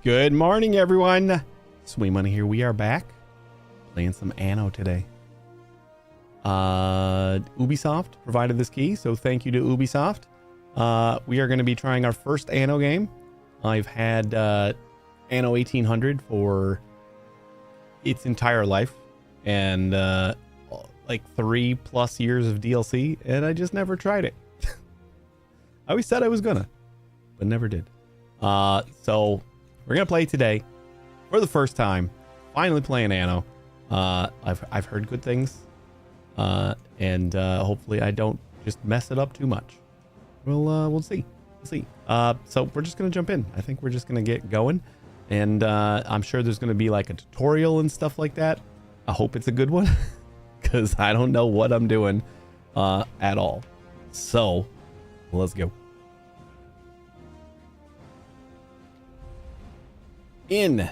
Good morning, everyone. Sweet Money here. We are back playing some Anno today. Ubisoft provided this key, so thank you to Ubisoft. We are going to be trying our first Anno game. I've had Anno 1800 for its entire life and like 3+ years of DLC, and I just never tried it. I always said I was gonna, but never did. So we're gonna play today for the first time. Finally playing Anno. I've heard good things, and hopefully I don't just mess it up too much. We'll see. We'll see. So we're just gonna jump in. I think we're just gonna get going, and I'm sure there's gonna be like a tutorial and stuff like that. I hope it's a good one, because I don't know what I'm doing at all. So let's go. In. I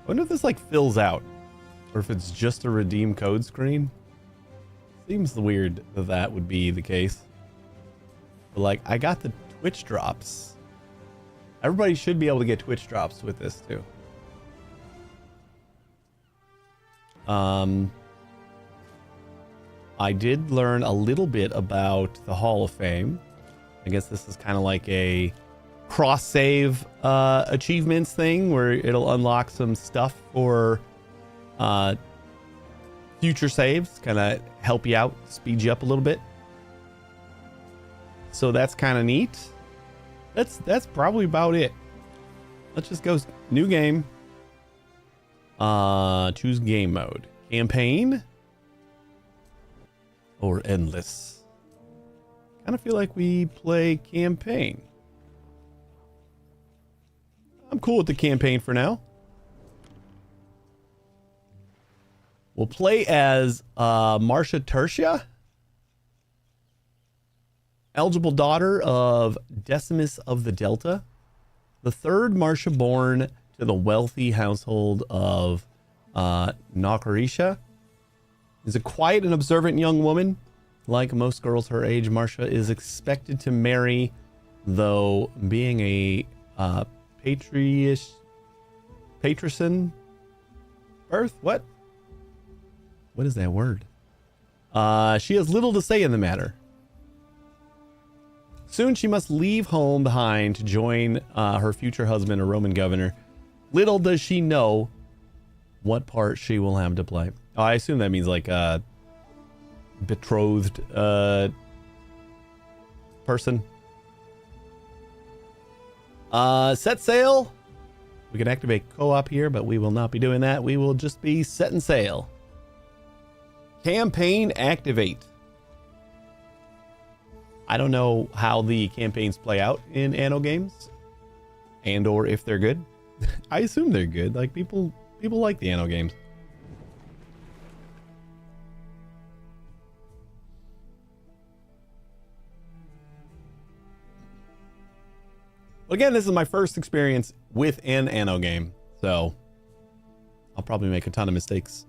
wonder if this like fills out, or if it's just a redeem code screen. Seems weird that that would be the case. But like, I got the Twitch drops. Everybody should be able to get Twitch drops with this too. I did learn a little bit about the Hall of Fame. I guess this is kind of like a cross-save achievements thing where it'll unlock some stuff for future saves, kind of help you out, speed you up a little bit. So that's kind of neat. That's probably about it. Let's just go new game. Choose game mode. Campaign or endless. Kind of feel like we play campaign. I'm cool with the campaign for now. We'll play as Marcia Tertia, eligible daughter of Decimus of the Delta, the third Marcia born to the wealthy household of Nakarisha. Is a quiet and observant young woman. Like most girls her age, Marcia is expected to marry, though being a patrician birth? What is that word? She has little to say in the matter. Soon she must leave home behind to join her future husband, a Roman governor. Little does she know what part she will have to play. Oh, I assume that means like betrothed person. Set sail. We can activate co-op here, but we will not be doing that. We will just be setting sail. Campaign activate. I don't know how the campaigns play out in Anno games, and or if they're good. I assume they're good. Like people like the Anno games. Again, this is my first experience with an Anno game, so I'll probably make a ton of mistakes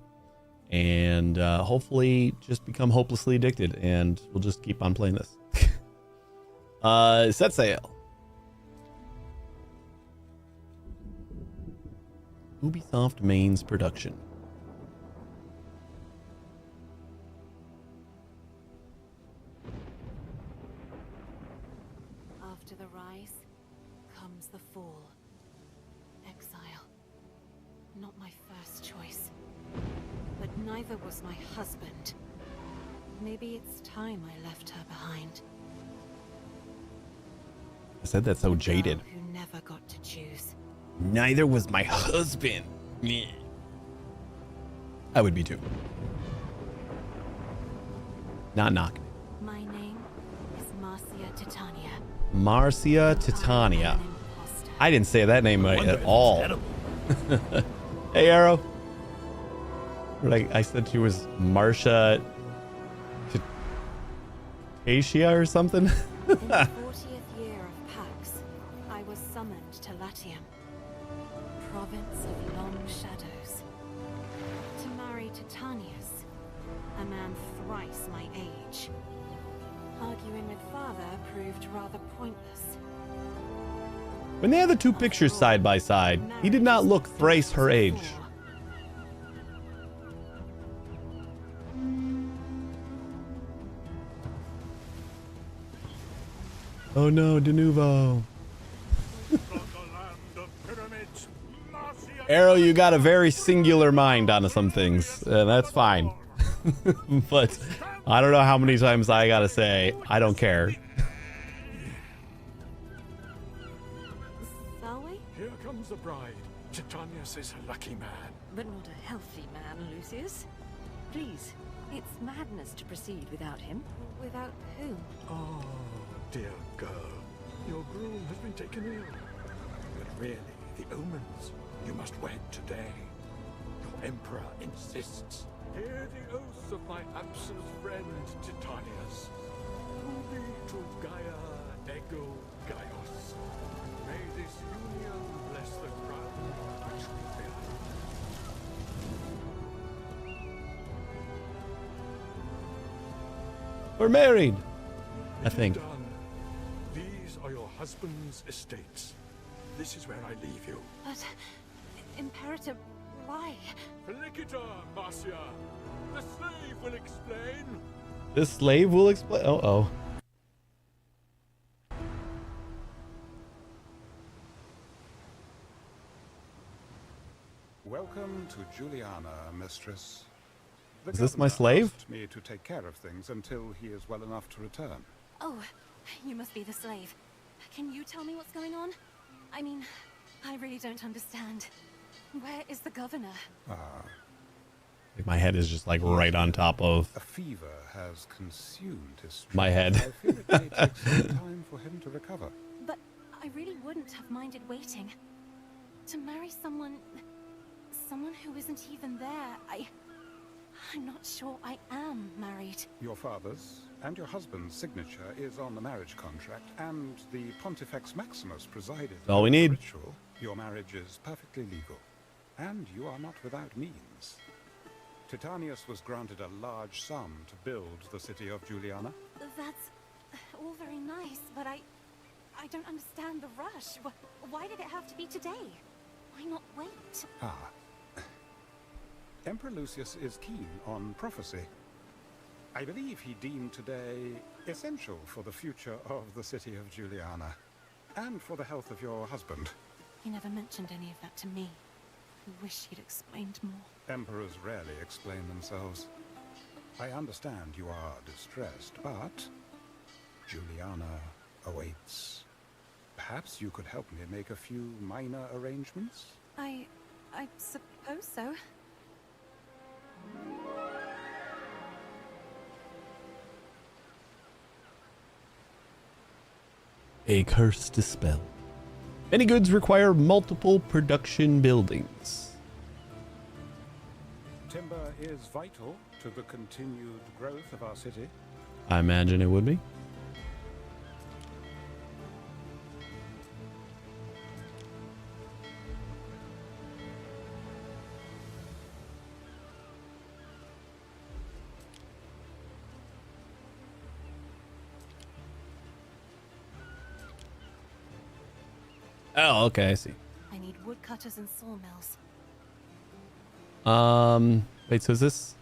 and hopefully just become hopelessly addicted, and we'll just keep on playing this. Set sail. Ubisoft Main's production. After the rise comes the fall. Exile. Not my first choice. But neither was my husband. Maybe it's time I left her behind. I said that so jaded. Who never got to choose. Neither was my husband. I would be too. Not knocking. My name is Marcia Titania. Marcia Titania. I didn't say that name right at all. Hey, Arrow. Like I said, she was Marcia Tatia or something. In the 40th year of Pax, I was summoned to Latium, province of long shadows, to marry Titanius, a man thrice my age. Arguing with father proved rather pointless. When they had the two pictures side by side, he did not look thrice her age. Oh no, de nouveau. Arrow, you got a very singular mind on some things. That's fine. But I don't know how many times I gotta say, I don't care. Salwe? Here comes the bride. Titanius is a lucky man. But not a healthy man, Lucius. Please, it's madness to proceed without him. Without who? Oh, dear girl. Your groom has been taken ill. But really, the omens. You must wed today. Your emperor insists. Hear the oath of my absent friend Titanius. Ubi to Gaia ego Gaius. May this union bless the crown which we bear. We're married, I think. Done. These are your husband's estates. This is where I leave you. But, Imperator, why? Felicita, Marcia. The slave will explain. This slave will explain. Oh. Welcome to Juliana, mistress. The Is this my governor slave? asked me to take care of things until he is well enough to return. Oh, you must be the slave. Can you tell me what's going on? I mean, I really don't understand. Where is the governor? Like my head is just like right on top of A fever has consumed his strength. my head. I fear it may take some time for him to recover. But I really wouldn't have minded waiting. To marry someone who isn't even there, I'm not sure I am married. Your father's and your husband's signature is on the marriage contract, and the Pontifex Maximus presided All we over the need. ritual. Your marriage is perfectly legal, and you are not without means. Titanius was granted a large sum to build the city of Juliana. That's all very nice, but I don't understand the rush. Why did it have to be today? Why not wait? Emperor Lucius is keen on prophecy. I believe he deemed today essential for the future of the city of Juliana, and for the health of your husband. He never mentioned any of that to me. I wish he'd explained more. Emperors rarely explain themselves. I understand you are distressed, but Juliana awaits. Perhaps you could help me make a few minor arrangements? I suppose so. A curse dispelled. Many goods require multiple production buildings. Timber is vital to the continued growth of our city. I imagine it would be. Oh, okay, I see. I need woodcutters and sawmills. Wait, so is this...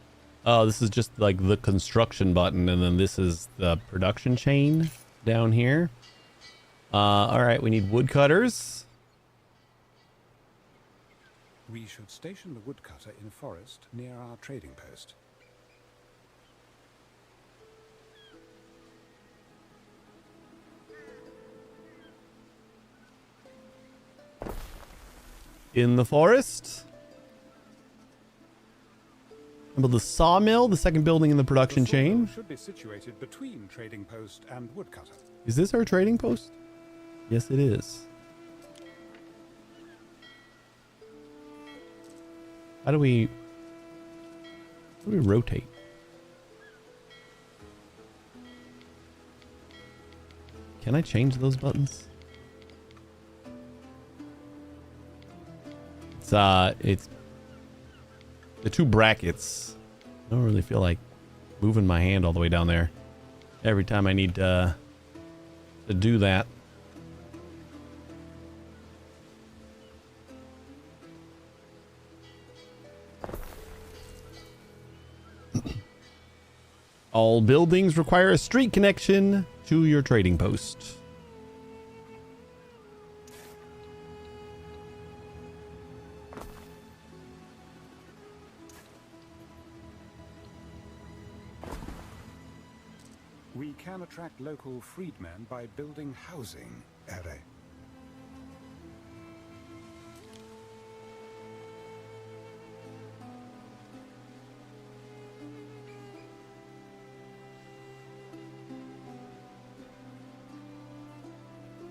Oh, this is just like the construction button, and then this is the production chain down here. All right, we need woodcutters. We should station the woodcutter in a forest near our trading post. In the forest. And the sawmill, the second building in the production The sawmill chain. should be situated between trading post and woodcutter. Is this our trading post? Yes, it is. How do we rotate? Can I change those buttons? It's the two brackets. I don't really feel like moving my hand all the way down there. every time I need to do that. All buildings require a street connection to your trading post. We can attract local freedmen by building housing, Ere.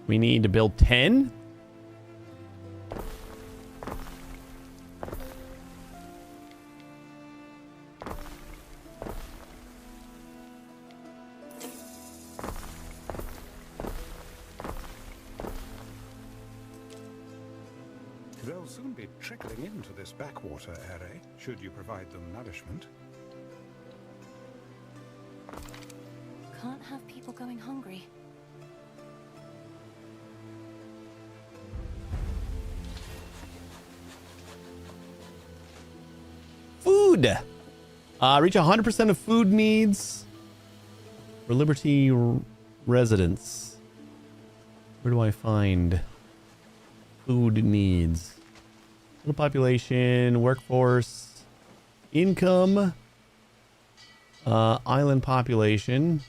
We need to build 10. They'll soon be trickling into this backwater, Ere, should you provide them nourishment. Can't have people going hungry. Food. Reach 100% of food needs for Liberty residents. Where do I find food needs? Total population, workforce, income, island population.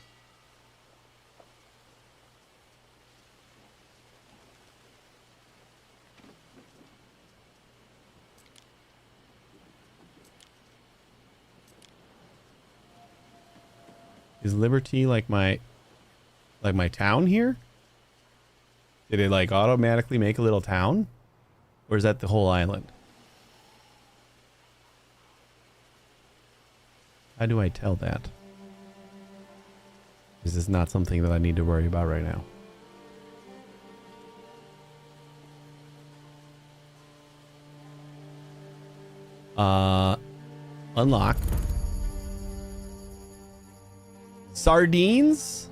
Is Liberty like my town here? Did it like automatically make a little town? Or is that the whole island? How do I tell that? Is this not something that I need to worry about right now? Unlock. Sardines.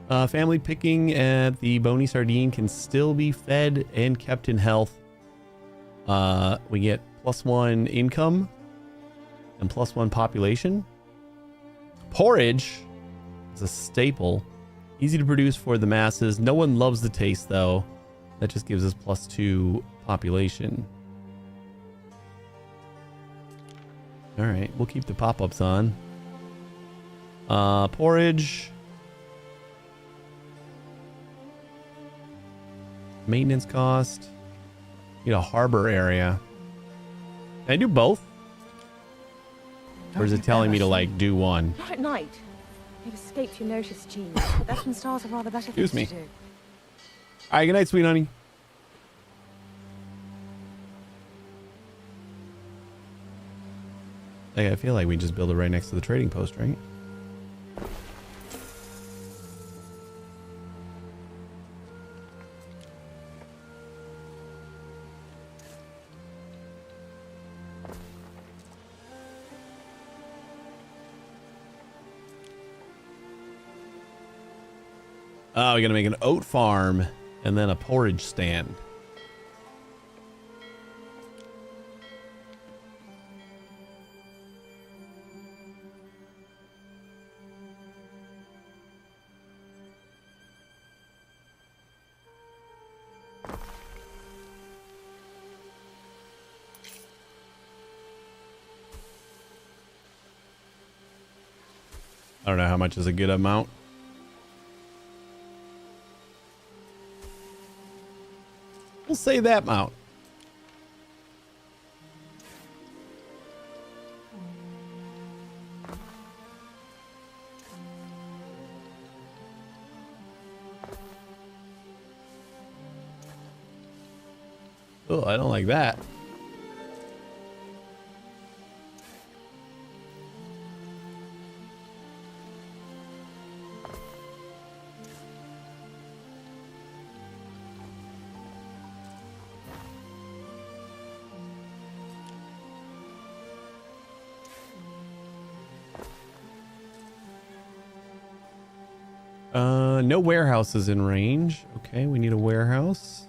Family picking at the Bony Sardine can still be fed and kept in health. We get +1 income and +1 population. Porridge is a staple. Easy to produce for the masses. No one loves the taste though. That just gives us +2 population. All right, we'll keep the pop-ups on. Porridge. Maintenance cost. Need a harbor area. Can I do both? Or is it telling me to like do one? Not at night. You've escaped your notice, Jean. But that and stars are rather better Excuse things me. to do. Alright, good night, sweet honey. Like, I feel like we just build it right next to the trading post, right? Oh, we're gonna make an oat farm and then a porridge stand. I don't know how much is a good amount. We'll say that amount. Oh, I don't like that. No warehouses in range. Okay, we need a warehouse.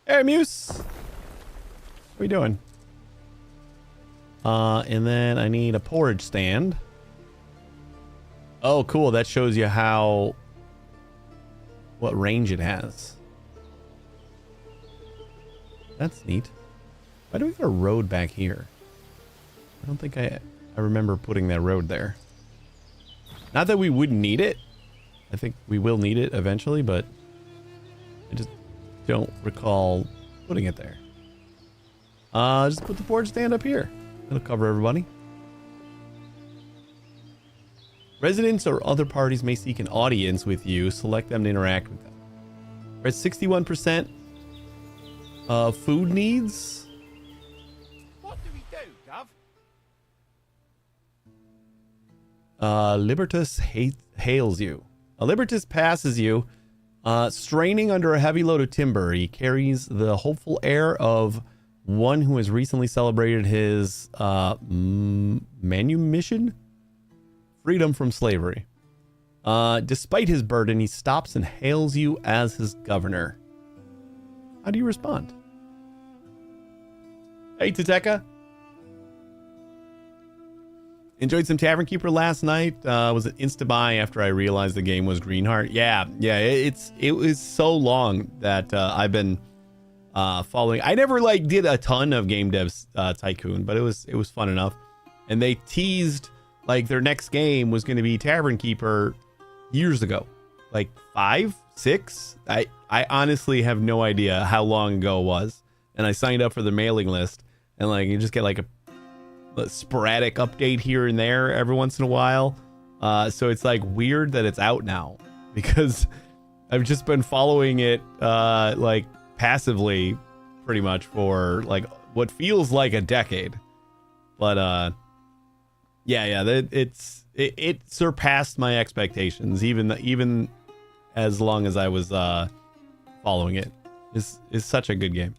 Hey, Muse. What are we doing? And then I need a porridge stand. Oh, cool. That shows you what range it has. That's neat. Why do we got a road back here? I don't think I remember putting that road there. Not that we wouldn't need it. I think we will need it eventually, but I just don't recall putting it there. Just put the porridge stand up here. It'll cover everybody. Residents or other parties may seek an audience with you. Select them to interact with them. We're at 61% food needs. What do we do, Gov? Libertas hails you. A Libertas passes you, straining under a heavy load of timber. He carries the hopeful air of one who has recently celebrated his manumission? Freedom from slavery. Despite his burden, he stops and hails you as his governor. How do you respond? Hey, Tateka. Enjoyed some Tavern Keeper last night. Was an insta-buy after I realized the game was Greenheart. Yeah. It was so long that I've been following. I never did a ton of Game Devs Tycoon, but it was fun enough. And they teased their next game was going to be Tavern Keeper years ago, 5, 6. I honestly have no idea how long ago it was. And I signed up for the mailing list, and you just get a sporadic update here and there every once in a while. So it's weird that it's out now, because I've just been following it passively pretty much for what feels like a decade. But it surpassed my expectations, even as long as I was following it. Is such a good game.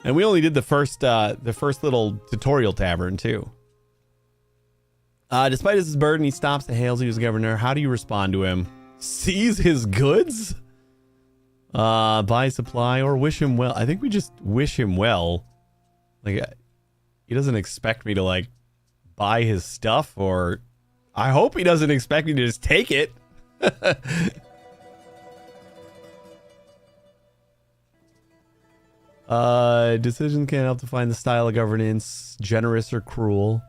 And we only did the first little tutorial tavern too. Despite his burden, he stops and hails you as governor. How do you respond to him? Seize his goods? Buy supply or wish him well. I think we just wish him well. He doesn't expect me to buy his stuff, or I hope he doesn't expect me to just take it. Decisions can't help to find the style of governance, generous or cruel.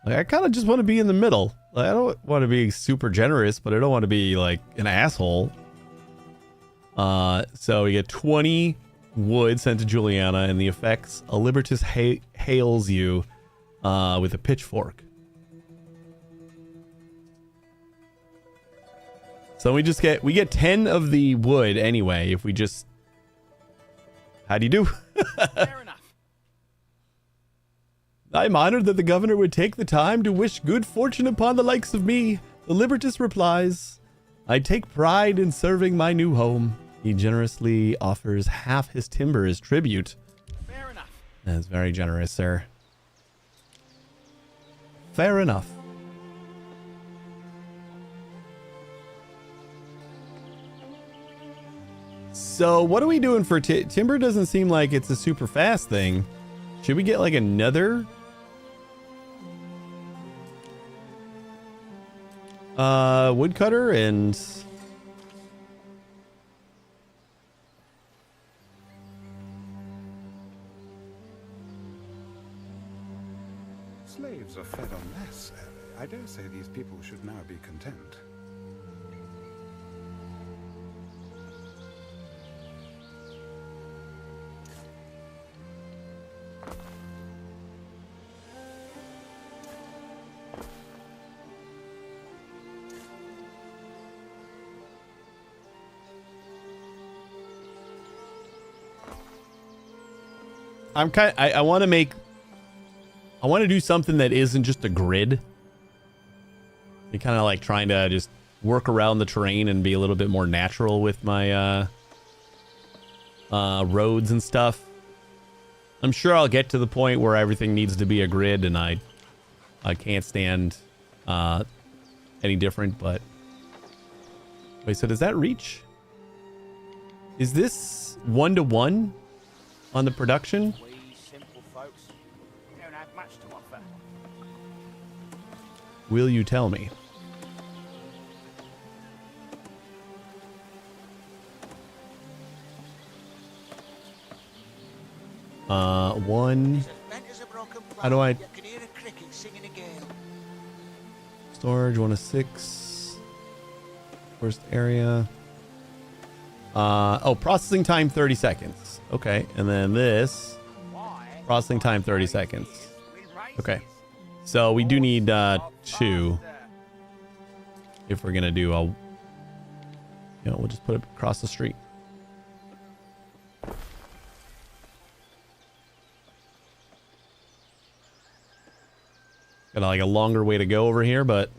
I kind of just want to be in the middle. I don't want to be super generous, but I don't want to be an asshole. So we get 20 wood sent to Juliana, and the effects: a Libertas hails you with a pitchfork. So we get 10 of the wood anyway if we just. How do you do? Fair enough. I'm honored that the governor would take the time to wish good fortune upon the likes of me. The Libertas replies, I take pride in serving my new home. He generously offers half his timber as tribute. Fair enough. That's very generous, sir. Fair enough. So what are we doing for timber? Doesn't seem like it's a super fast thing. Should we get another woodcutter and Slaves are fed on less. I dare say these people should now be content. I want to make I want to do something that isn't just a grid. You're kind of like trying to just work around the terrain and be a little bit more natural with my roads and stuff. I'm sure I'll get to the point where everything needs to be a grid and I can't stand any different, but wait, so does that reach? Is this 1-to-1 on the production? We simple folks don't have much to offer. Will you tell me? One. How do I? Storage 1 of 6. First area. Oh, processing time 30 seconds. Okay, and then this processing time 30 seconds. Okay, so we do need 2 if we're gonna do a. You know, we'll just put it across the street. Got like a longer way to go over here, but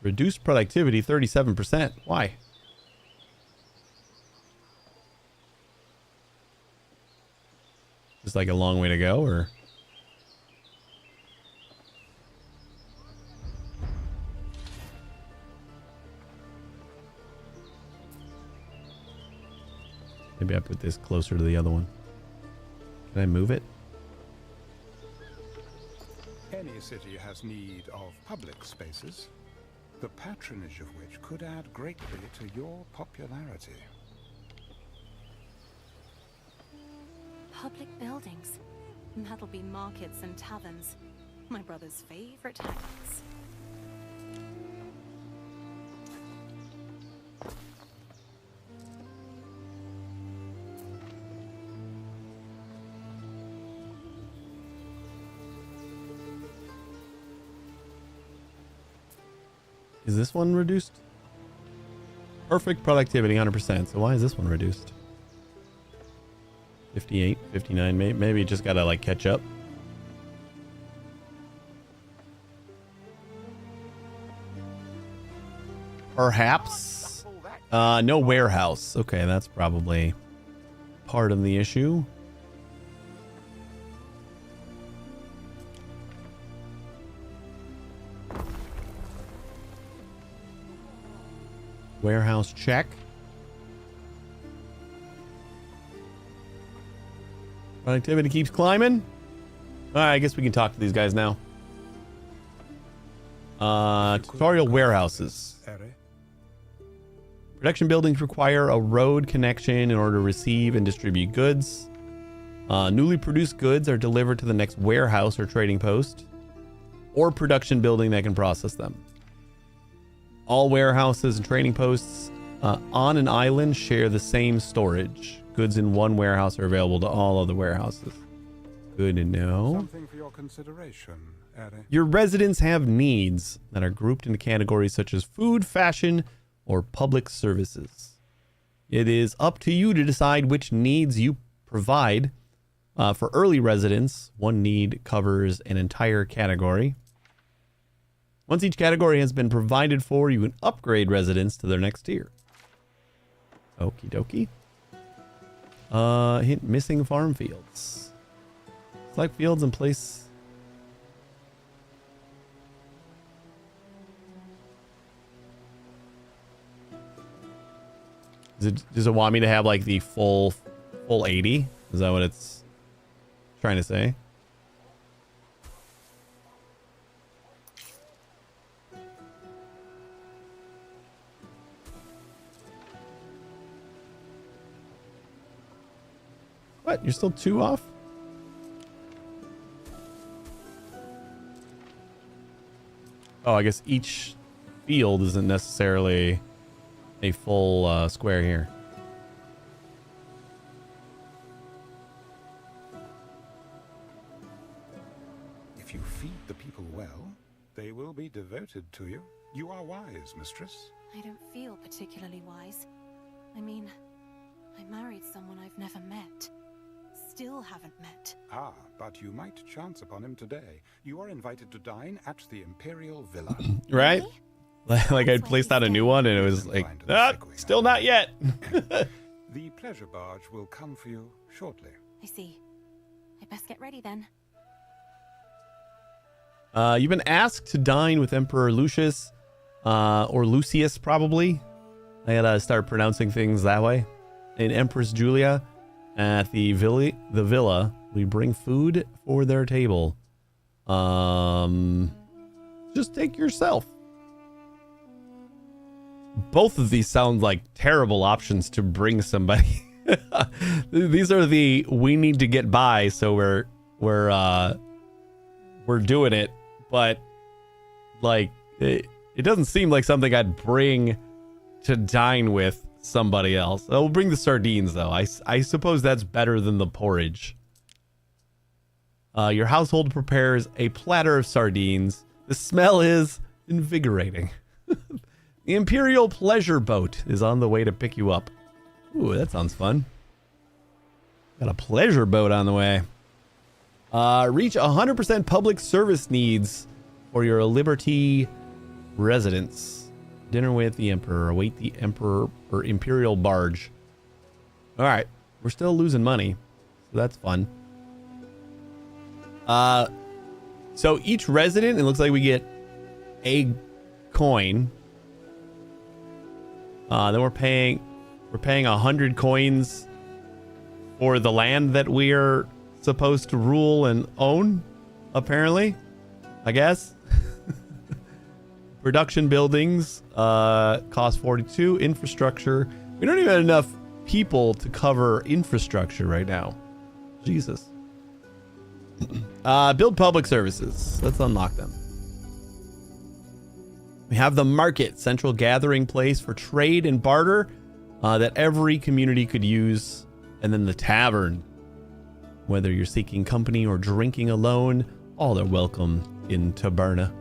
reduced productivity 37%. Why? Just like a long way to go, or maybe I put this closer to the other one. Can I move it? Any city has need of public spaces, the patronage of which could add greatly to your popularity. Public buildings. That'll be markets and taverns. My brother's favorite hangouts. Is this one reduced? Perfect productivity 100%. So why is this one reduced? 58, 59, maybe you just gotta like catch up. Perhaps. No warehouse. Okay, that's probably part of the issue. Warehouse check. Productivity keeps climbing. All right, I guess we can talk to these guys now. Tutorial warehouses. Production buildings require a road connection in order to receive and distribute goods. Newly produced goods are delivered to the next warehouse or trading post, or production building that can process them. All warehouses and trading posts on an island share the same storage. Goods in one warehouse are available to all other warehouses. Good to know. Something for your consideration, Eri. Your residents have needs that are grouped into categories such as food, fashion, or public services. It is up to you to decide which needs you provide. For early residents, one need covers an entire category. Once each category has been provided for, you can upgrade residents to their next tier. Okie dokie. Hint missing farm fields. Select fields and place. Does it want me to have like the full 80? Is that what it's trying to say? What? You're still 2 off? Oh, I guess each field isn't necessarily a full square here. If you feed the people well, they will be devoted to you. You are wise, mistress. I don't feel particularly wise. I mean, I married someone I've never met. still haven't met. Ah, but you might chance upon him today. You are invited to dine at the Imperial Villa. Right? Really? Like I placed out a new one and it was like, ah, still not yet. The pleasure barge will come for you shortly. I see. I best get ready then. You've been asked to dine with Emperor Lucius, or Lucius probably. I gotta start pronouncing things that way. And Empress Julia at the villa. We bring food for their table. Just take yourself. Both of these sound like terrible options to bring somebody. These are the we need to get by, so we're doing it. But like it doesn't seem like something I'd bring to dine with somebody else. We'll bring the sardines though. I suppose that's better than the porridge. Your household prepares a platter of sardines. The smell is invigorating. The Imperial Pleasure Boat is on the way to pick you up. Ooh, that sounds fun. Got a pleasure boat on the way. Reach 100% public service needs for your Liberty residence. Dinner with the Emperor. Await the Emperor or Imperial barge. All right, we're still losing money, so that's fun. So each resident, it looks like we get a coin. Then we're paying 100 coins for the land that we're supposed to rule and own, apparently, I guess. Production buildings cost 42. Infrastructure, we don't even have enough people to cover infrastructure right now. Jesus. Build public services. Let's unlock them. We have the market, central gathering place for trade and barter that every community could use. And then the tavern. Whether you're seeking company or drinking alone, all are welcome in Taberna.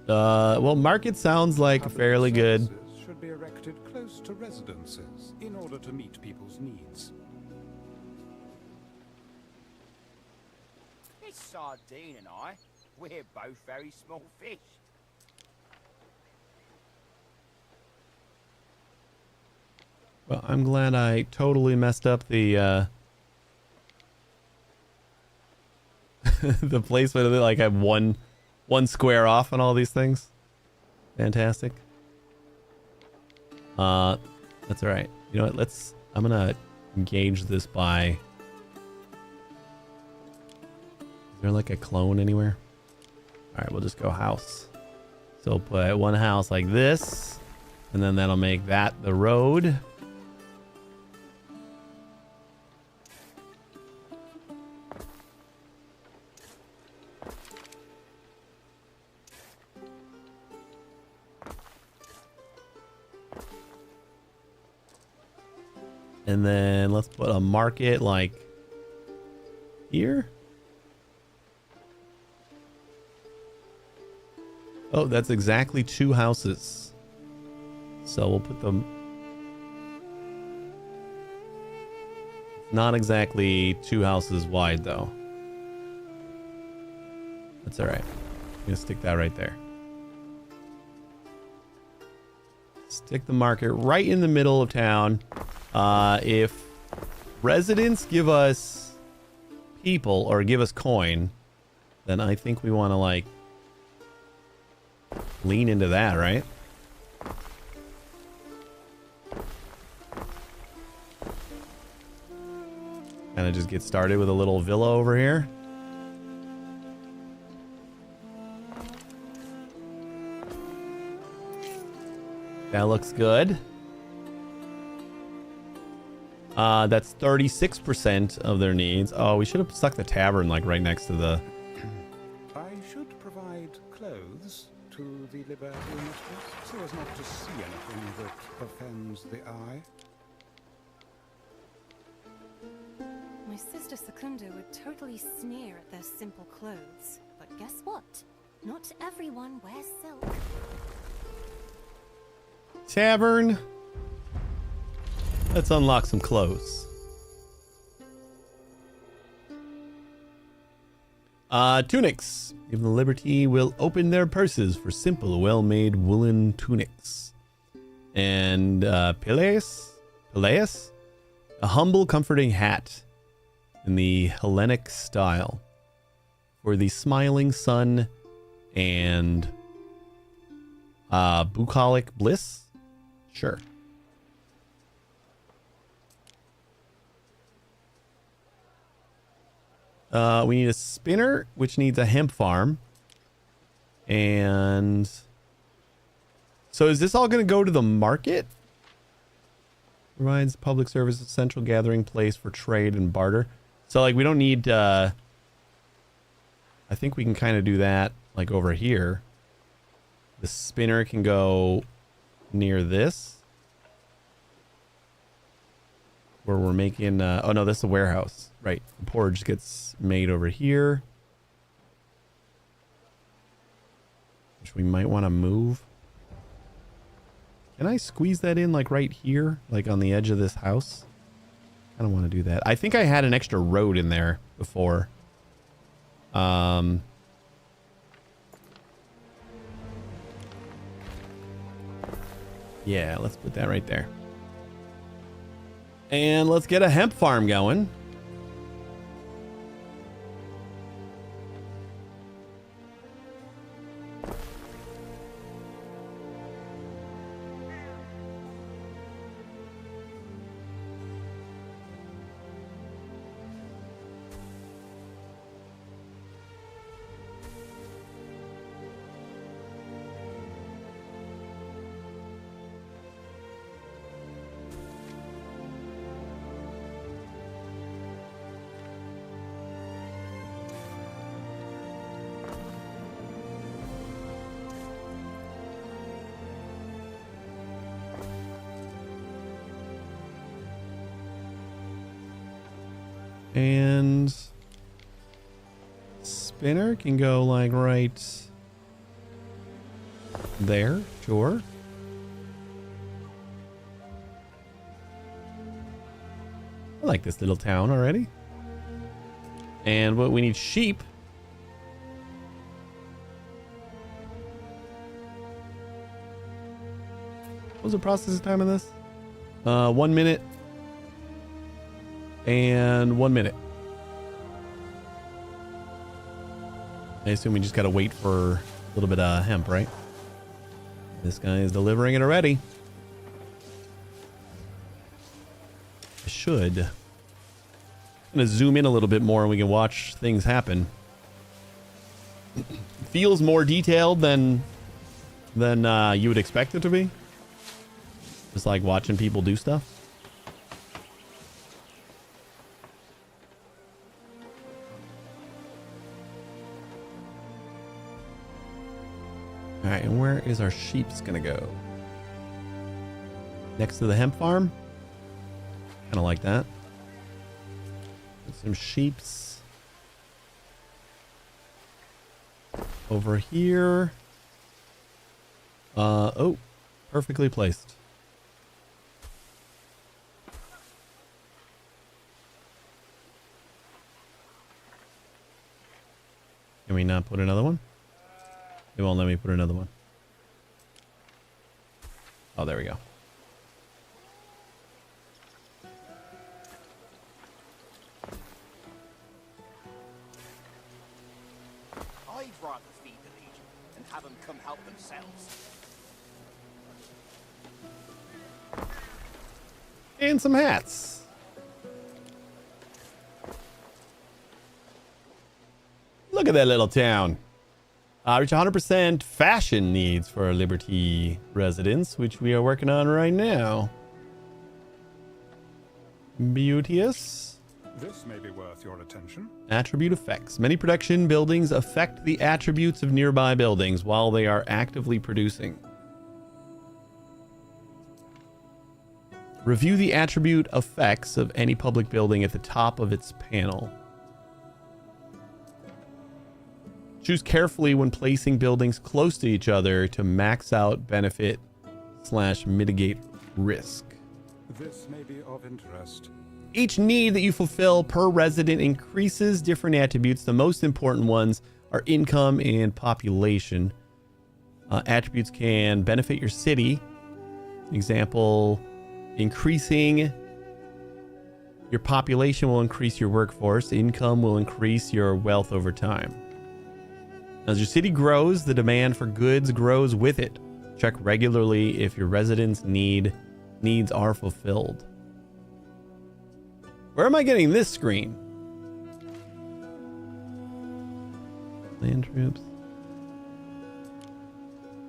Well, market sounds like fairly good. Should be erected close to residences in order to meet people's needs. It's Sardine and I. We're both very small fish. Well, I'm glad I totally messed up the the placement of it. Like I have one square off on all these things. Fantastic. That's all right. You know what? I'm gonna engage this by. Is there like a clone anywhere? All right, we'll just go house. So put one house like this, and then that'll make that the road. And then let's put a market like here. Oh, that's exactly 2 houses. So we'll put them. Not exactly 2 houses wide though. That's all right. I'm gonna stick that right there. Stick the market right in the middle of town. If residents give us people or give us coin, then I think we want to like lean into that, right? Kind of just get started with a little villa over here. That looks good. That's 36% of their needs. Oh, we should have stuck the tavern like right next to the... I should provide clothes to the Liberty mistress so as not to see anything that offends the eye. My sister Secunda would totally sneer at their simple clothes. But guess what? Not everyone wears silk. Tavern. Let's unlock some clothes. Tunics. Given the liberty will open their purses for simple, well-made woolen tunics. And Peleus? A humble, comforting hat in the Hellenic style for the smiling sun and bucolic bliss. Sure. We need a spinner, which needs a hemp farm. And so is this all going to go to the market? Provides public service, a central gathering place for trade and barter. So like we don't need, I think we can kind of do that like over here. The spinner can go near this. Where we're making, oh no, this is a warehouse. Right, the porridge gets made over here. Which we might want to move. Can I squeeze that in like right here? Like on the edge of this house? I don't want to do that. I think I had an extra road in there before. Yeah, let's put that right there. And let's get a hemp farm going. And spinner can go like right there, sure. I like this little town already. And what we need sheep. What was the processing time of this? 1 minute. And 1 minute. I assume we just gotta wait for a little bit of hemp, right? This guy is delivering it already. I should. I'm gonna zoom in a little bit more and we can watch things happen. Feels more detailed than you would expect it to be. Just like watching people do stuff. Alright, and where is our sheep's gonna go? Next to the hemp farm? Kind of like that. Put some sheep's over here. Oh, perfectly placed. Can we not put another one? It won't let me put another one. Oh, there we go. I'd rather feed the Legion and have them come help themselves. And some hats. Look at that little town. Reach 100% fashion needs for our Liberty residents, which we are working on right now. Beauteous. This may be worth your attention. Attribute effects. Many production buildings affect the attributes of nearby buildings while they are actively producing. Review the attribute effects of any public building at the top of its panel. Choose carefully when placing buildings close to each other to max out benefit / mitigate risk. This may be of interest. Each need that you fulfill per resident increases different attributes. The most important ones are income and population. Attributes can benefit your city. Example, increasing your population will increase your workforce. Income will increase your wealth over time. As your city grows, the demand for goods grows with it. Check regularly if your residents' needs are fulfilled. Where am I getting this screen? Land troops.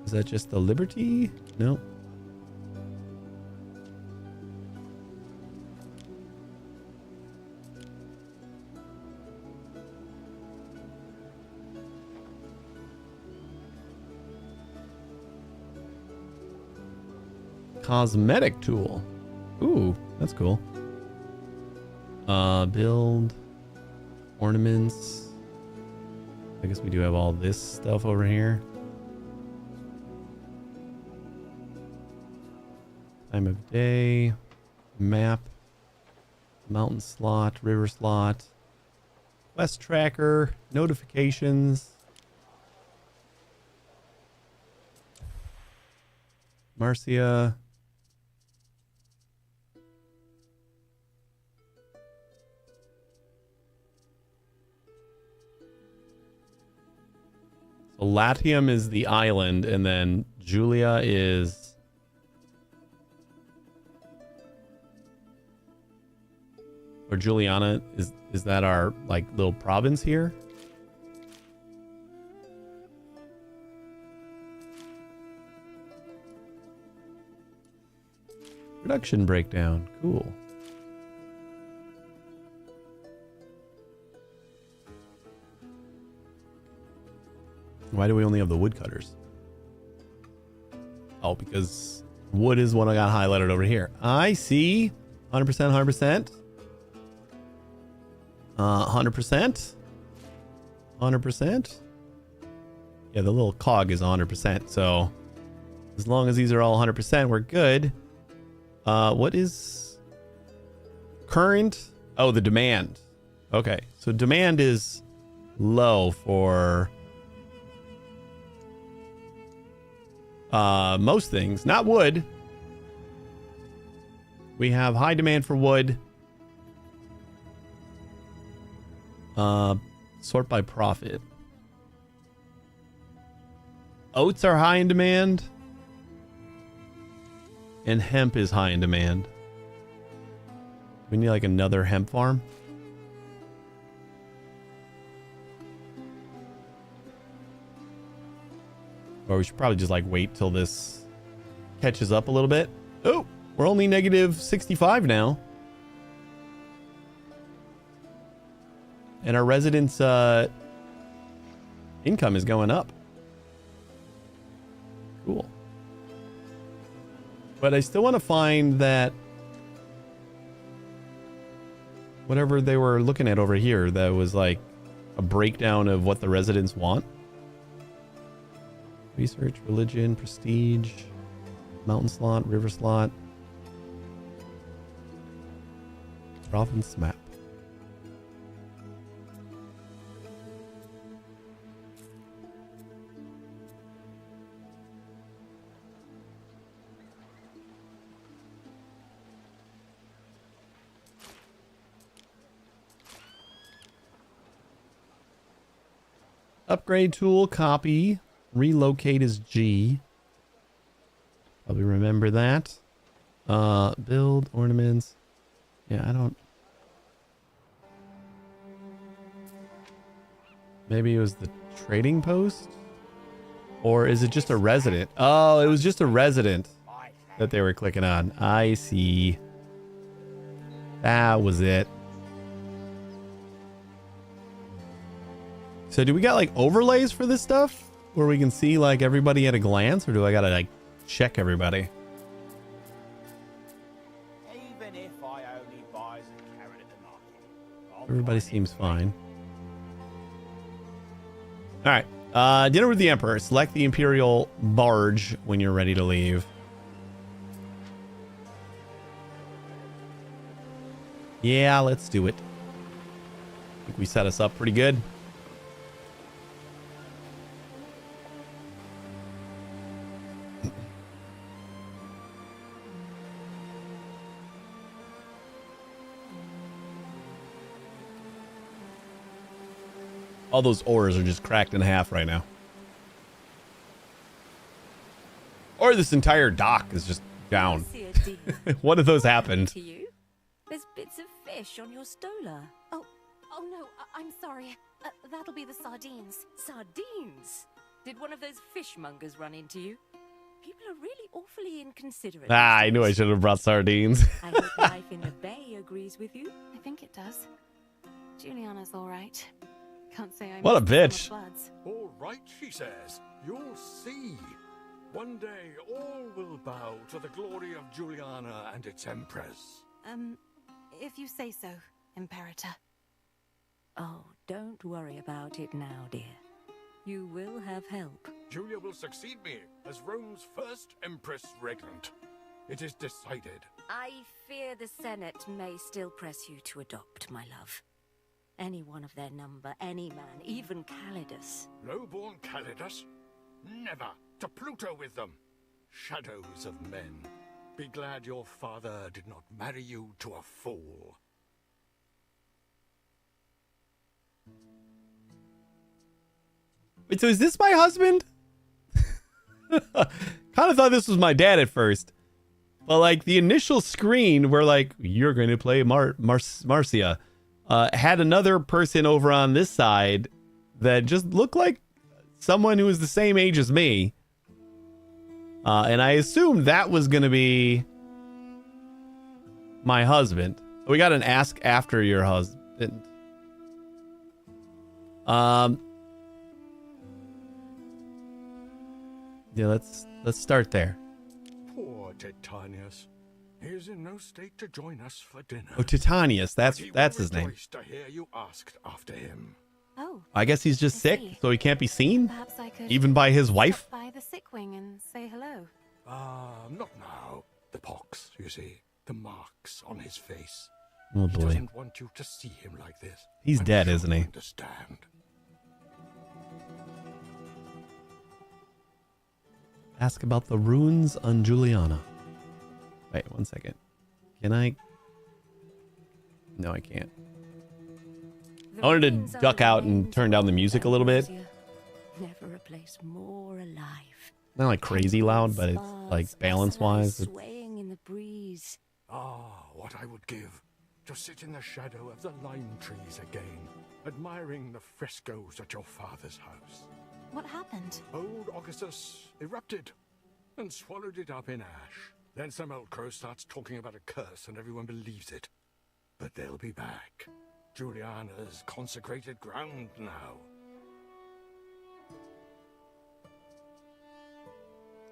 Is that just the Liberty? No. Cosmetic tool. Ooh, that's cool. Build ornaments. I guess we do have all this stuff over here. Time of day, map, mountain slot, river slot, quest tracker, notifications, Marcia. So Latium is the island, and then Julia is... Or Juliana, is that our, like, little province here? Production breakdown. Cool. Why do we only have the woodcutters? Oh, because wood is what I got highlighted over here. I see. 100%, 100%. 100%. 100%. Yeah, the little cog is 100%. So as long as these are all 100%, we're good. What is current? Oh, the demand. Okay, so demand is low for most things, not wood. We have high demand for wood. Sort by profit. Oats are high in demand. And hemp is high in demand. We need like another hemp farm. Or we should probably just like wait till this catches up a little bit. Oh, we're only negative 65 now. And our residents' income is going up. Cool. But I still want to find that whatever they were looking at over here that was like a breakdown of what the residents want. Research, religion, prestige, mountain slot, river slot, province map. Upgrade tool, copy. Relocate is G. Probably remember that. Build ornaments. Yeah, I don't. Maybe it was the trading post? Or is it just a resident? Oh, it was just a resident that they were clicking on. I see. That was it. So do we got like overlays for this stuff? Where we can see like everybody at a glance? Or do I gotta like check everybody? Even if I only buy a carrot at the market. Everybody seems fine. Alright. Dinner with the Emperor. Select the Imperial barge when you're ready to leave. Yeah, let's do it. I think we set us up pretty good. All those oars are just cracked in half right now. Or this entire dock is just down. One of those happened. To you? There's bits of fish on your stola. Oh no, I'm sorry. That'll be the sardines. Sardines? Did one of those fishmongers run into you? People are really awfully inconsiderate. Ah, I knew I should have brought sardines. I hope life in the bay agrees with you. I think it does. Juliana's all right. Can't say I What a missed bitch. the floods. All right, she says. You'll see. One day, all will bow to the glory of Juliana and its empress. If you say so, Imperator. Oh, don't worry about it now, dear. You will have help. Julia will succeed me as Rome's first empress regnant. It is decided. I fear the Senate may still press you to adopt, my love. Any one of their number, any man, even Calidus. Low-born Calidus? Never! To Pluto with them! Shadows of men. Be glad your father did not marry you to a fool. Wait, so is this my husband? Kind of thought this was my dad at first. But like the initial screen where like, you're going to play Marcia, had another person over on this side that just looked like someone who was the same age as me. And I assumed that was going to be my husband. We got an ask after your husband. Yeah, let's start there. Poor Titanius. He is in no state to join us for dinner. Oh, Titanius, that's his name. To hear you asked after him. Oh. I guess he's just I sick, see. so he can't be seen, Perhaps I could even by his wife. stop by the sick wing and say hello. Not now. The pox, you see. The marks on his face. Oh He boy, doesn't want you to see him like this. he's I'm dead, sure isn't you he? Understand. Ask about the runes on Juliana. Wait, 1 second. Can I? No, I can't. I wanted to duck out and turn down the music a little bit. Never a place more alive. Not like crazy loud, but it's like balance-wise. It's... Swaying in the breeze. What I would give to sit in the shadow of the lime trees again, admiring the frescoes at your father's house. What happened? Old Augustus erupted and swallowed it up in ash. Then some old crow starts talking about a curse and everyone believes it. But they'll be back. Juliana's consecrated ground now.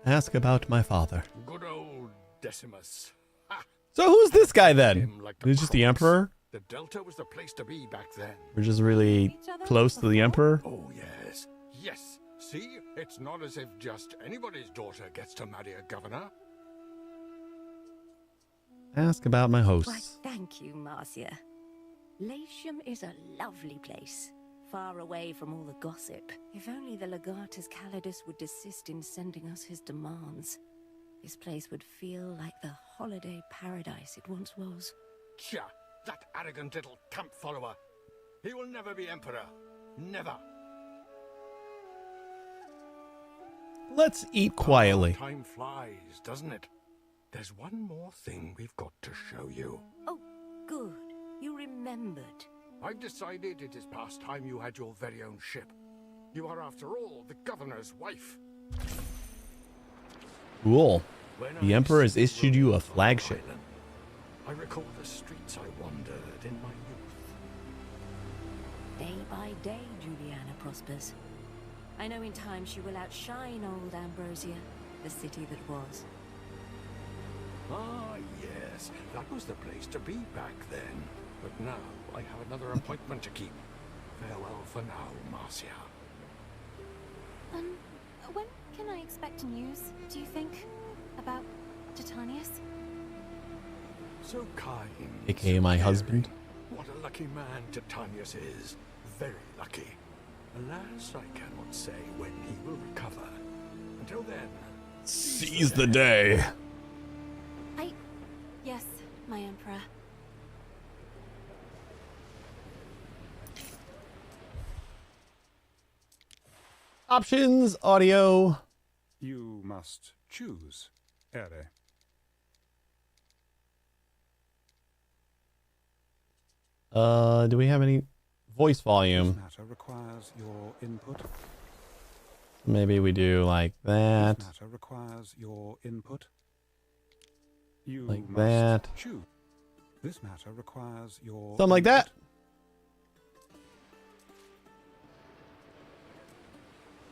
Ask about my father. Good old Decimus. Ha! So who's this guy then? Him like the He's just the crocs. emperor? The Delta was the place to be back then. We're just really close to the emperor? Oh, yes. Yes. See? It's not as if just anybody's daughter gets to marry a governor. Ask about my Why, hosts. thank you, Marcia. Latium is a lovely place, far away from all the gossip. If only the Legatus Calidus would desist in sending us his demands, this place would feel like the holiday paradise it once was. Tja, that arrogant little camp follower. He will never be emperor. Never. Let's eat quietly. Time flies, doesn't it? There's one more thing we've got to show you. Oh, good. You remembered. I've decided it is past time you had your very own ship. You are, after all, the governor's wife. Cool. When The I emperor has see issued you a Rome flagship. Island, I recall the streets I wandered in my youth. Day by day, Juliana prospers. I know in time she will outshine old Ambrosia, the city that was. Ah, yes, that was the place to be back then. But now I have another appointment to keep. Farewell for now, Marcia. When can I expect news, do you think, about Titanius? So kind. AKA my husband. What a lucky man Titanius is. Very lucky. Alas, I cannot say when he will recover. Until then, Seize the day. Yes, my Emperor. Options, audio. You must choose, Ere. Do we have any voice This volume? matter requires your input. Maybe we do like that. This matter requires your input. You Like must that. choose. This matter requires your Something like that. input.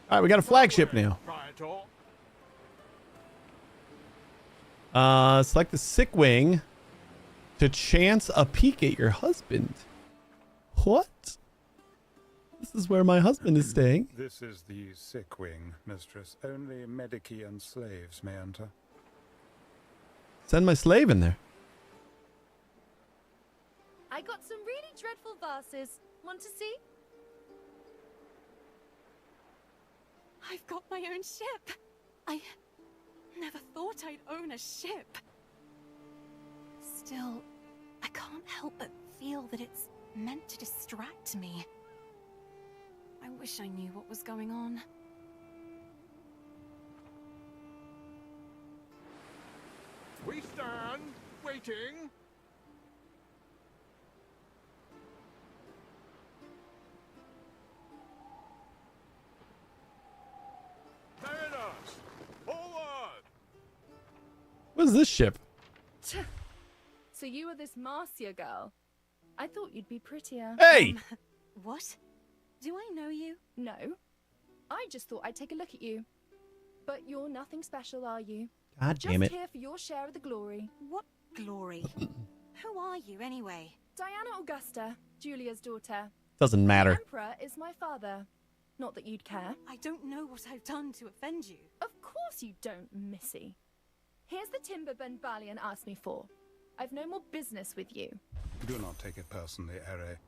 All right, we got a flagship now. Praetor. Select the sick wing to chance a peek at your husband. What? This is where my husband is staying. This is the sick wing, mistress. Only medici and slaves may enter. Send my slave in there. I got some really dreadful verses. Want to see? I've got my own ship. I never thought I'd own a ship. Still, I can't help but feel that it's meant to distract me. I wish I knew what was going on. We stand, waiting. Mariners, forward! What is this ship? So you are this Marcia girl. I thought you'd be prettier. Hey! What? Do I know you? No. I just thought I'd take a look at you. But you're nothing special, are you? God Just damn it. here for your share of the glory. What glory? Who are you anyway? Diana Augusta, Julia's daughter. Doesn't The matter. Emperor is my father. Not that you'd care. I don't know what I've done to offend you. Of course you don't, Missy. Here's the timber Ben Balian asked me for. I've no more business with you. Do not take it personally, Ere.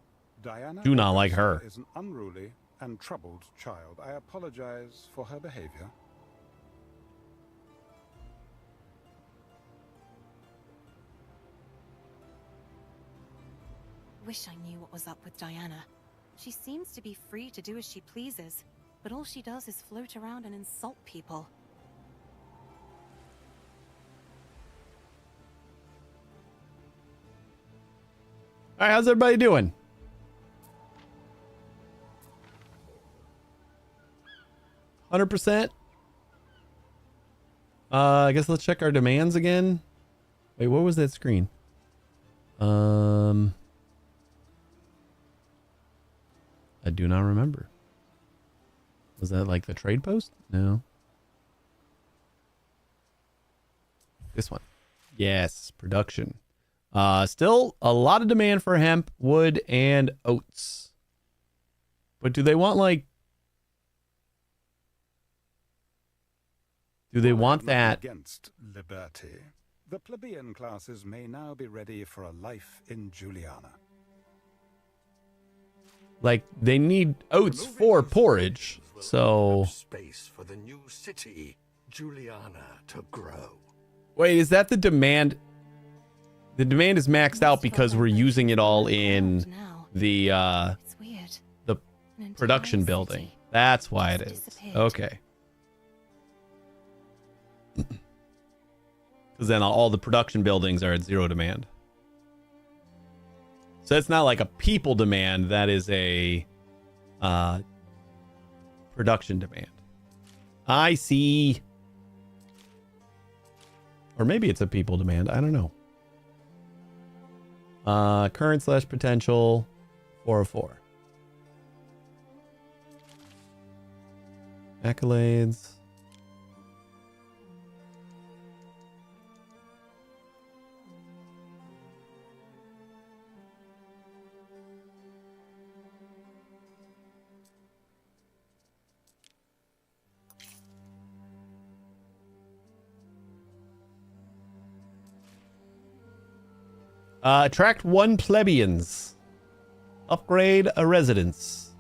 Diana Do not like Augusta her. is an unruly and troubled child. I apologize for her behavior. Wish I knew what was up with Diana. She seems to be free to do as she pleases, but all she does is float around and insult people. All right, how's everybody doing? 100%. I guess let's check our demands again. Wait, what was that screen? I do not remember. Was that like the trade post? No. This one. Yes, production. Still a lot of demand for hemp, wood, and oats. But do they want like... Do they want that? Against liberty. The plebeian classes may now be ready for a life in Juliana. Like, they need oats for porridge, so... Space for the new city, Juliana, to grow. Wait, is that the demand? The demand is maxed out because we're using it all in the It's weird. the An entire production city building. That's why it just is. disappeared. Okay. Because then all the production buildings are at zero demand. So it's not like a people demand. That is a production demand. I see. Or maybe it's a people demand. I don't know. Current / potential 404. Accolades. Attract 1 plebeians. Upgrade a residence.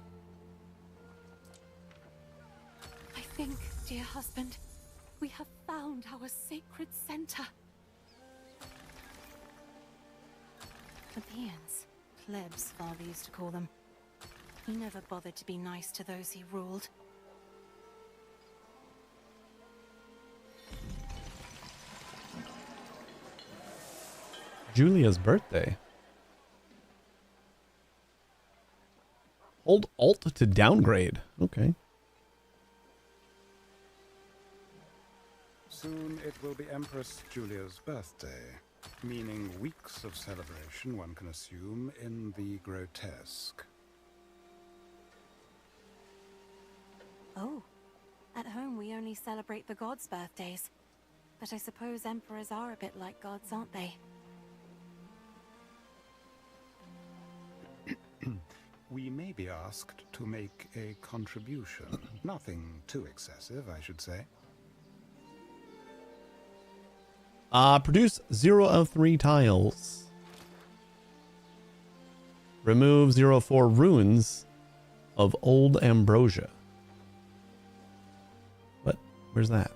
I think, dear husband, we have found our sacred center. Plebeians. Plebs, father used to call them. He never bothered to be nice to those he ruled. Julia's birthday. Hold Alt to downgrade. Okay. Soon it will be Empress Julia's birthday, meaning weeks of celebration, one can assume, in the grotesque. Oh, at home we only celebrate the gods' birthdays. But I suppose emperors are a bit like gods, aren't they? We may be asked to make a contribution. Nothing too excessive, I should say. Produce 0 of 3 tiles. Remove 0 of 4 runes of old ambrosia. What? Where's that?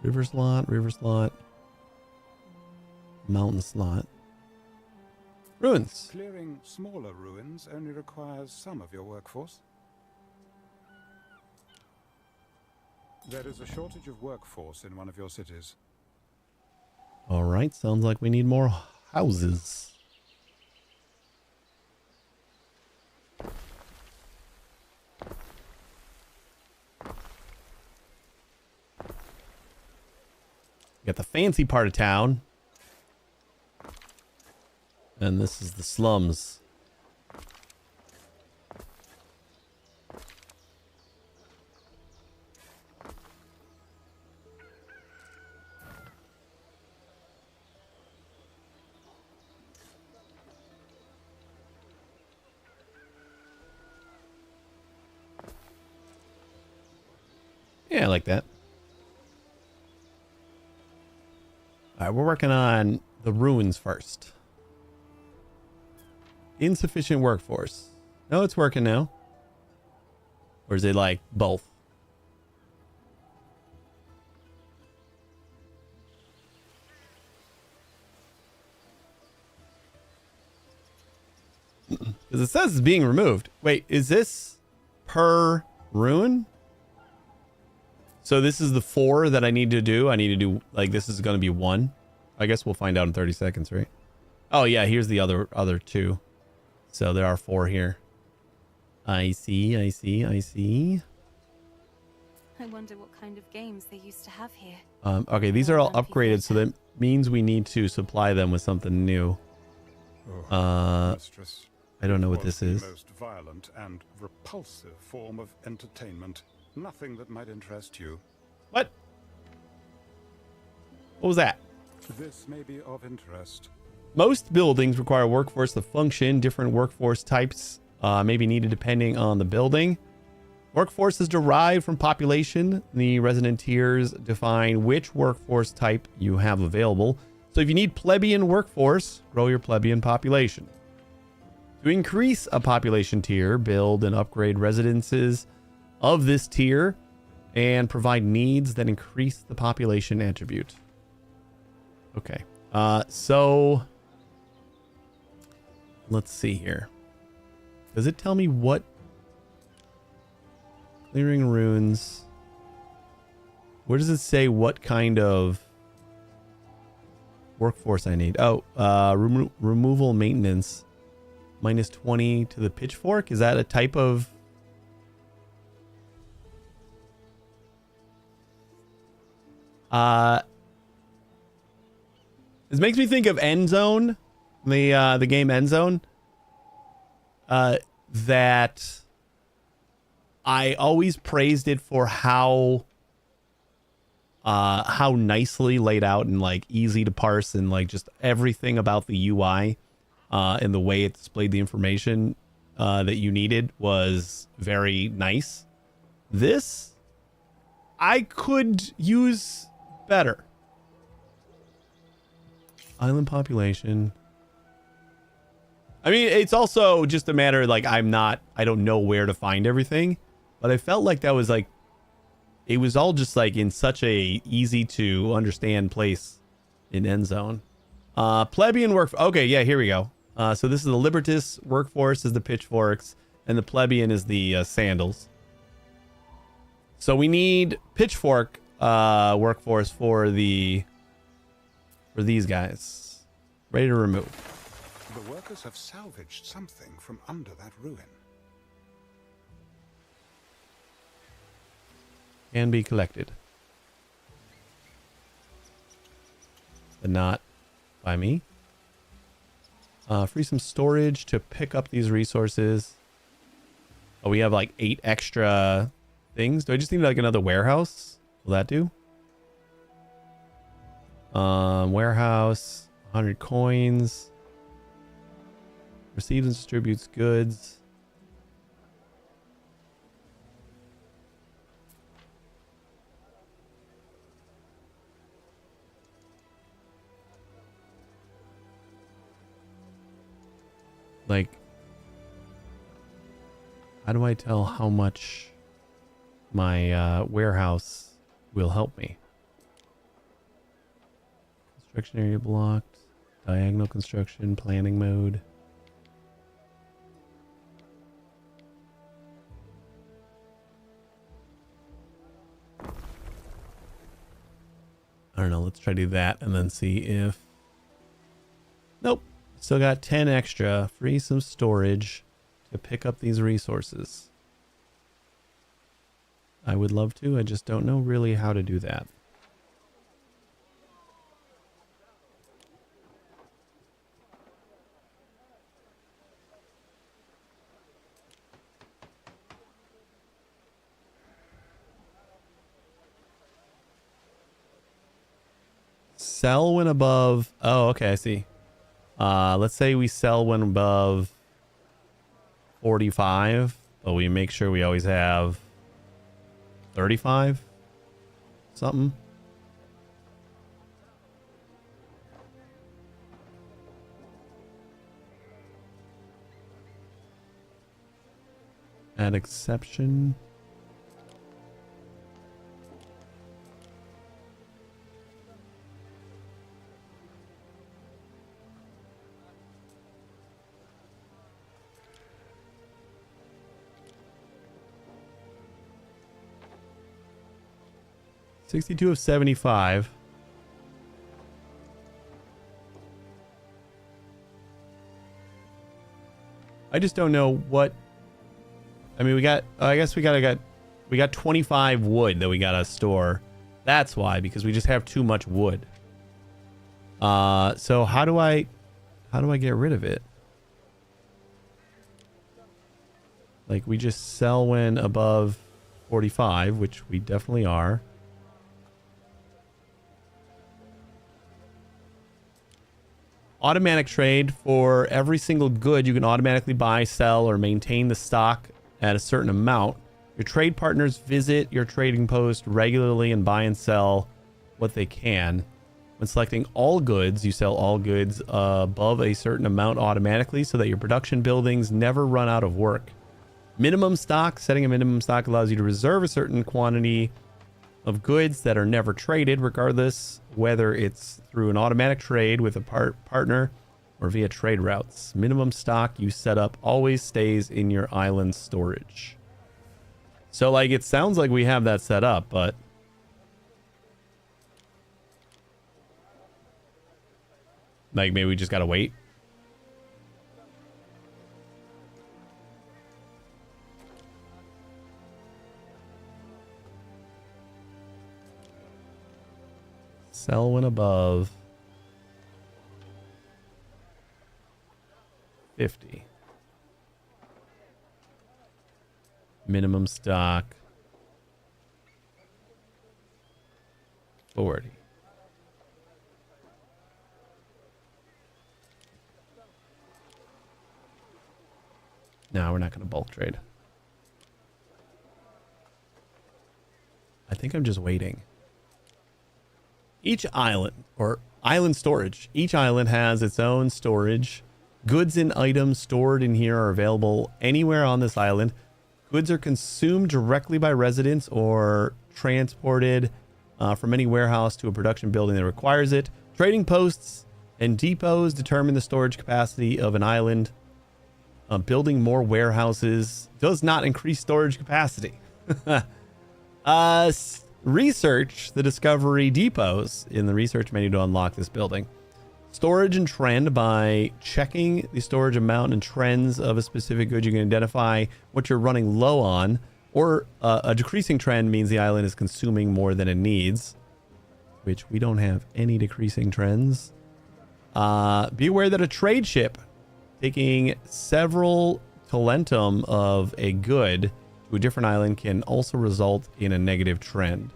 River slot, mountain slot. Ruins. Clearing smaller ruins only requires some of your workforce. There is a shortage of workforce in one of your cities. All right, sounds like we need more houses. Got the fancy part of town. And this is the slums. Yeah, I like that. All right, we're working on the ruins first. Insufficient workforce. No, it's working now. Or is it like both? Because it says it's being removed. Wait, is this per ruin? So this is the 4 that I need to do. I need to do, like, this is going to be 1. I guess we'll find out in 30 seconds, right? Oh, yeah, here's the other 2. So there are 4 here. I see. I wonder what kind of games they used to have here. Okay, these are all upgraded, so that means we need to supply them with something new. Mistress, I don't know what this is. The most violent and repulsive form of entertainment. Nothing that might interest you. What? What was that? This may be of interest. Most buildings require a workforce to function. Different workforce types may be needed depending on the building. Workforce is derived from population. The resident tiers define which workforce type you have available. So if you need plebeian workforce, grow your plebeian population. To increase a population tier, build and upgrade residences of this tier and provide needs that increase the population attribute. Okay. So let's see here. Does it tell me what? Clearing runes. Where does it say what kind of workforce I need? Oh, removal maintenance. Minus 20 to the pitchfork. Is that a type of? This makes me think of End Zone, the game End Zone. That I always praised it for how nicely laid out and like easy to parse and like just everything about the UI and the way it displayed the information that you needed was very nice. This I could use better. Island population. I mean, it's also just a matter like I don't know where to find everything, but I felt like that was like, it was all just like in such a easy to understand place in End Zone. Plebeian work. Okay, yeah, here we go. So this is the Libertas workforce is the pitchforks, and the plebeian is the sandals. So we need pitchfork workforce for these guys. Ready to remove. The workers have salvaged something from under that ruin. Can be collected. But not by me. Free some storage to pick up these resources. Oh, we have like 8 extra things. Do I just need like another warehouse? Will that do? Warehouse, 100 coins. Receives and distributes goods. Like, how do I tell how much my warehouse will help me? Construction area blocked. Diagonal construction, planning mode. I don't know. Let's try to do that and then see if... Nope. Still got 10 extra. Free some storage to pick up these resources. I would love to. I just don't know really how to do that. Sell when above... Oh, okay, I see. Let's say we sell when above 45, but we make sure we always have 35 something. Add exception. $62 of 75. I just don't know what. I mean, we got. I guess we got 25 wood that we gotta store. That's why, because we just have too much wood. So how do I get rid of it? Like, we just sell when above 45, which we definitely are. Automatic trade. For every single good you can automatically buy, sell, or maintain the stock at a certain amount. Your trade partners visit your trading post regularly and buy and sell what they can. When selecting all goods, you sell all goods above a certain amount automatically so that your production buildings never run out of work. Minimum stock. Setting a minimum stock allows you to reserve a certain quantity of goods that are never traded, regardless whether it's through an automatic trade with a partner or via trade routes. Minimum stock you set up always stays in your island storage. So, like, it sounds like we have that set up, but like, maybe we just gotta wait. Sell when above 50. Minimum stock 40. No, we're not going to bulk trade. I think I'm just waiting. Each island, or island storage, each island has its own storage. Goods and items stored in here are available anywhere on this island. Goods are consumed directly by residents or transported from any warehouse to a production building that requires it. Trading posts and depots determine the storage capacity of an island. Building more warehouses does not increase storage capacity. Research the discovery depots in the research menu to unlock this building. Storage and trend. By checking the storage amount and trends of a specific good, you can identify what you're running low on, or a decreasing trend means the island is consuming more than it needs, which we don't have any decreasing trends. Be aware that a trade ship taking several talentum of a good to a different island can also result in a negative trend.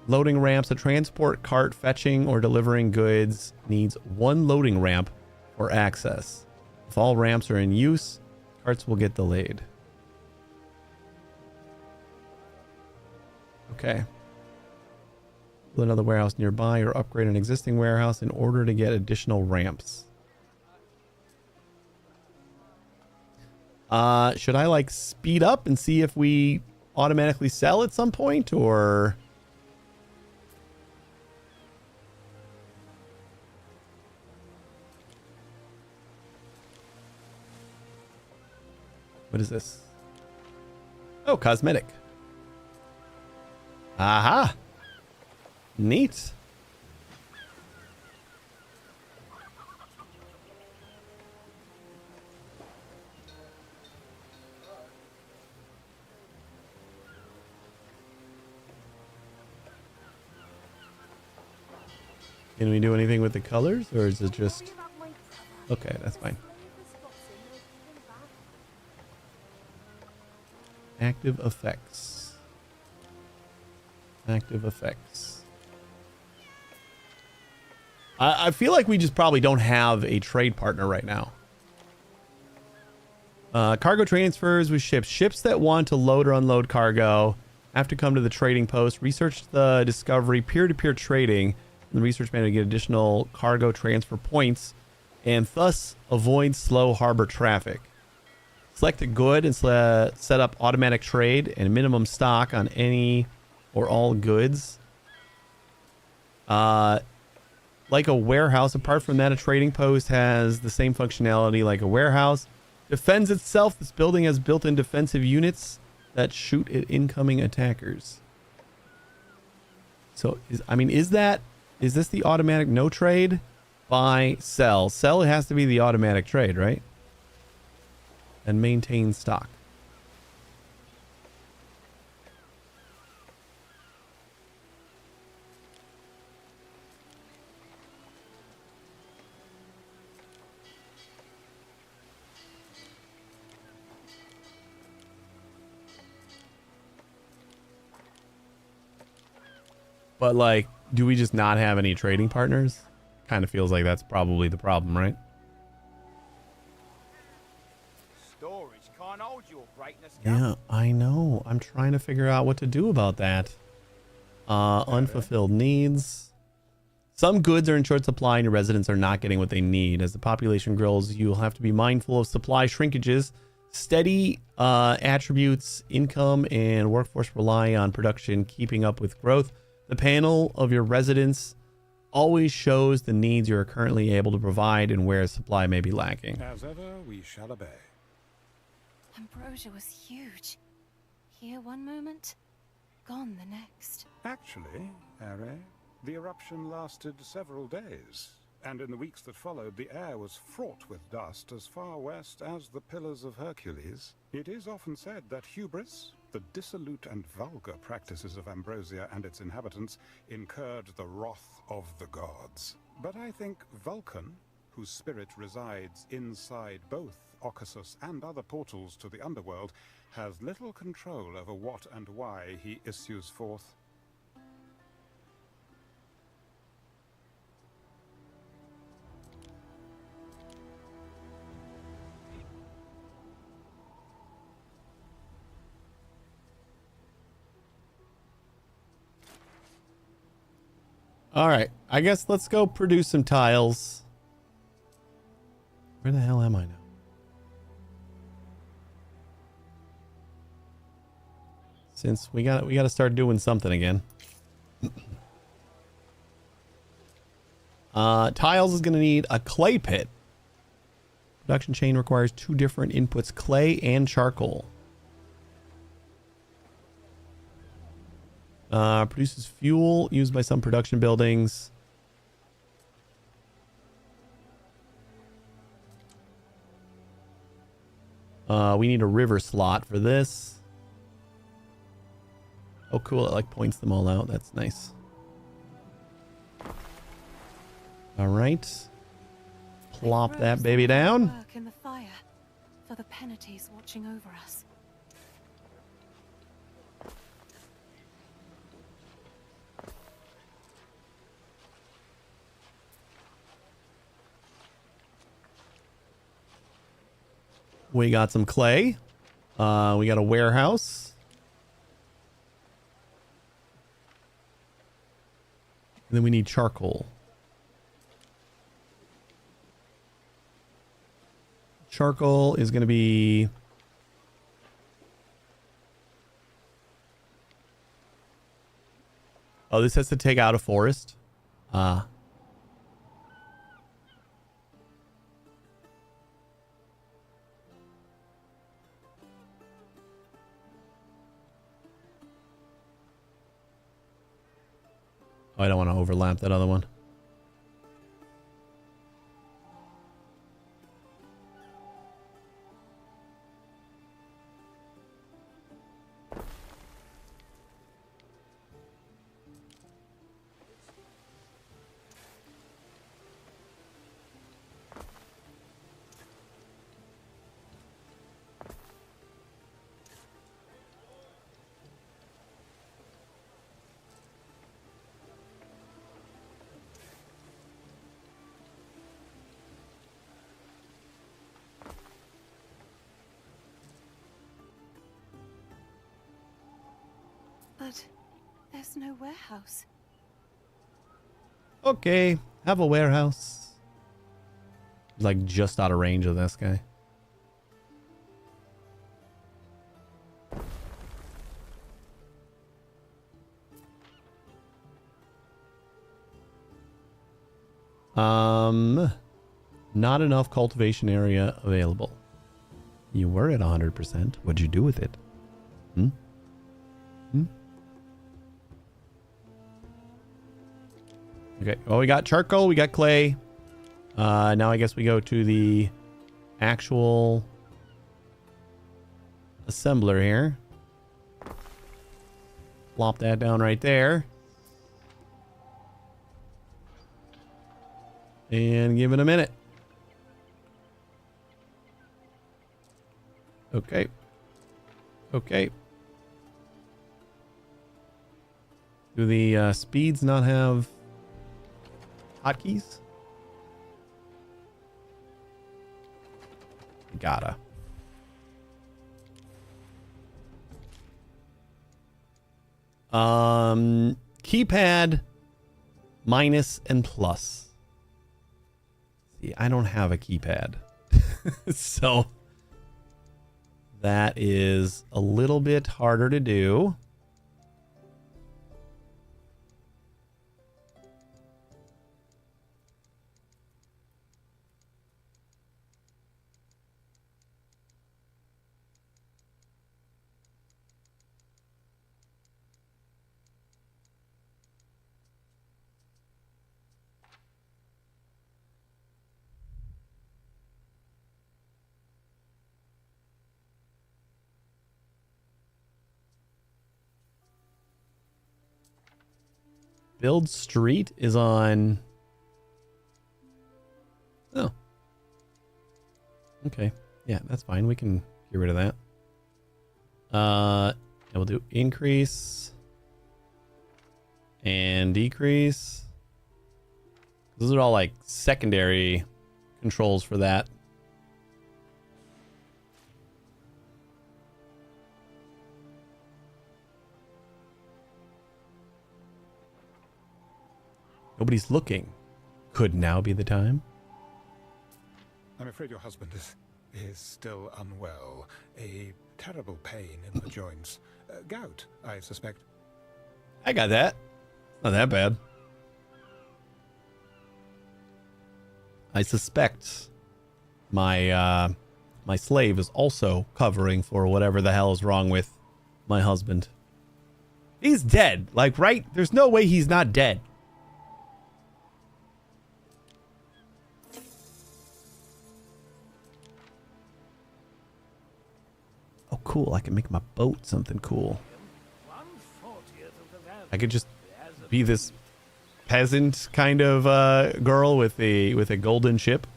Loading ramps. A transport cart fetching or delivering goods needs one loading ramp for access. If all ramps are in use, carts will get delayed. Okay. Build another warehouse nearby or upgrade an existing warehouse in order to get additional ramps. Should I like speed up and see if we automatically sell at some point, or... What is this? Oh, cosmetic. Aha. Neat. Can we do anything with the colors, or is it just... Okay, that's fine. Active effects. Active effects. I feel like we just probably don't have a trade partner right now. Cargo transfers with ships. Ships that want to load or unload cargo have to come to the trading post. Research the discovery peer-to-peer trading in the research menu to get additional cargo transfer points and thus avoid slow harbor traffic. Select a good and set up automatic trade and minimum stock on any or all goods. Like a warehouse, apart from that, a trading post has the same functionality like a warehouse. Defends itself. This building has built-in defensive units that shoot at incoming attackers. So, is this the automatic no trade? Buy, sell. Sell, it has to be the automatic trade, right? And maintain stock. But like, do we just not have any trading partners? Kind of feels like that's probably the problem, right? Storage can't hold your greatness. Yeah, I know. I'm trying to figure out what to do about that. Unfulfilled needs. Some goods are in short supply and your residents are not getting what they need. As the population grows, you'll have to be mindful of supply shrinkages. Steady attributes, income, and workforce rely on production keeping up with growth. The panel of your residents always shows the needs you are currently able to provide and where supply may be lacking. As ever, we shall obey. Ambrosia was huge. Here one moment, gone the next. Actually, Are, the eruption lasted several days, and in the weeks that followed, the air was fraught with dust as far west as the Pillars of Hercules. It is often said that hubris, the dissolute and vulgar practices of Ambrosia and its inhabitants, incurred the wrath of the gods. But I think Vulcan, whose spirit resides inside both Occasus and other portals to the underworld, has little control over what and why he issues forth. All right. I guess let's go produce some tiles. Where the hell am I now? Since we got to start doing something again. Tiles is going to need a clay pit. Production chain requires 2 different inputs, clay and charcoal. Produces fuel used by some production buildings. We need a river slot for this. Oh, cool. It like points them all out. That's nice. All right. Plop that baby down. Work in the fire for the penalties watching over us. We got some clay. We got a warehouse. And then we need charcoal. Charcoal is going to be... Oh, this has to take out a forest. Oh, I don't want to overlap that other one. But there's no warehouse. Okay, have a warehouse. Like just out of range of this guy. Not enough cultivation area available. You were at 100%. What'd you do with it? Okay. Well, we got charcoal. We got clay. Now I guess we go to the actual assembler here. Plop that down right there. And give it a minute. Okay. Okay. Do the speeds not have hotkeys? Gotta. Keypad minus and plus. See, I don't have a keypad. So that is a little bit harder to do. Build street is on... Oh. Okay. Yeah, that's fine. We can get rid of that. And we'll do increase and decrease. Those are all like secondary controls for that. Nobody's looking. Could now be the time? I'm afraid your husband is still unwell. A terrible pain in the joints. Gout, I suspect. I got that. Not that bad. I suspect my my slave is also covering for whatever the hell is wrong with my husband. He's dead. Like, right? There's no way he's not dead. Oh, cool. I can make my boat something cool. I could just be this peasant kind of girl with a golden ship.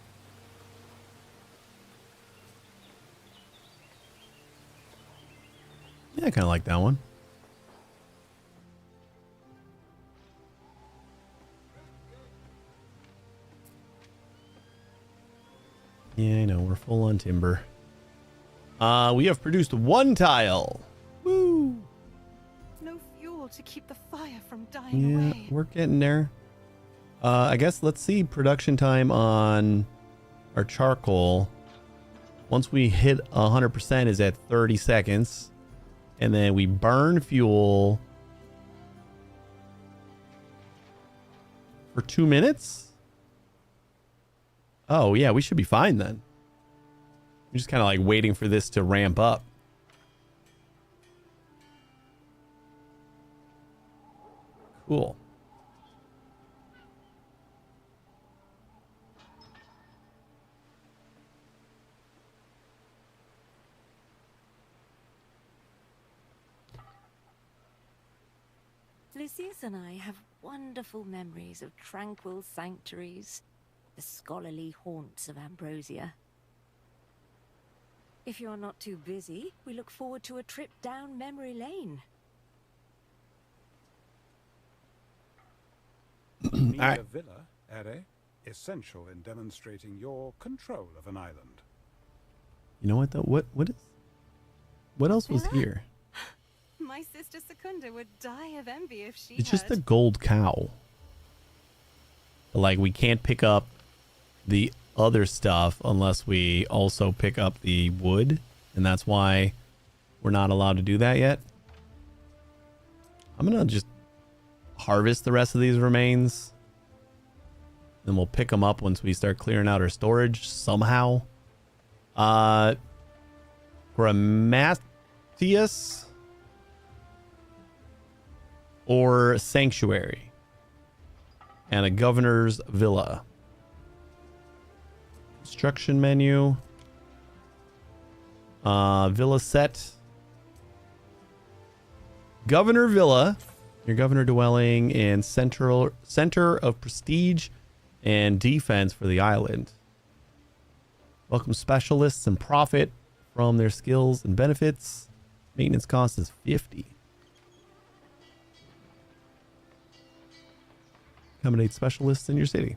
Yeah, I kind of like that one. Yeah, I know. We're full on timber. We have produced 1 tile. Woo! No fuel to keep the fire from dying away. We're getting there. I guess let's see production time on our charcoal. Once we hit 100% is at 30 seconds. And then we burn fuel for 2 minutes. Oh, yeah, we should be fine then. I'm just kind of like waiting for this to ramp up. Cool. Lucius and I have wonderful memories of tranquil sanctuaries, the scholarly haunts of Ambrosia. If you're not too busy, we look forward to a trip down memory lane. Need All right. a villa, Ere? Essential in demonstrating your control of an island. You know what though? What else was here? My sister Secunda would die of envy if she It's just a had. gold cow. Like, we can't pick up the other stuff unless we also pick up the wood, and that's why we're not allowed to do that yet. I'm gonna just harvest the rest of these remains, then we'll pick them up once we start clearing out our storage somehow. Grammatius or Sanctuary and a governor's villa. Construction menu. Villa set. Governor Villa. Your governor dwelling in center of prestige and defense for the island. Welcome specialists and profit from their skills and benefits. Maintenance cost is 50. Accommodate specialists in your city.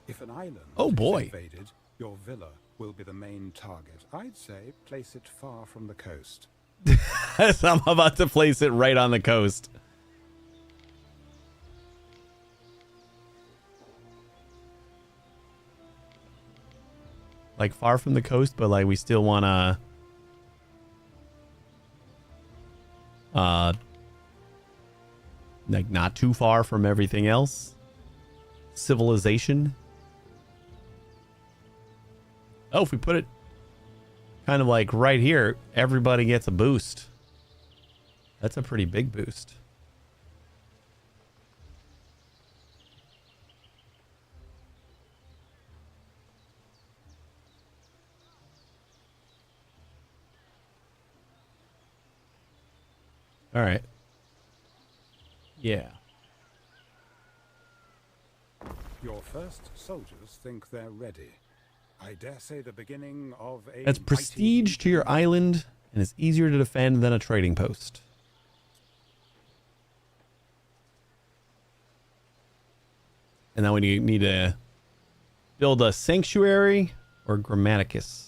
If an island Oh, boy. is invaded, your villa will be the main target. I'd say place it far from the coast. I'm about to place it right on the coast. Like far from the coast, but like we still want to like not too far from everything else. Civilization. Oh, if we put it kind of like right here, everybody gets a boost. That's a pretty big boost. All right. Yeah. Your first soldiers think they're ready. I dare say the beginning of a That's prestige to your island and is easier to defend than a trading post. And then we need to build a sanctuary or grammaticus.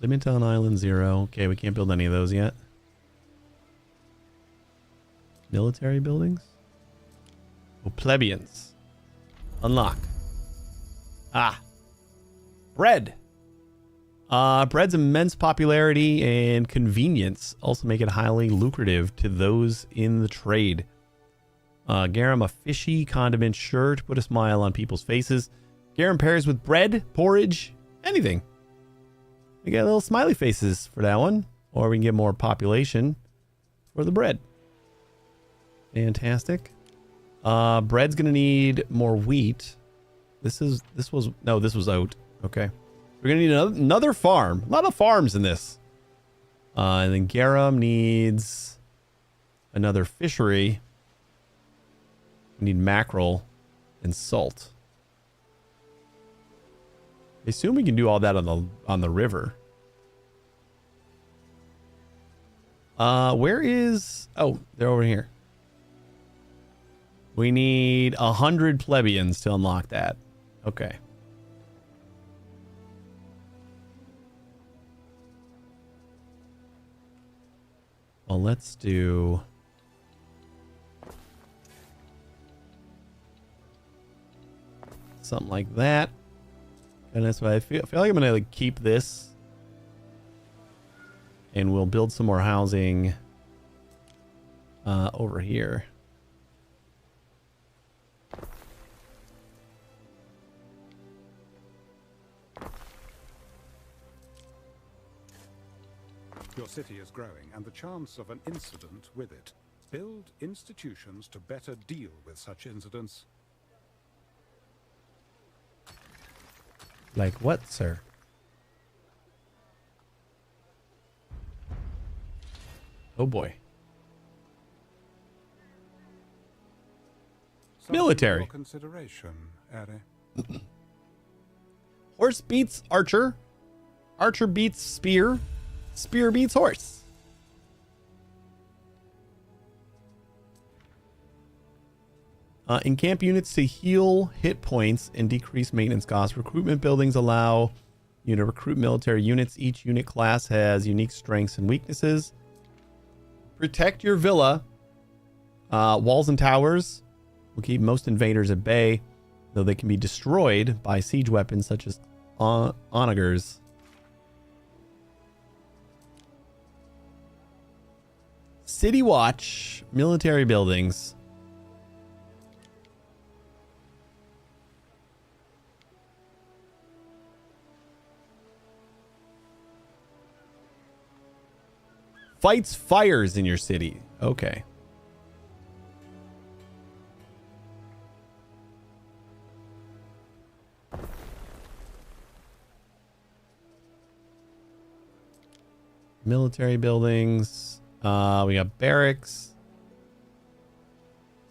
Limit on Island 0. Okay, we can't build any of those yet. Military buildings? Oh, plebeians. Unlock. Ah. Bread. Bread's immense popularity and convenience also make it highly lucrative to those in the trade. Garum, a fishy condiment sure to put a smile on people's faces. Garum pairs with bread, porridge, anything. We got little smiley faces for that one. Or we can get more population for the bread. Fantastic. Bread's gonna need more wheat. This was oat. Okay. We're gonna need another farm. A lot of farms in this. And then Garum needs another fishery. We need mackerel and salt. I assume we can do all that on the river. Where is... Oh, they're over here. We need 100 plebeians to unlock that. Okay. Well, let's do... something like that. And that's why I feel like I'm gonna keep this, and we'll build some more housing over here. Your city is growing, and the chance of an incident with it. Build institutions to better deal with such incidents. Like what, sir? Oh boy. Military. Consideration, Ari. Horse beats archer. Archer beats spear. Spear beats horse. Encamp units to heal hit points and decrease maintenance costs. Recruitment buildings allow you to recruit military units. Each unit class has unique strengths and weaknesses. Protect your villa. Walls and towers will keep most invaders at bay, though they can be destroyed by siege weapons such as onagers. City watch. Military buildings. Fights fires in your city. Okay. Military buildings. We got barracks.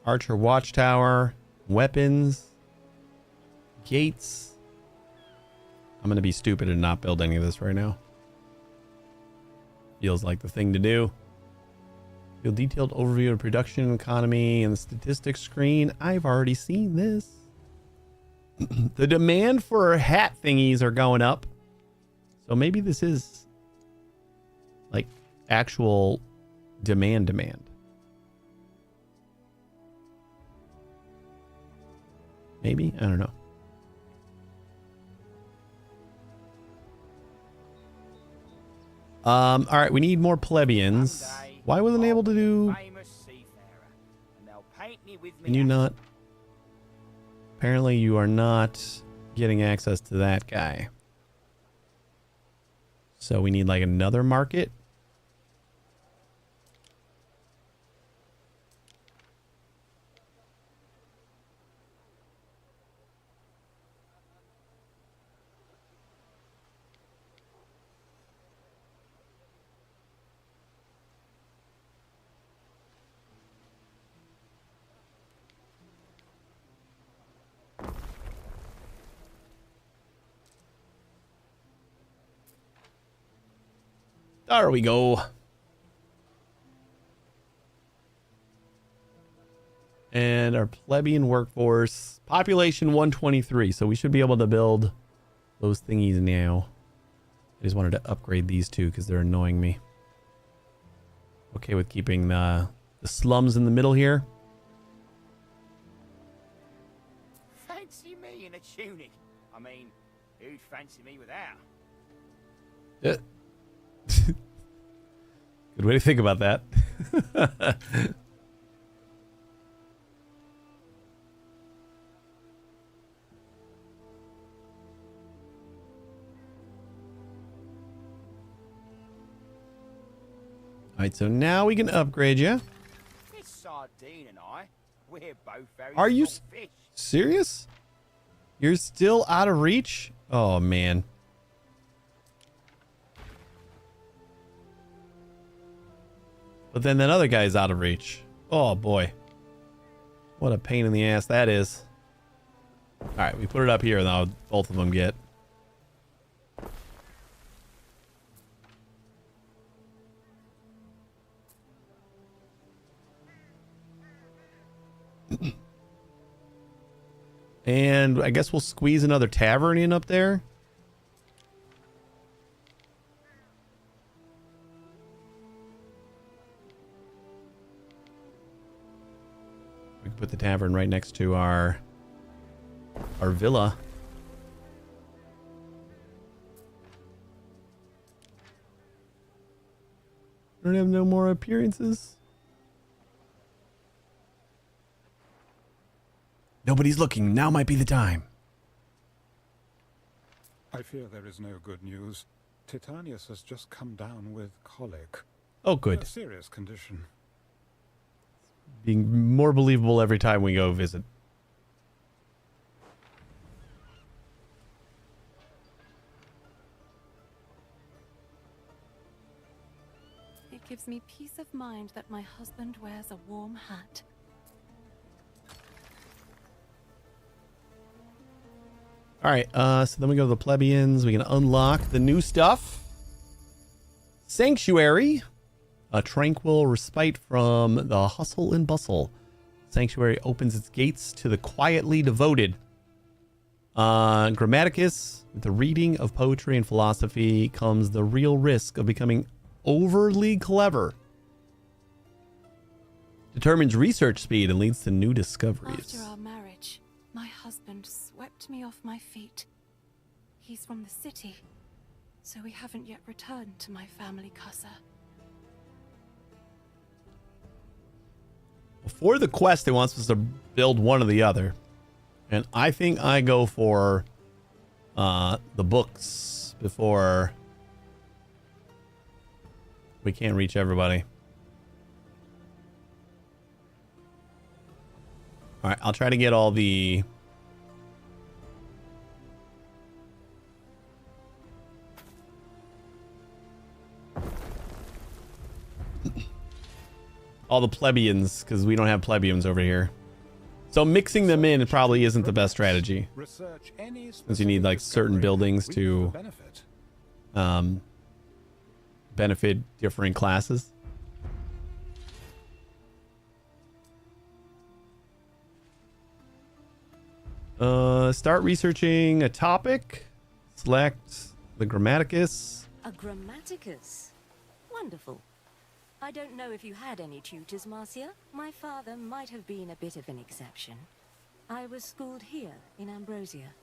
Archer watchtower. Weapons. Gates. I'm going to be stupid and not build any of this right now. Feels like the thing to do. Feel detailed overview of production economy and the statistics screen. I've already seen this. The demand for hat thingies are going up. So maybe this is like actual demand. Maybe? I don't know. All right, we need more plebeians. Why wasn't I able to do... Can you not? Apparently you are not getting access to that guy. So we need like another market. There we go. And our plebeian workforce, population 123. So we should be able to build those thingies now. I just wanted to upgrade these two because they're annoying me. Okay with keeping the slums in the middle here. Fancy me in a tunic. I mean, who'd fancy me without? Good way to think about that. Alright, so now we can upgrade you. This sardine and I, we're both very Are you strong fish. serious? You're still out of reach? Oh, man. But then that other guy's out of reach. Oh, boy. What a pain in the ass that is. Alright, we put it up here now. Both of them get. And I guess we'll squeeze another tavern in up there. We can put the tavern right next to our villa. I don't have no more appearances. Nobody's looking. Now might be the time. I fear there is no good news. Titanius has just come down with colic. Oh, good. A serious condition. Being more believable every time we go visit. It gives me peace of mind that my husband wears a warm hat. All right, so then we go to the plebeians. We can unlock the new stuff. Sanctuary. A tranquil respite from the hustle and bustle. Sanctuary opens its gates to the quietly devoted. Grammaticus. With the reading of poetry and philosophy comes the real risk of becoming overly clever. Determines research speed and leads to new discoveries. After our marriage, my husband swept me off my feet. He's from the city, so we haven't yet returned to my family casa. For the quest, it wants us to build one or the other. And I think I go for the books before we can't reach everybody. All right, I'll try to get all the... all the plebeians, because we don't have plebeians over here. So mixing them in probably isn't the best strategy. Since you need like certain buildings to benefit different classes. Start researching a topic. Select the Grammaticus. A Grammaticus? Wonderful. I don't know if you had any tutors, Marcia. My father might have been a bit of an exception. I was schooled here in Ambrosia,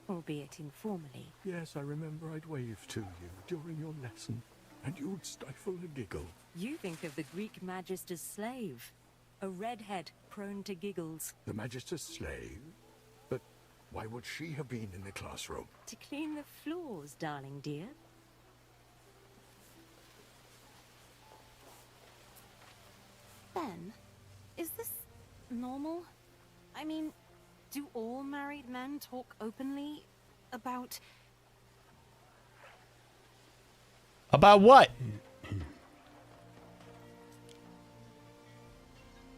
albeit informally. Yes, I remember I'd wave to you during your lesson, and you'd stifle a giggle. You think of the Greek magister's slave, a redhead prone to giggles. The Magister's slave? But why would she have been in the classroom? To clean the floors, darling dear. Ben, is this normal? I mean, do all married men talk openly about... About what?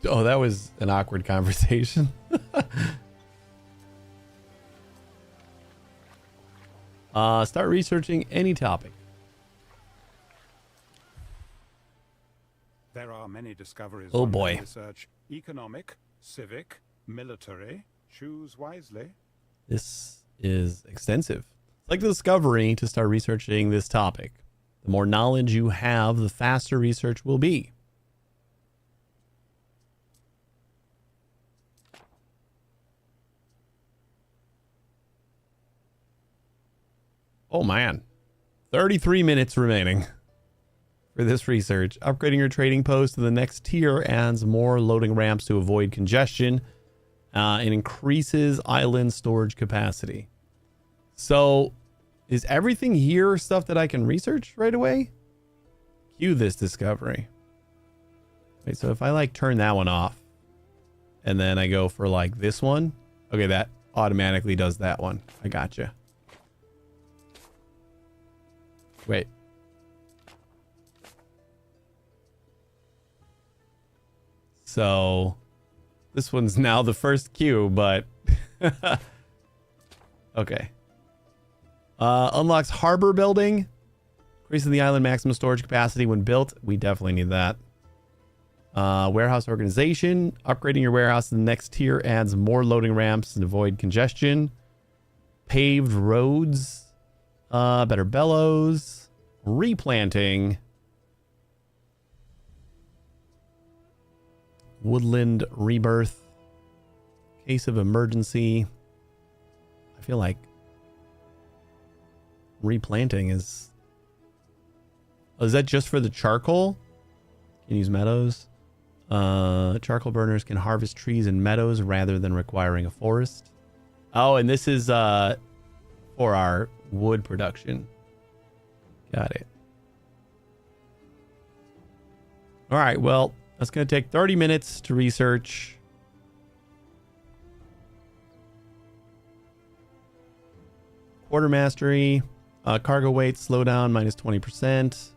Oh, that was an awkward conversation. Start researching any topic. There are many discoveries. Oh on boy. Research: economic, civic, military. Choose wisely. This is extensive. Select the discovery to start researching this topic. The more knowledge you have, the faster research will be. Oh man, 33 minutes remaining for this research. Upgrading your trading post to the next tier adds more loading ramps to avoid congestion and increases island storage capacity. So is everything here stuff that I can research right away? Cue this discovery. Wait, so if I like turn that one off and then I go for like this one, okay, that automatically does that one. I gotcha. Wait. So this one's now the first queue, but okay. Unlocks harbor building. Increasing the island maximum storage capacity when built. We definitely need that. Warehouse organization. Upgrading your warehouse to the next tier adds more loading ramps and avoid congestion. Paved roads. Better bellows. Replanting. Woodland rebirth. Case of emergency. I feel like replanting is... Oh, is that just for the charcoal? Can use meadows. Charcoal burners can harvest trees in meadows rather than requiring a forest. Oh, and this is for our wood production. Got it. All right, well, that's going to take 30 minutes to research. Quarter mastery. Cargo weight slowdown minus 20%.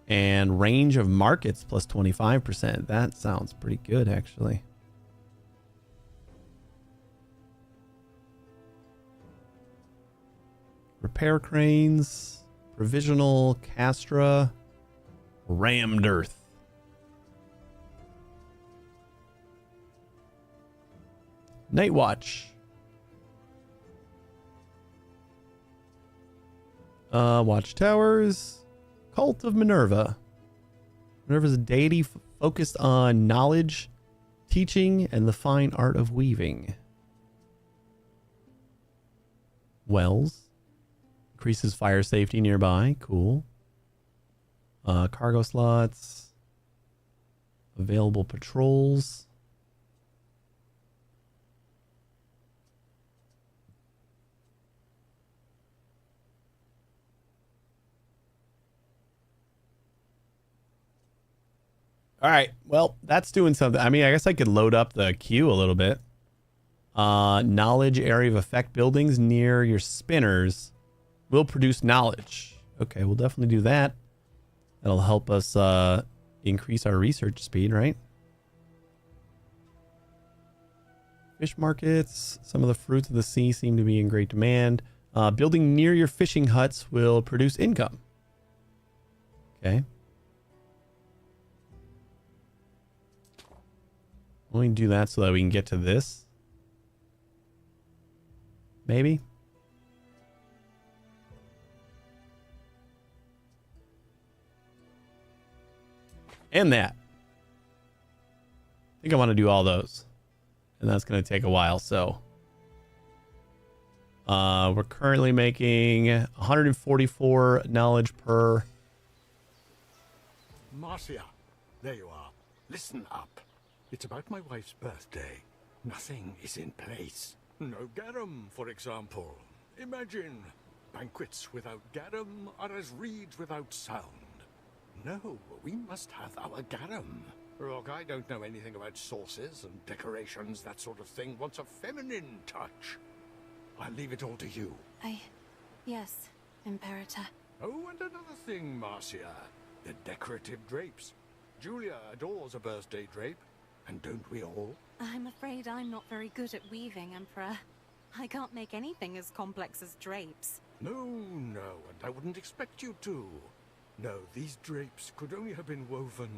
And range of markets plus 25%. That sounds pretty good, actually. Repair cranes. Provisional castra. Rammed earth. Night watch. Watchtowers. Cult of Minerva. Minerva's a deity focused on knowledge, teaching, and the fine art of weaving. Wells. Increases fire safety nearby. Cool. Cargo slots. Available patrols. All right. Well, that's doing something. I mean, I guess I could load up the queue a little bit. Knowledge area of effect buildings near your spinners will produce knowledge. Okay, we'll definitely do that. That'll help us increase our research speed, right? Fish markets. Some of the fruits of the sea seem to be in great demand. Building near your fishing huts will produce income. Okay. Let me do that so that we can get to this. Maybe. And that. I think I want to do all those. And that's going to take a while, so. We're currently making 144 knowledge per. Marcia, there you are. Listen up. It's about my wife's birthday. Nothing is in place. No garum, for example. Imagine, banquets without garum are as reeds without sound. No, we must have our garum. Look, I don't know anything about sauces and decorations, that sort of thing. Wants a feminine touch. I'll leave it all to you. Yes, Imperator. Oh, and another thing, Marcia. The decorative drapes. Julia adores a birthday drape. And don't we all? I'm afraid I'm not very good at weaving, Emperor. I can't make anything as complex as drapes. No, and I wouldn't expect you to. No, these drapes could only have been woven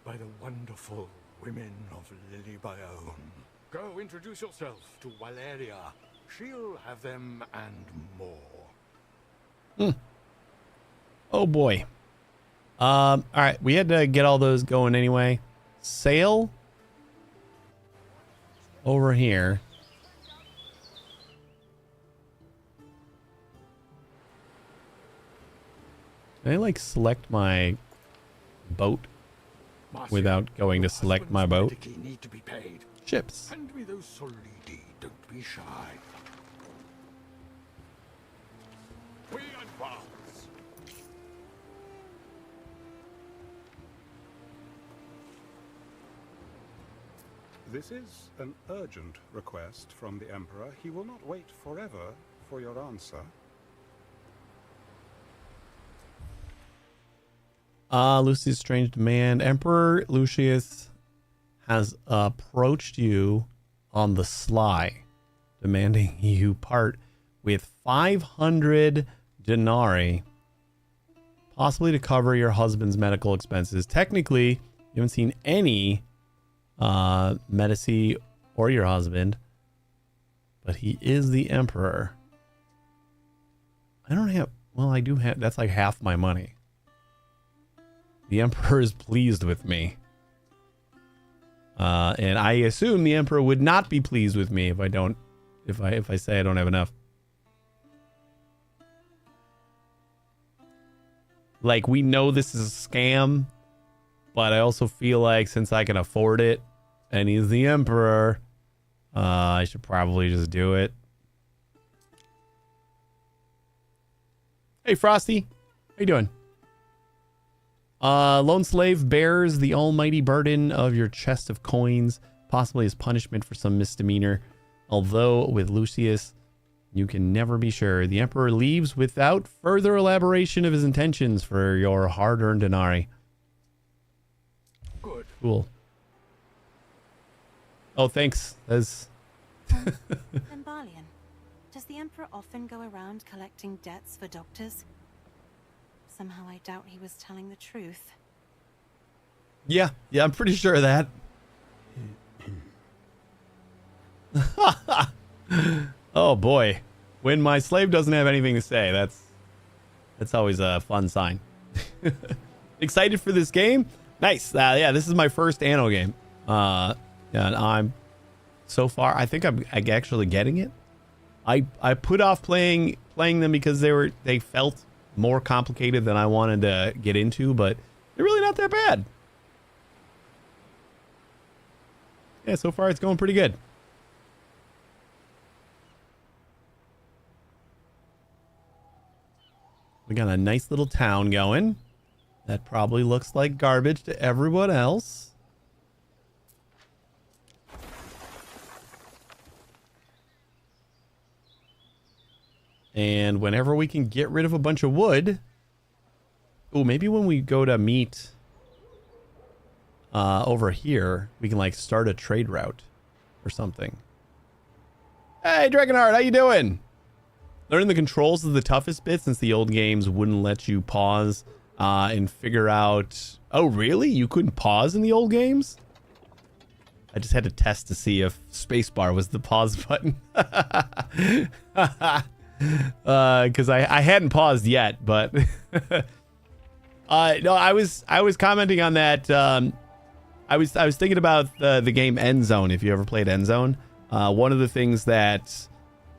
by the wonderful women of Lily Bayonne. Go introduce yourself to Valeria. She'll have them and more. Oh boy. All right, we had to get all those going anyway. Sail over here. Can I like select my boat without going to select my boat? Need to be paid. Ships. Hand me those solidi. Don't be shy. We advance. This is an urgent request from the Emperor. He will not wait forever for your answer. Lucius' strange demand. Emperor Lucius has approached you on the sly, demanding you part with 500 denarii, possibly to cover your husband's medical expenses. Technically, you haven't seen any Medici or your husband, but he is the Emperor. I don't have, well, I do have, that's like half my money. The Emperor is pleased with me. And I assume the Emperor would not be pleased with me if I don't, if I say I don't have enough. Like, we know this is a scam, but I also feel like since I can afford it and he's the Emperor, I should probably just do it. Hey, Frosty. How you doing? Lone slave bears the almighty burden of your chest of coins, possibly as punishment for some misdemeanor. Although with Lucius, you can never be sure. The Emperor leaves without further elaboration of his intentions for your hard-earned denarii. Good. Cool. Oh, thanks. That's... And Balian, does the Emperor often go around collecting debts for doctors? Somehow I doubt he was telling the truth. Yeah, I'm pretty sure of that. Oh boy. When my slave doesn't have anything to say, that's always a fun sign. Excited for this game? Nice. Yeah, this is my first Anno game. And I'm so far, I think I'm actually getting it. I put off playing them because they felt more complicated than I wanted to get into, but they're really not that bad. Yeah, so far it's going pretty good. We got a nice little town going. That probably looks like garbage to everyone else. And whenever we can get rid of a bunch of wood... Oh, maybe when we go to meet over here, we can like start a trade route or something. Hey, Dragonheart, how you doing? Learning the controls is the toughest bit since the old games wouldn't let you pause and figure out... Oh, really? You couldn't pause in the old games? I just had to test to see if spacebar was the pause button. Because I hadn't paused yet, but no, I was commenting on that. I was thinking about the game Endzone. If you ever played Endzone, one of the things that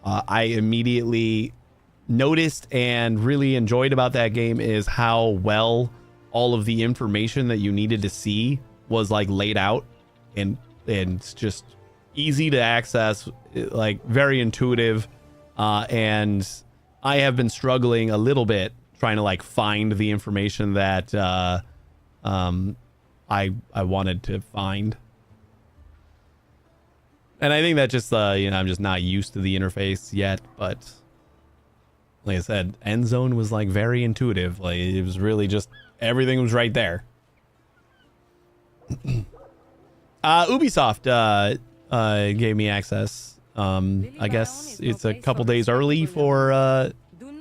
I immediately noticed and really enjoyed about that game is how well all of the information that you needed to see was like laid out and just easy to access, like very intuitive. And I have been struggling a little bit trying to like find the information that I wanted to find. And I think that just I'm just not used to the interface yet, but like I said, Endzone was like very intuitive. Like it was really just everything was right there. Ubisoft gave me access. I guess it's a couple days early for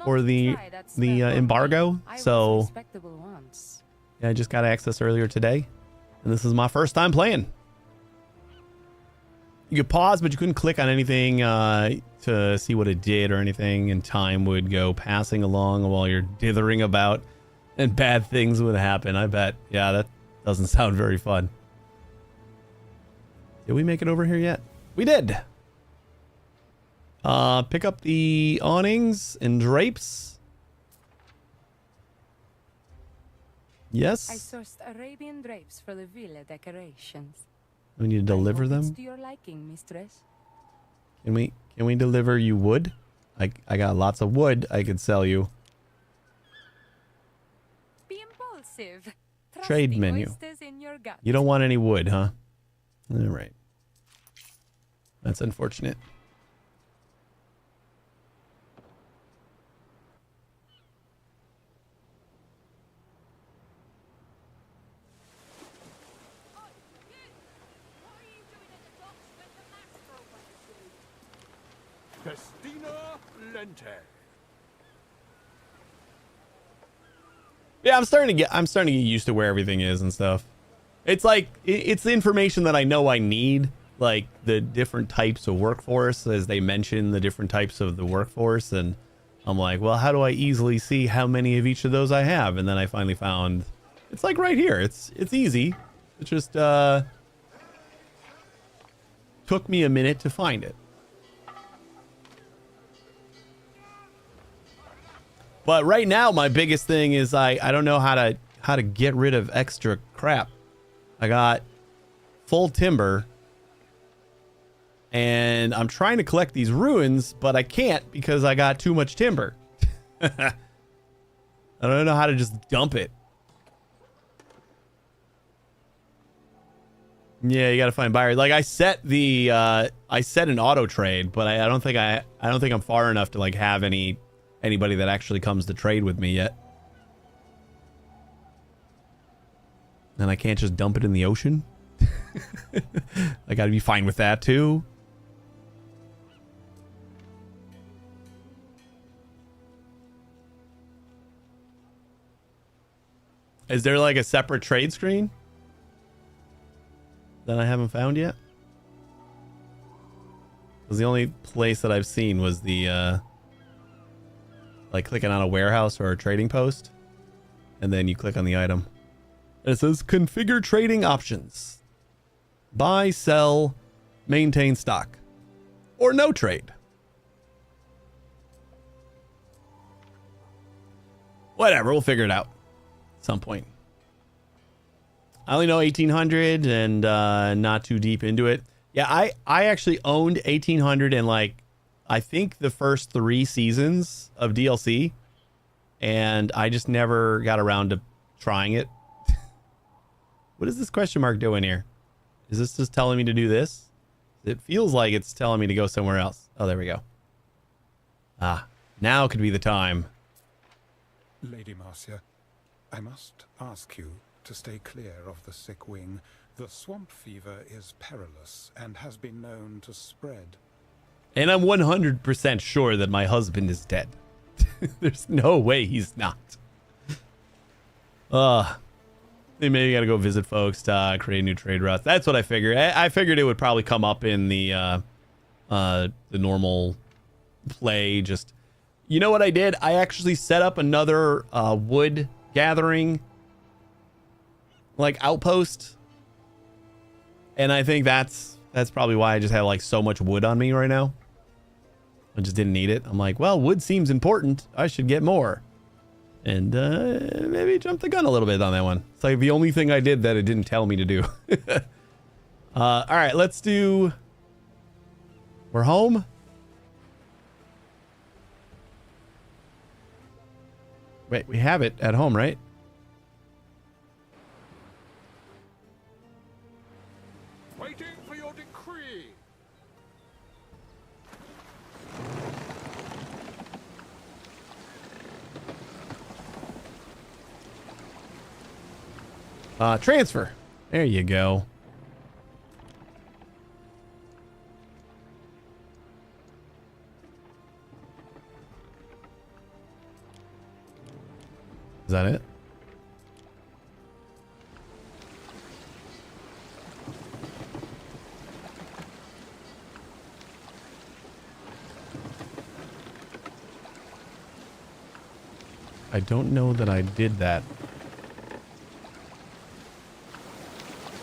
the embargo, so yeah, I just got access earlier today, and this is my first time playing. You could pause, but you couldn't click on anything to see what it did or anything, and time would go passing along while you're dithering about, and bad things would happen. I bet. Yeah, that doesn't sound very fun. Did we make it over here yet? We did. Pick up the awnings and drapes. Yes. I sourced Arabian drapes for the villa decorations. We need to deliver them. It's to your liking, mistress. Can we deliver you wood? I got lots of wood I could sell you. Be impulsive. Trust Trade the menu. oysters in your gut. You don't want any wood, huh? All right. That's unfortunate. Festina Lente. Yeah, I'm starting to get used to where everything is and stuff. It's like it's the information that I know I need, like the different types of workforce, as they mention the different types of the workforce, and I'm like, well, how do I easily see how many of each of those I have? And then I finally found it's like right here. It's easy. It just took me a minute to find it. But right now, my biggest thing is I don't know how to get rid of extra crap. I got full timber, and I'm trying to collect these ruins, but I can't because I got too much timber. I don't know how to just dump it. Yeah, you got to find buyers. Like I set an auto trade, but I don't think I'm far enough to like have anybody that actually comes to trade with me yet. And I can't just dump it in the ocean. I gotta be fine with that too. Is there like a separate trade screen that I haven't found yet? Because the only place that I've seen was the like clicking on a warehouse or a trading post, and then you click on the item. And it says configure trading options. Buy, sell, maintain stock, or no trade. Whatever, we'll figure it out at some point. I only know 1800 and not too deep into it. Yeah, I actually owned 1800 and like I think the first 3 seasons of DLC, and I just never got around to trying it. What is this question mark doing here? Is this just telling me to do this? It feels like it's telling me to go somewhere else. Oh, there we go. Ah, now could be the time. Lady Marcia, I must ask you to stay clear of the sick wing. The swamp fever is perilous and has been known to spread. And I'm 100% sure that my husband is dead. There's no way he's not. Maybe gotta go visit folks to create new trade routes. That's what I figured. I figured it would probably come up in the normal play. Just, you know what I did? I actually set up another wood gathering like outpost, and I think that's probably why I just have like so much wood on me right now. I just didn't need it. I'm like, well, wood seems important. I should get more. And maybe jump the gun a little bit on that one. It's like the only thing I did that it didn't tell me to do. All right, let's do... We're home? Wait, we have it at home, right? Waiting for your decree. Transfer. There you go. Is that it? I don't know that I did that.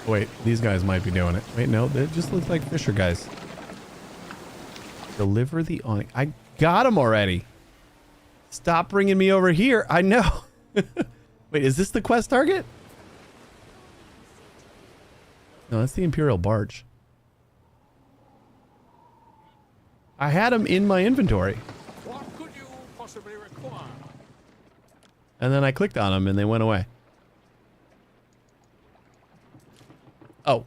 Wait, these guys might be doing it. Wait, no, it just looks like Fisher guys. Deliver the awning. I got him already. Stop bringing me over here. I know. Wait, is this the quest target? No, that's the Imperial Barge. I had him in my inventory. What could you possibly require? And then I clicked on them and they went away. Oh.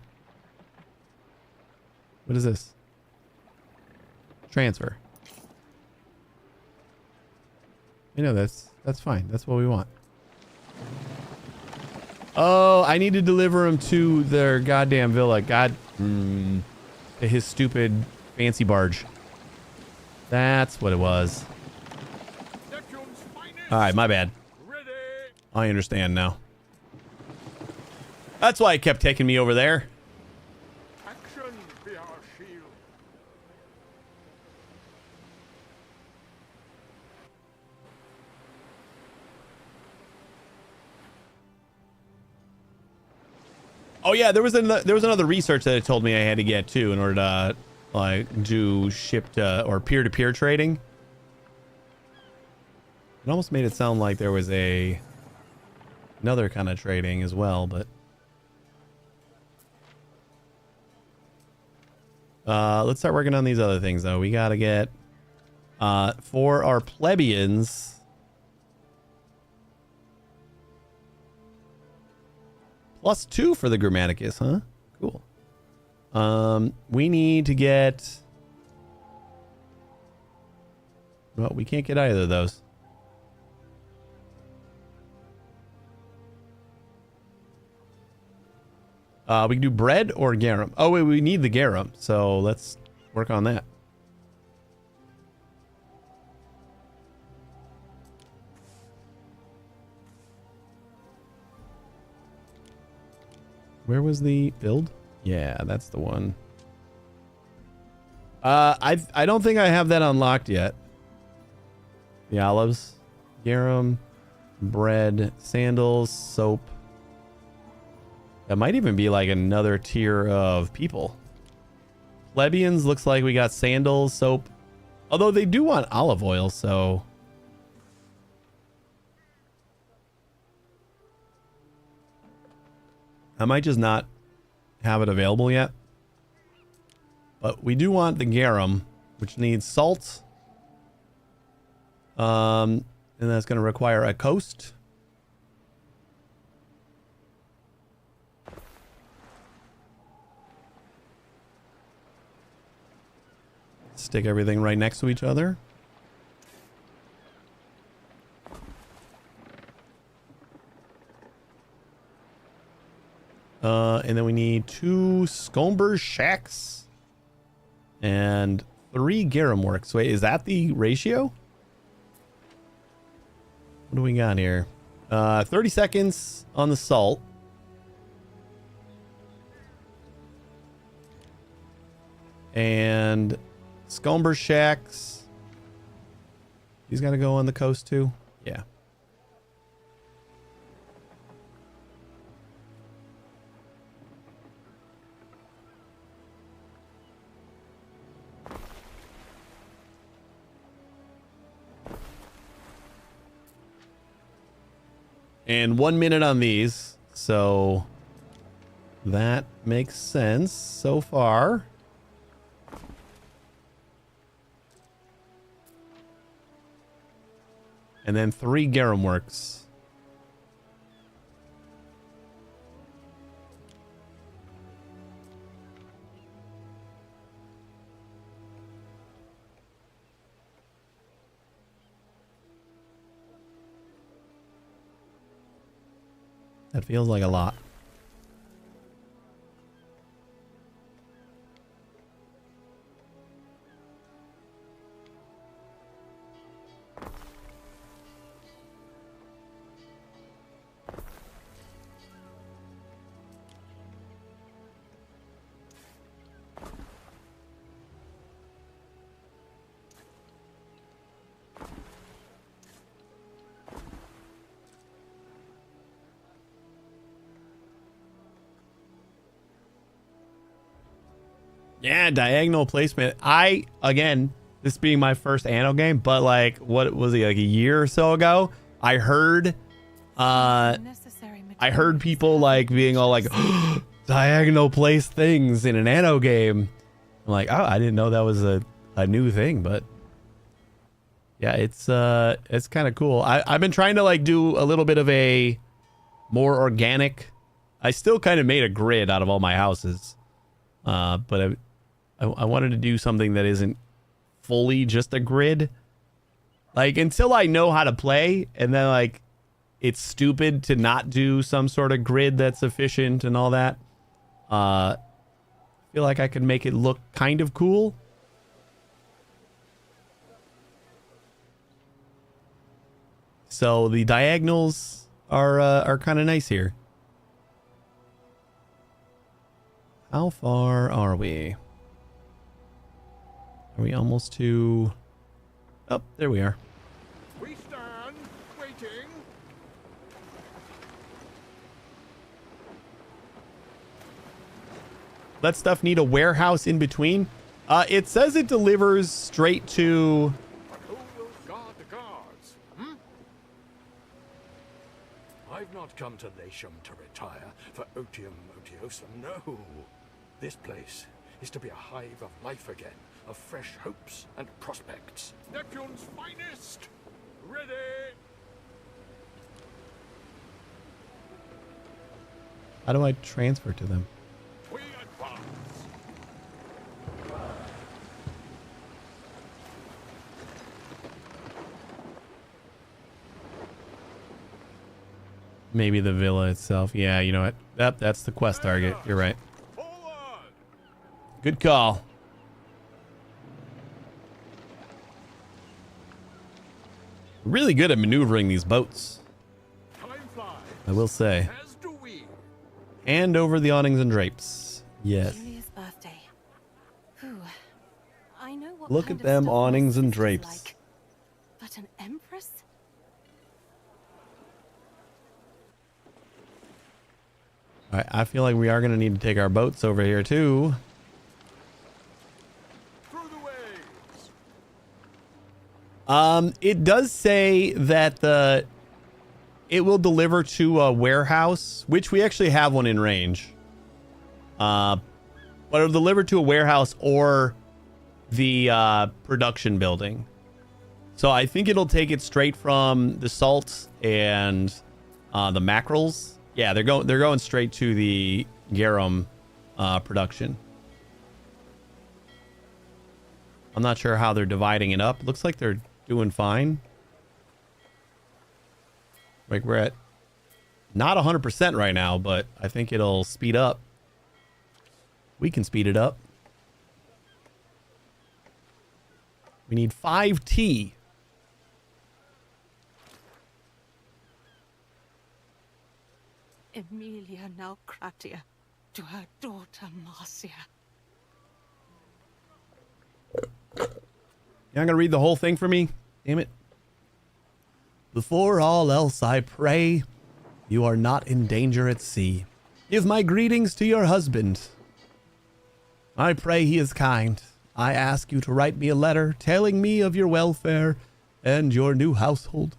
What is this? Transfer. You know, that's fine. That's what we want. Oh, I need to deliver him to their goddamn villa. To his stupid fancy barge. That's what it was. All right, my bad. I understand now. That's why it kept taking me over there. Action be our shield. Oh yeah, there was another research that it told me I had to get too in order to like do shipped or peer-to-peer trading. It almost made it sound like there was another kind of trading as well, but let's start working on these other things though. We gotta get for our plebeians. +2 for the Grammaticus, huh? Cool. We need to get... Well, we can't get either of those. We can do bread or garum. Oh, wait, we need the garum, so let's work on that. Where was the build? Yeah, that's the one. I don't think I have that unlocked yet. The olives, garum, bread, sandals, soap. That might even be like another tier of people. Plebeians looks like we got sandals, soap. Although they do want olive oil, so... I might just not have it available yet. But we do want the garum, which needs salt. And that's going to require a coast. Stick everything right next to each other. And then we need 2 Scomber shacks and 3 garum works. Wait, is that the ratio? What do we got here? 30 seconds on the salt. And Scomber shacks. He's got to go on the coast too. Yeah. And 1 minute on these, so that makes sense so far. And then 3 garum works. That feels like a lot. Yeah, diagonal placement. Again, this being my first Anno game, but like, what was it, like a year or so ago? I heard people like being all like, diagonal place things in an Anno game. I'm like, oh, I didn't know that was a new thing, but yeah, it's kind of cool. I've been trying to like do a little bit of a more organic. I still kind of made a grid out of all my houses, but I wanted to do something that isn't fully just a grid. Like, until I know how to play, and then like it's stupid to not do some sort of grid that's efficient and all that. I feel like I could make it look kind of cool. So the diagonals are kind of nice here. How far are we? Are we almost to... Oh, there we are. We stand waiting. That stuff need a warehouse in between? It says it delivers straight to... But who will guard the guards? I've not come to Latium to retire for otium otiosum, no. This place is to be a hive of life again, of fresh hopes and prospects. Neptune's finest! Ready! How do I transfer to them? We advance! Maybe the villa itself. Yeah, you know what? That's the quest target. You're right. Forward! Good call. Really good at maneuvering these boats, Time flies, I will say. as do we. And over the awnings and drapes. Yes. Julia's birthday. Whew. I know what Look kind at of them stuff my awnings and sister's drapes. like. But an empress? All right, I feel like we are going to need to take our boats over here too. Through the waves! It does say that it will deliver to a warehouse, which we actually have one in range. But it'll deliver to a warehouse or the production building. So I think it'll take it straight from the salt and the mackerels. Yeah, they're going straight to the garum production. I'm not sure how they're dividing it up. Looks like they're doing fine. Like, we're at not 100% right now, but I think it'll speed up. We can speed it up. We need 5T. Emilia now Kratia to her daughter Marcia. You're not gonna read the whole thing for me? Damn it. Before all else, I pray you are not in danger at sea. Give my greetings to your husband. I pray he is kind. I ask you to write me a letter telling me of your welfare and your new household.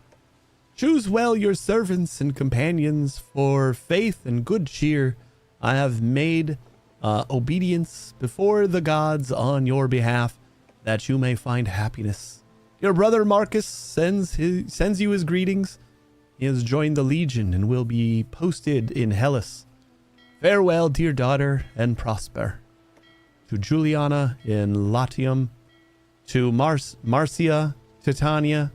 Choose well your servants and companions, for faith and good cheer I have made obedience before the gods on your behalf, that you may find happiness. Your brother Marcus sends you his greetings. He has joined the Legion and will be posted in Hellas. Farewell, dear daughter, and prosper. To Juliana in Latium, to Marcia Titania,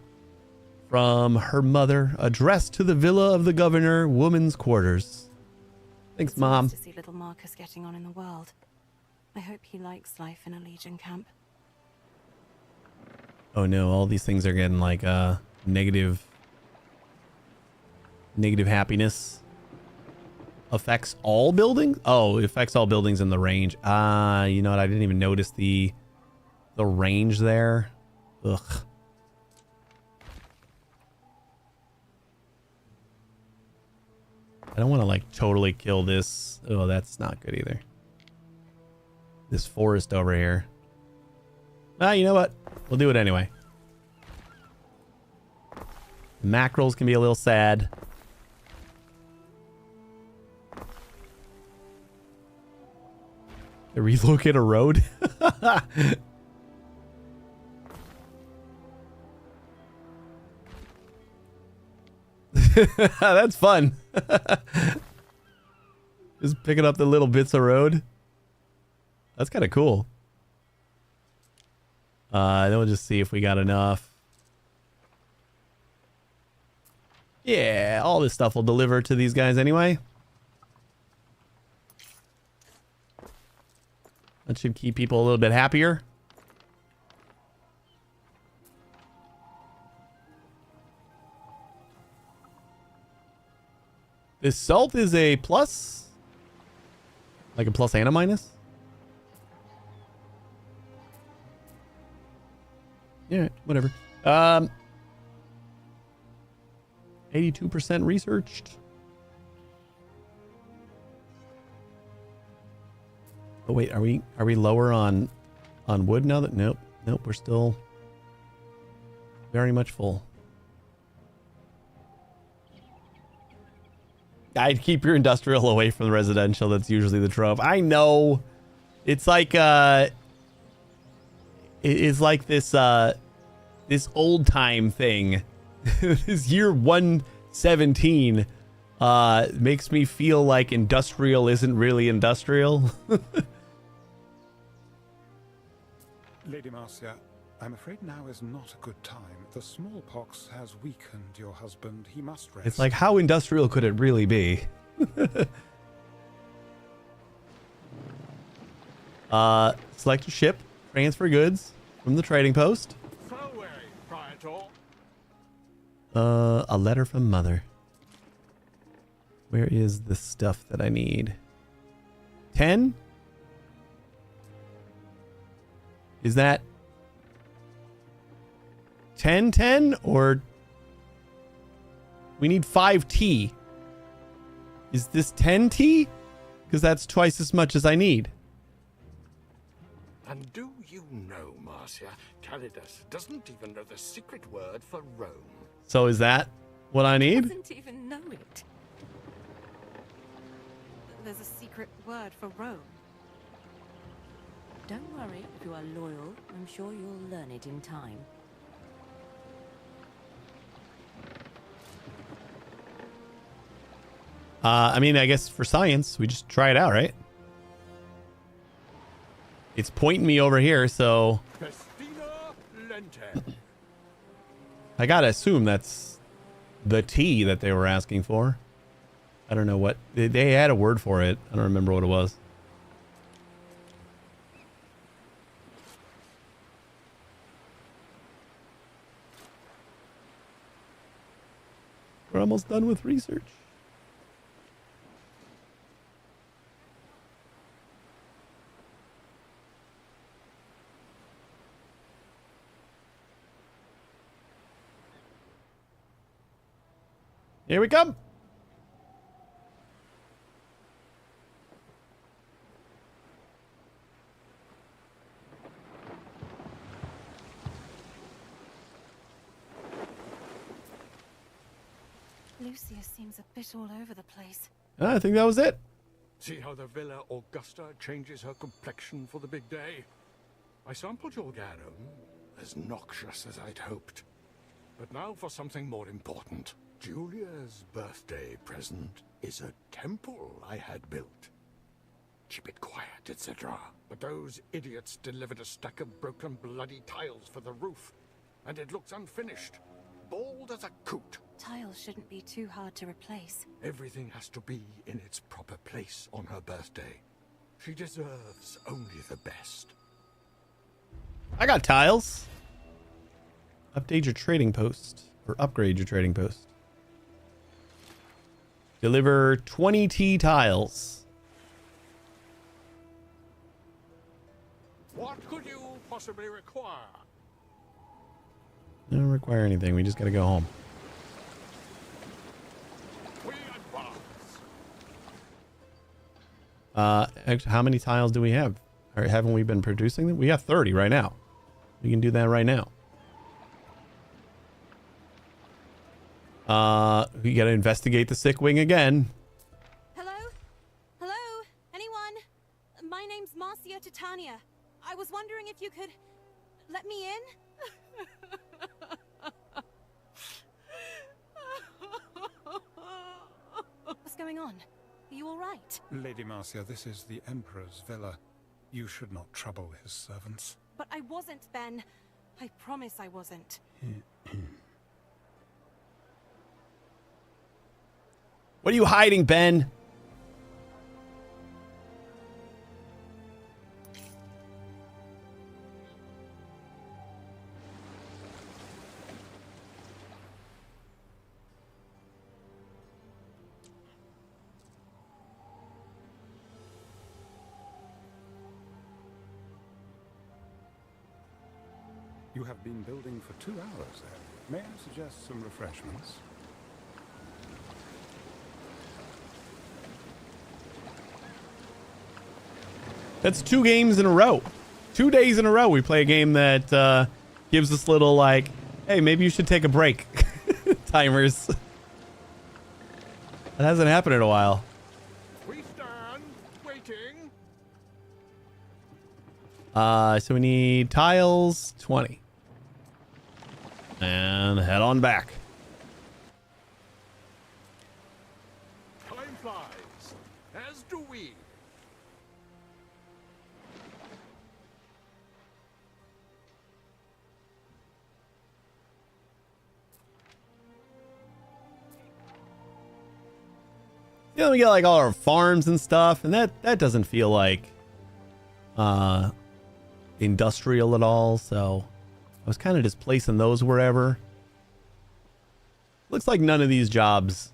from her mother, addressed to the villa of the governor, women's quarters. Thanks, It's Mom. nice to see little Marcus getting on in the world. I hope he likes life in a Legion camp. Oh no, all these things are getting like negative happiness. Affects all buildings? Oh, it affects all buildings in the range. You know what? I didn't even notice the range there. Ugh. I don't want to like totally kill this. Oh, that's not good either. this forest over here. Ah, you know what? We'll do it anyway. Mackerels can be a little sad. Relocate a road? That's fun. Just picking up the little bits of road. That's kind of cool. Then we'll just see if we got enough. Yeah, all this stuff will deliver to these guys anyway. That should keep people a little bit happier. This salt is a plus? Like a plus and a minus? Yeah, whatever. 82% researched. Oh wait, are we lower on wood now that nope, we're still very much full. I'd keep your industrial away from the residential. That's usually the trope. I know. It's like it's like this this old time thing. This year 117 makes me feel like industrial isn't really industrial. Lady Marcia, I'm afraid now is not a good time. The smallpox has weakened your husband. He must rest. It's like, how industrial could it really be? Select a ship, transfer goods from the trading post. A letter from mother. Where is the stuff that I need? 10? Is that 10 or we need 5T? Is this 10T? Because that's twice as much as I need. And do you know, Marcia, Calidus doesn't even know the secret word for Rome. So is that what I need? Doesn't even know it. There's a secret word for Rome. Don't worry, if you are loyal, I'm sure you'll learn it in time. I mean, I guess for science, we just try it out, right? It's pointing me over here, so I gotta assume that's the T that they were asking for. I don't know what they had a word for it. I don't remember what it was. We're almost done with research. Here we come. Lucius seems a bit all over the place. I think that was it. See how the Villa Augusta changes her complexion for the big day? I sampled your garum, as noxious as I'd hoped. But now for something more important. Julia's birthday present is a temple I had built. Keep it quiet, etc. But those idiots delivered a stack of broken bloody tiles for the roof, and it looks unfinished. Bald as a coot. Tiles shouldn't be too hard to replace. Everything has to be in its proper place on her birthday. She deserves only the best. I got tiles. Update your trading post or upgrade your trading post. Deliver 20 T tiles. What could you possibly require? I don't require anything. We just gotta go home. We advance. Actually, how many tiles do we have? Or haven't we been producing them? We have 30 right now. We can do that right now. We gotta investigate the sick wing again. Hello? Hello? Anyone? My name's Marcia Titania. I was wondering if you could let me in? What's going on? Are you all right? Lady Marcia, this is the Emperor's villa. You should not trouble his servants. But I wasn't, Ben. I promise I wasn't. What are you hiding, Ben? You have been building for 2 hours, then. May I suggest some refreshments? That's 2 games in a row. 2 days in a row we play a game that gives us little like, hey, maybe you should take a break timers. That hasn't happened in a while. We stand waiting. So we need tiles 20. And head on back. Time flies, as do we. You know, we get like all our farms and stuff, and that doesn't feel like industrial at all, so I was kind of just placing those wherever. Looks like none of these jobs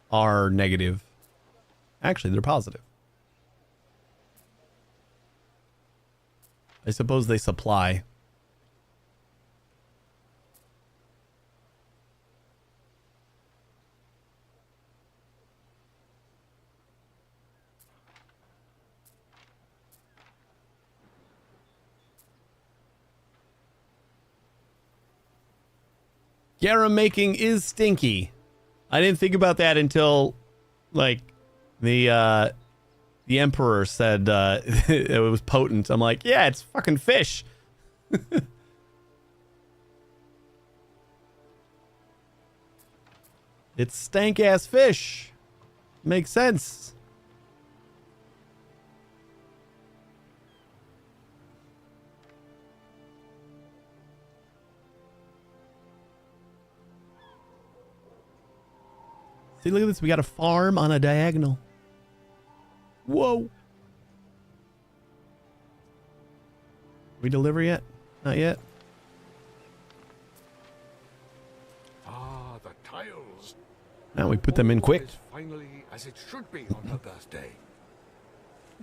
are negative. Actually, they're positive. I suppose they supply. Garum making is stinky. I didn't think about that until, like, the Emperor said it was potent. I'm like, yeah, it's fucking fish. It's stank-ass fish. Makes sense. See, look at this. We got a farm on a diagonal. Whoa. We deliver yet? Not yet. Ah, the tiles. Now we put them in All quick. is finally as it should be on her birthday.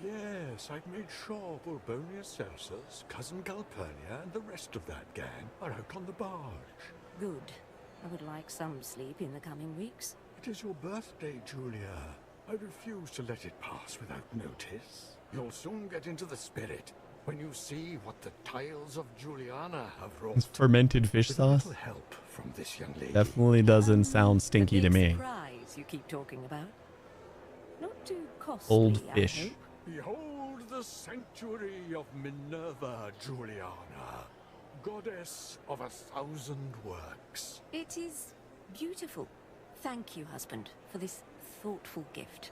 Yes, I've made sure Bulbonia Celsus, cousin Calpurnia, and the rest of that gang are out on the barge. Good. I would like some sleep in the coming weeks. It is your birthday, Julia. I refuse to let it pass without notice. You'll soon get into the spirit when you see what the tiles of Juliana have wrought. It's fermented fish With a sauce. little help from this young lady. Definitely doesn't sound stinky The to big me. surprise you keep talking about. Not too costly, Old I fish. hope. Behold the sanctuary of Minerva, Juliana, goddess of 1,000 works. It is beautiful. Thank you, husband, for this thoughtful gift.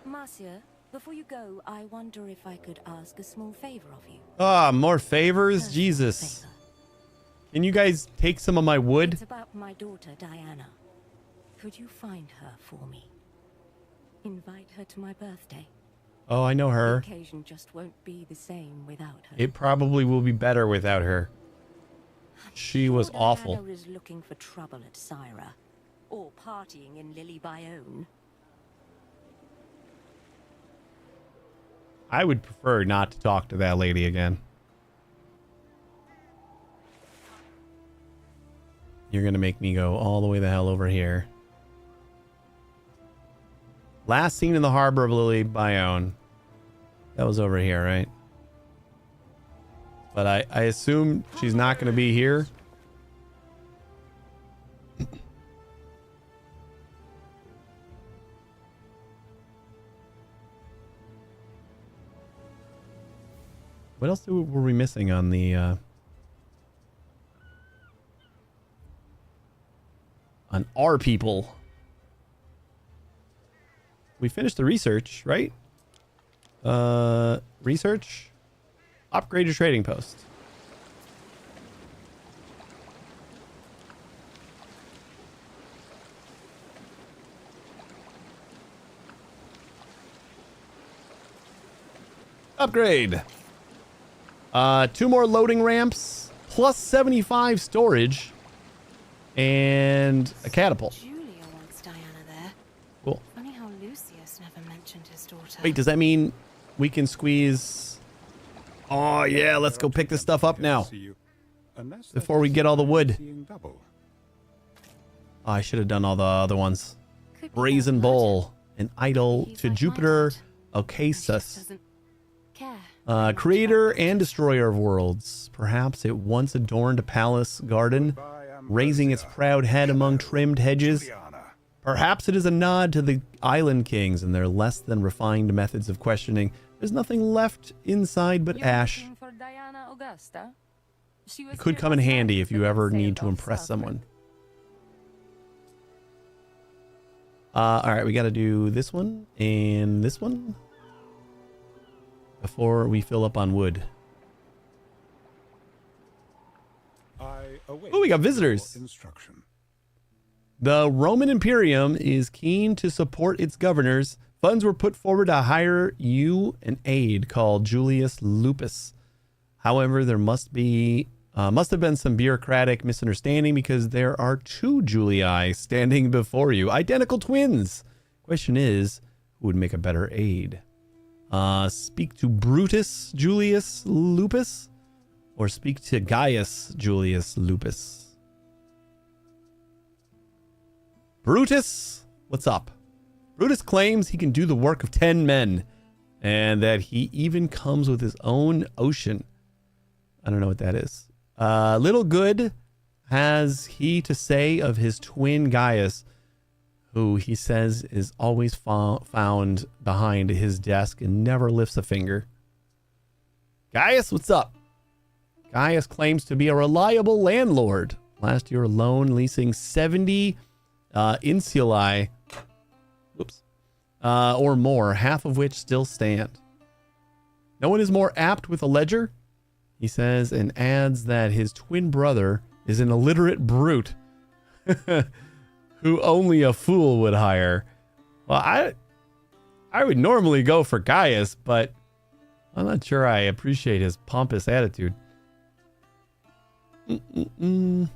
Marcia, before you go, I wonder if I could ask a small favor of you. Ah, more favors? Personal Jesus. favor. Can you guys take some of my wood? It's about my daughter, Diana. Could you find her for me? Invite her to my birthday. Oh, I know The her. occasion just won't be the same without her. It probably will be better without her. She was Sure awful. Diana is looking for trouble at Syra, or partying in Lily Bayonne. I would prefer not to talk to that lady again. You're gonna make me go all the way the hell over here. Last seen in the harbor of Lily Bayonne. That was over here, right? But I assume she's not going to be here. What else were we missing on the on our people? We finished the research, right? Research? Upgrade your trading post. Upgrade. 2 more loading ramps, plus 75 storage, and a catapult. Julia wants Diana there. Cool. Funny how Lucius never mentioned his daughter. Wait, does that mean we can squeeze? Oh yeah, let's go pick this stuff up now before we get all the wood. Oh, I should have done all the other ones. Could be Brazen their blood. Bowl, an idol He's to like my Jupiter dad. Ocasus. Doesn't care. Creator and destroyer of worlds. Perhaps it once adorned a palace garden, raising its proud head among trimmed hedges. Juliana. Perhaps it is a nod to the island kings and their less than refined methods of questioning. There's nothing left inside but ash. It could come in handy if you ever need to impress someone. All right, we got to do this one and this one before we fill up on wood. Oh, we got visitors. Instruction. The Roman Imperium is keen to support its governors. Funds were put forward to hire you an aide called Julius Lupus. However, there must have been some bureaucratic misunderstanding because there are 2 Julii standing before you, identical twins. Question is, who would make a better aide? Speak to Brutus Julius Lupus, or speak to Gaius Julius Lupus? Brutus, what's up? Brutus claims he can do the work of 10 men, and that he even comes with his own ocean. I don't know what that is. Little good has he to say of his twin Gaius, who he says is always found behind his desk and never lifts a finger. Gaius, what's up? Gaius claims to be a reliable landlord. Last year alone, leasing 70 insulae, or more, half of which still stand. No one is more apt with a ledger, he says, and adds that his twin brother is an illiterate brute who only a fool would hire. Well, I would normally go for Gaius, but I'm not sure I appreciate his pompous attitude. I'm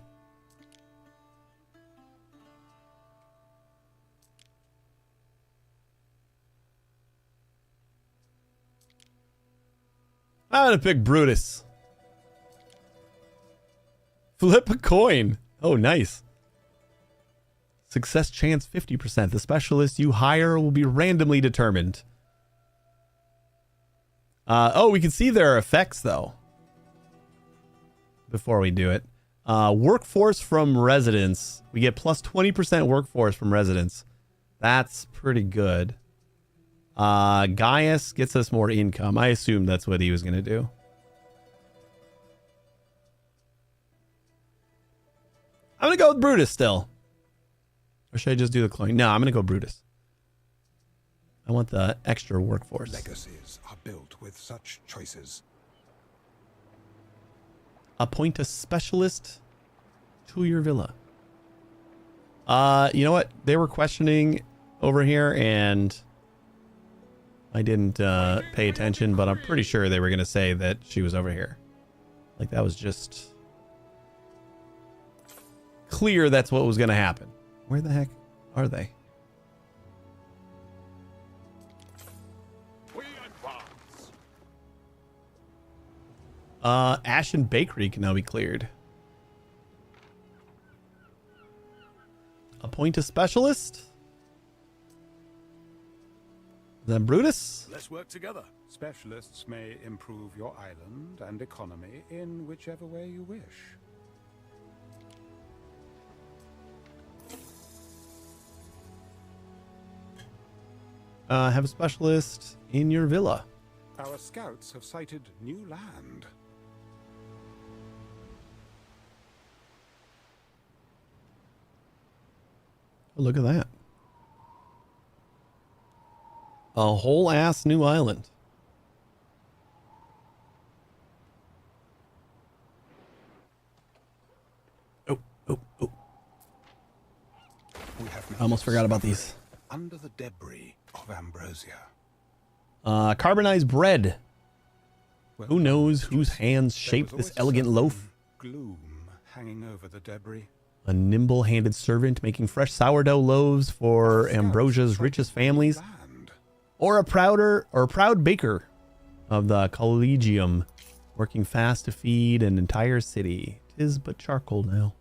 gonna pick Brutus. Flip a coin. Oh, nice. Success chance 50%. The specialist you hire will be randomly determined. Oh, we can see their effects though. Before we do it. Workforce from residents. We get plus 20% workforce from residents. That's pretty good. Gaius gets us more income. I assumed that's what he was going to do. I'm going to go with Brutus still. Or should I just do the clone? No, I'm going to go Brutus. I want the extra workforce. Legacies are built with such choices. Appoint a specialist to your villa. You know what? They were questioning over here and I didn't pay attention, but I'm pretty sure they were going to say that she was over here. Like that was just clear that's what was going to happen. Where the heck are they? We advance. Ashen Bakery can now be cleared. Appoint a specialist. Is that Brutus? Let's work together. Specialists may improve your island and economy in whichever way you wish. Have a specialist in your villa. Our scouts have sighted new land. Oh, look at that. A whole ass new island. Oh. We have I almost forgot about these. under the debris of Ambrosia. Carbonized bread. Well, Who knows whose hands there shaped was this always a elegant certain loaf? Gloom hanging over the debris. A nimble-handed servant making fresh sourdough loaves for Ambrosia's richest families, Land. or a proud baker of the Collegium, working fast to feed an entire city. 'Tis but charcoal now.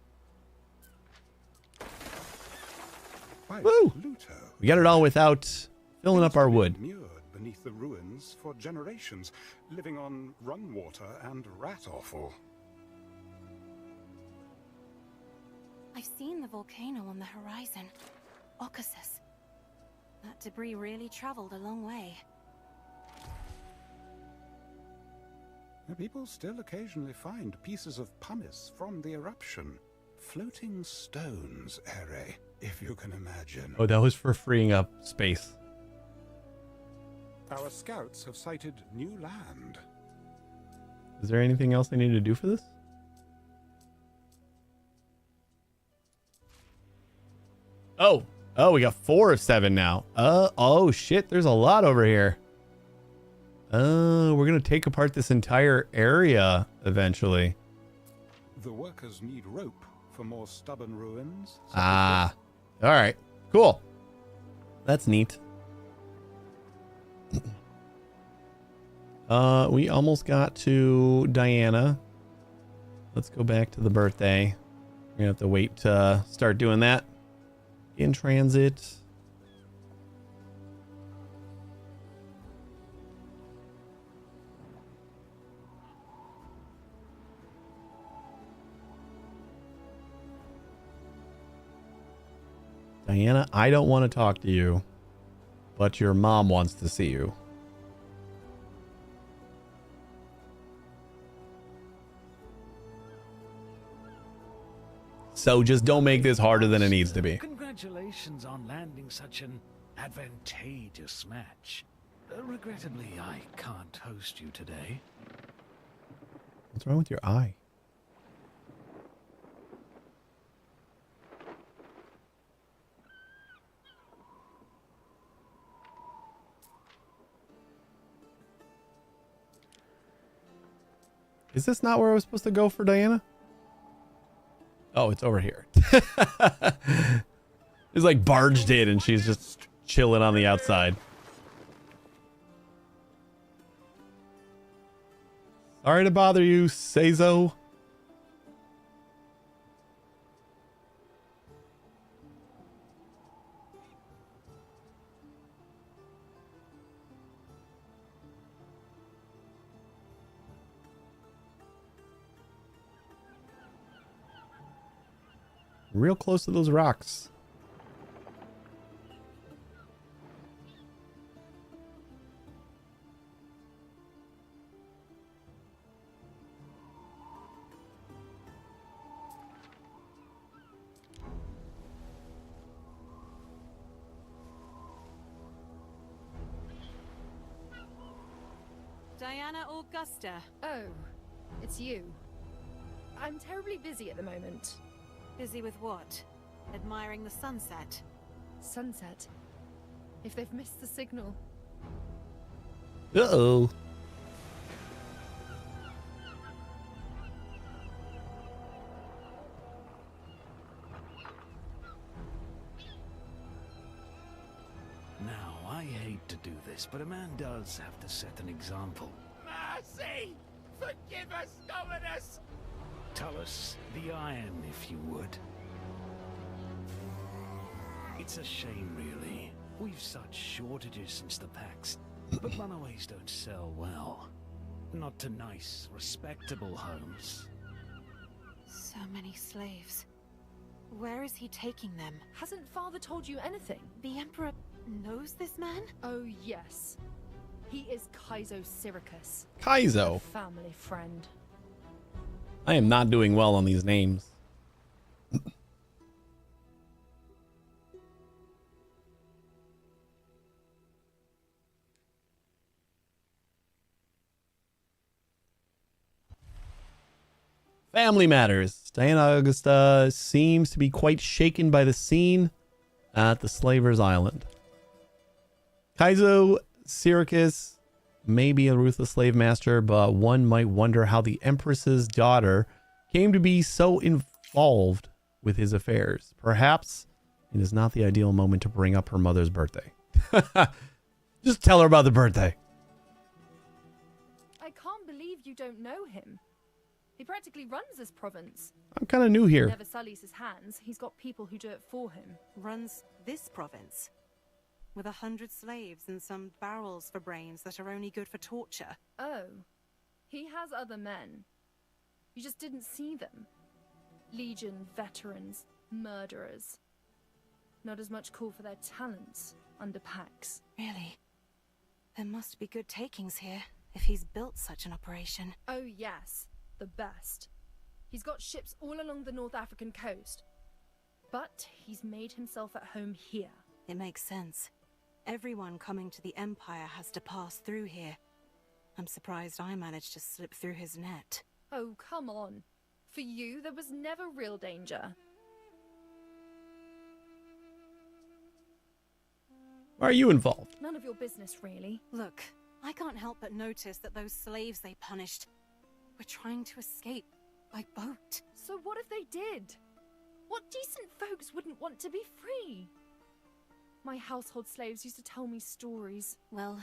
By Woo! Pluto. We got it all without filling up our wood. Immured beneath the ruins for generations, living on run water and rat offal. I've seen the volcano on the horizon. Occasus. That debris really traveled a long way. People still occasionally find pieces of pumice from the eruption. Floating stones, Ere, if you can imagine. Oh, that was for freeing up space. Our scouts have sighted new land. Is there anything else I need to do for this? Oh, we got 4 of 7 now. Oh shit, there's a lot over here. We're gonna take apart this entire area eventually. The workers need rope for more stubborn ruins. All right, cool. That's neat. We almost got to Diana. Let's go back to the birthday. We're gonna have to wait to start doing that. In transit. Diana, I don't want to talk to you, but your mom wants to see you. So just don't make this harder than it needs to be. Congratulations on landing such an advantageous match. Regrettably, I can't host you today. What's wrong with your eye? Is this not where I was supposed to go for Diana? Oh, it's over here. It's like barged in and she's just chilling on the outside. Sorry to bother you, Seizo. Real close to those rocks. Diana Augusta. Oh, it's you. I'm terribly busy at the moment. Busy with what? Admiring the sunset? Sunset. If they've missed the signal. Uh-oh. Now, I hate to do this, but a man does have to set an example. Mercy! Forgive us, Dominus! Tell us the iron, if you would. It's a shame, really. We've such shortages since the Pax, but runaways don't sell well. Not to nice, respectable homes. So many slaves. Where is he taking them? Hasn't Father told you anything? The Emperor knows this man? Oh, yes. He is Kaizo Syricus. Kaizo. A family friend. I am not doing well on these names. Family matters. Diana Augusta seems to be quite shaken by the scene at the Slaver's Island. Kaizo Syricus may be a ruthless slave master, but one might wonder how the Empress's daughter came to be so involved with his affairs. Perhaps it is not the ideal moment to bring up her mother's birthday. Just tell her about the birthday. I can't believe you don't know him. He practically runs this province. I'm kind of new here. He never sullies his hands. He's got people who do it for him. Runs this province? With 100 slaves and some barrels for brains that are only good for torture. Oh. He has other men. You just didn't see them. Legion veterans, murderers. Not as much call for their talents under Pax. Really? There must be good takings here, if he's built such an operation. Oh yes, the best. He's got ships all along the North African coast. But he's made himself at home here. It makes sense. Everyone coming to the Empire has to pass through here. I'm surprised I managed to slip through his net. Oh, come on. For you, there was never real danger. Why are you involved? None of your business, really. Look, I can't help but notice that those slaves they punished were trying to escape by boat. So what if they did? What decent folks wouldn't want to be free? My household slaves used to tell me stories. Well,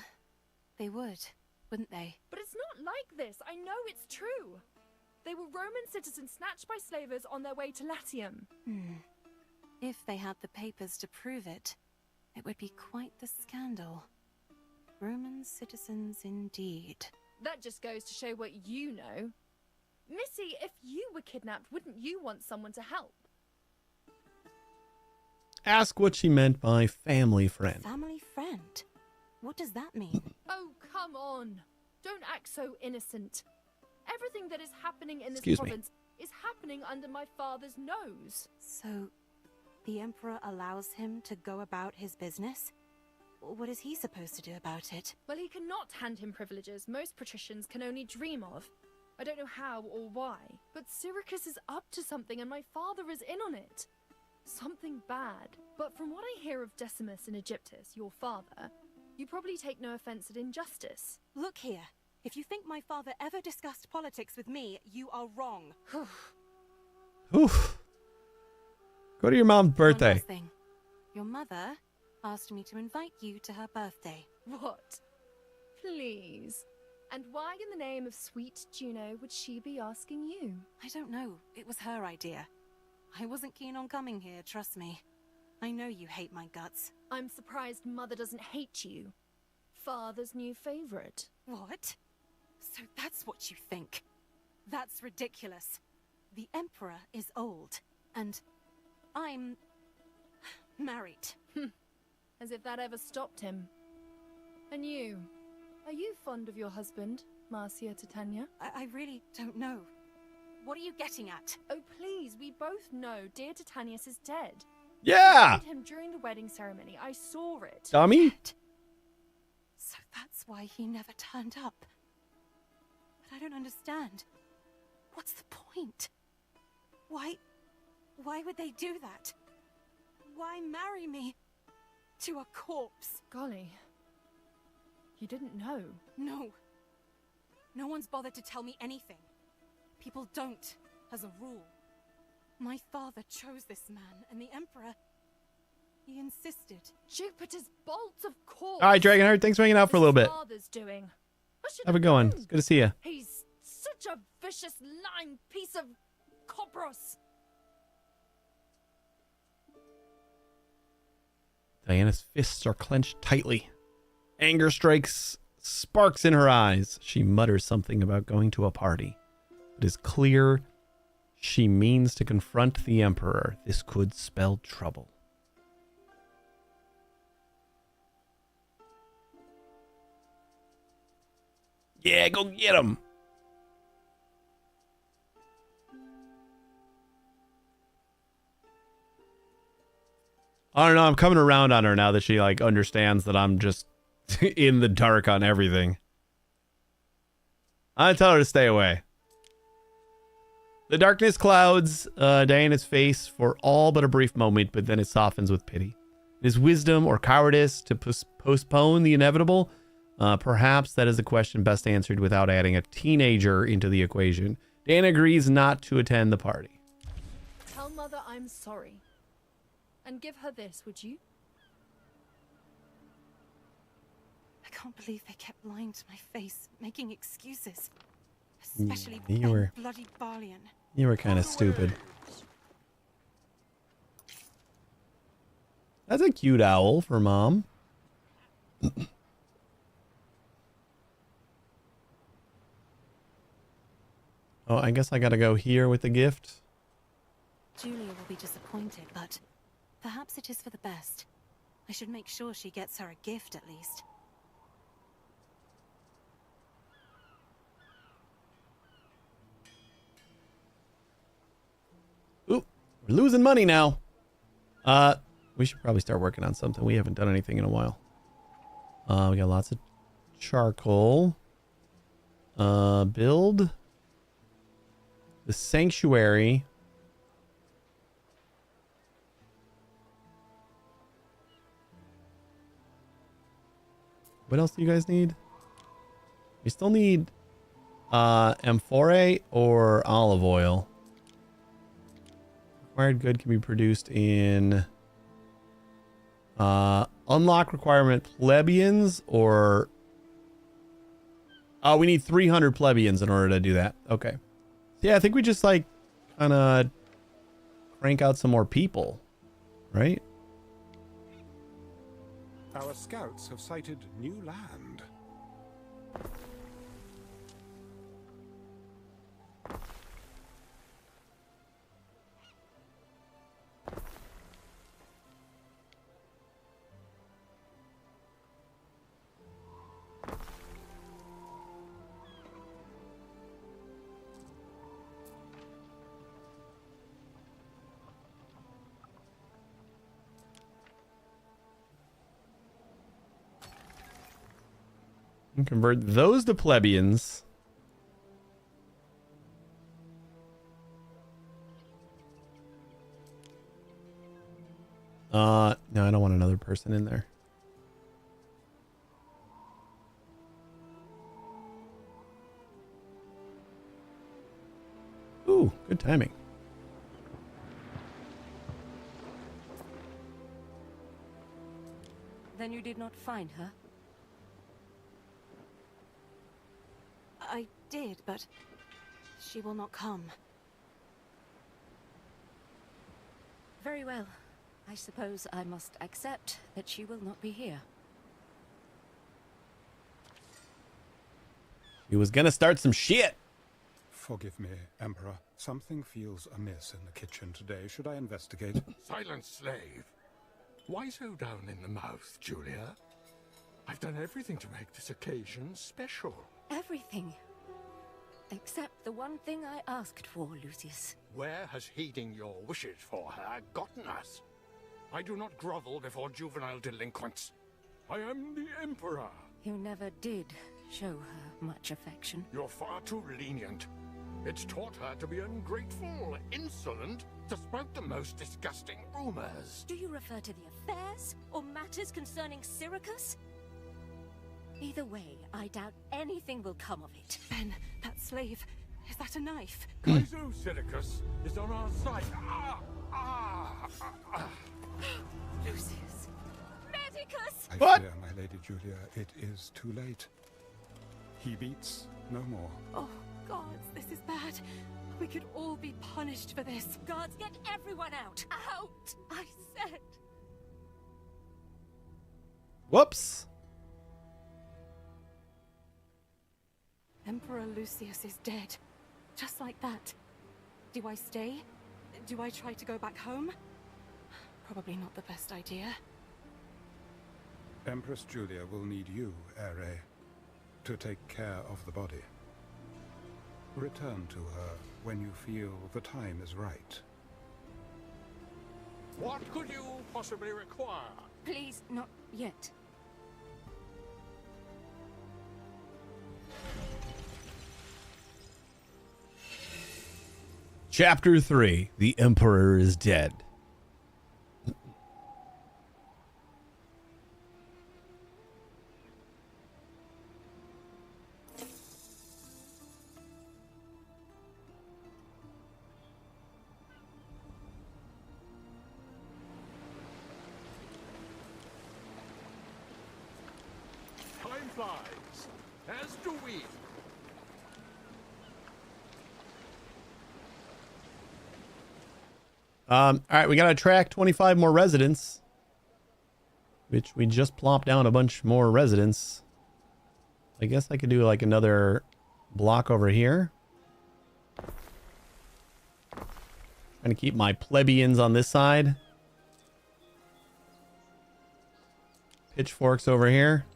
they would, wouldn't they? But it's not like this. I know it's true. They were Roman citizens snatched by slavers on their way to Latium. If they had the papers to prove it, it would be quite the scandal. Roman citizens indeed. That just goes to show what you know. Missy, if you were kidnapped, wouldn't you want someone to help? Ask what she meant by family friend. Family friend? What does that mean? Oh, come on. Don't act so innocent. Everything that is happening in this Excuse me. province is happening under my father's nose. So, the Emperor allows him to go about his business? What is he supposed to do about it? Well, he cannot hand him privileges most patricians can only dream of. I don't know how or why, but Syricus is up to something and my father is in on it. Something bad. But from what I hear of Decimus and Egyptus, your father, you probably take no offense at injustice. Look here. If you think my father ever discussed politics with me, you are wrong. Oof. Go to your mom's One birthday. last thing. Your mother asked me to invite you to her birthday. What? Please. And why in the name of sweet Juno would she be asking you? I don't know. It was her idea. I wasn't keen on coming here, trust me. I know you hate my guts. I'm surprised Mother doesn't hate you. Father's new favorite. What? So that's what you think? That's ridiculous. The Emperor is old, and I'm married. As if that ever stopped him. And you? Are you fond of your husband, Marcia Titania? I really don't know. What are you getting at? Oh, please, we both know dear Titanius is dead. Yeah! I met him during the wedding ceremony. I saw it. Dummy. So that's why he never turned up. But I don't understand. What's the point? Why would they do that? Why marry me to a corpse? Golly. You didn't know? No. No one's bothered to tell me anything. People don't, as a rule. My father chose this man, and the Emperor, he insisted. Jupiter's bolts, of course. All right, Dragonheart, thanks for hanging out for a little bit. Father's doing. How's it going? It's good to see you. He's such a vicious, lying piece of cobros. Diana's fists are clenched tightly. Anger strikes sparks in her eyes. She mutters something about going to a party. It is clear she means to confront the Emperor. This could spell trouble. Yeah, go get him. I don't know. I'm coming around on her now that she like understands that I'm just in the dark on everything. I tell her to stay away. The darkness clouds Diana's face for all but a brief moment, but then it softens with pity. It is wisdom or cowardice to postpone the inevitable. Perhaps that is a question best answered without adding a teenager into the equation. Diana agrees not to attend the party. Tell Mother I'm sorry. And give her this, would you? I can't believe they kept lying to my face, making excuses. Especially You were- bloody Barlian. You were kind of stupid. That's a cute owl for Mom. Oh, I guess I gotta go here with the gift. Julia will be disappointed, but perhaps it is for the best. I should make sure she gets her a gift at least. Ooh, we're losing money now. We should probably start working on something. We haven't done anything in a while. We got lots of charcoal. Build the sanctuary. What else do you guys need? We still need amphora or olive oil. Required good can be produced in unlock requirement plebeians or we need 300 plebeians in order to do that. Okay. Yeah, I think we just like kind of crank out some more people, right? Our scouts have sighted new land. And convert those to plebeians. No, I don't want another person in there. Ooh, good timing. Then you did not find her? I did, but she will not come. Very well. I suppose I must accept that she will not be here. He was gonna start some shit. Forgive me, Emperor. Something feels amiss in the kitchen today. Should I investigate? Silent slave. Why so down in the mouth, Julia? I've done everything to make this occasion special. Everything. Except the one thing I asked for, Lucius. Where has heeding your wishes for her gotten us? I do not grovel before juvenile delinquents. I am the Emperor. You never did show her much affection. You're far too lenient. It's taught her to be ungrateful, insolent, to sprout the most disgusting rumors. Do you refer to the affairs or matters concerning Syracuse? Either way, I doubt anything will come of it. Ben, that slave, is that a knife? Kaizo Syracuse is on our side. Lucius! Medicus! I What? fear, my Lady Julia, it is too late. He beats no more. Oh, gods, this is bad. We could all be punished for this. Guards, get everyone out! Out! I said! Whoops. Emperor Lucius is dead. Just like that. Do I stay? Do I try to go back home? Probably not the best idea. Empress Julia will need you, Ere, to take care of the body. Return to her when you feel the time is right. What could you possibly require? Please, not yet. Chapter 3. The Emperor is dead. Time flies, as do we. All right, we got to track 25 more residents, which we just plopped down a bunch more residents. I guess I could do like another block over here. Trying to keep my plebeians on this side. Pitchforks over here.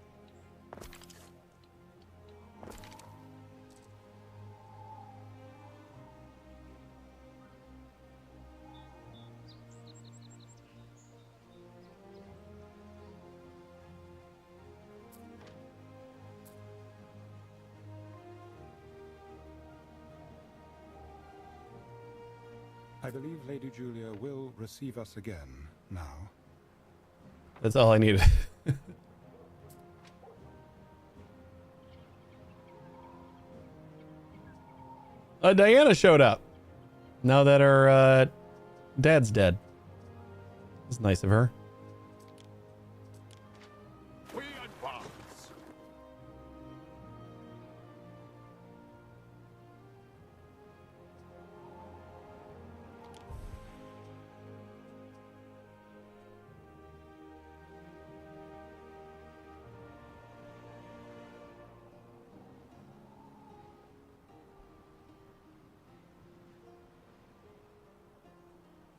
I believe Lady Julia will receive us again now. That's all I needed. Diana showed up. Now that her dad's dead. It's nice of her. We advance.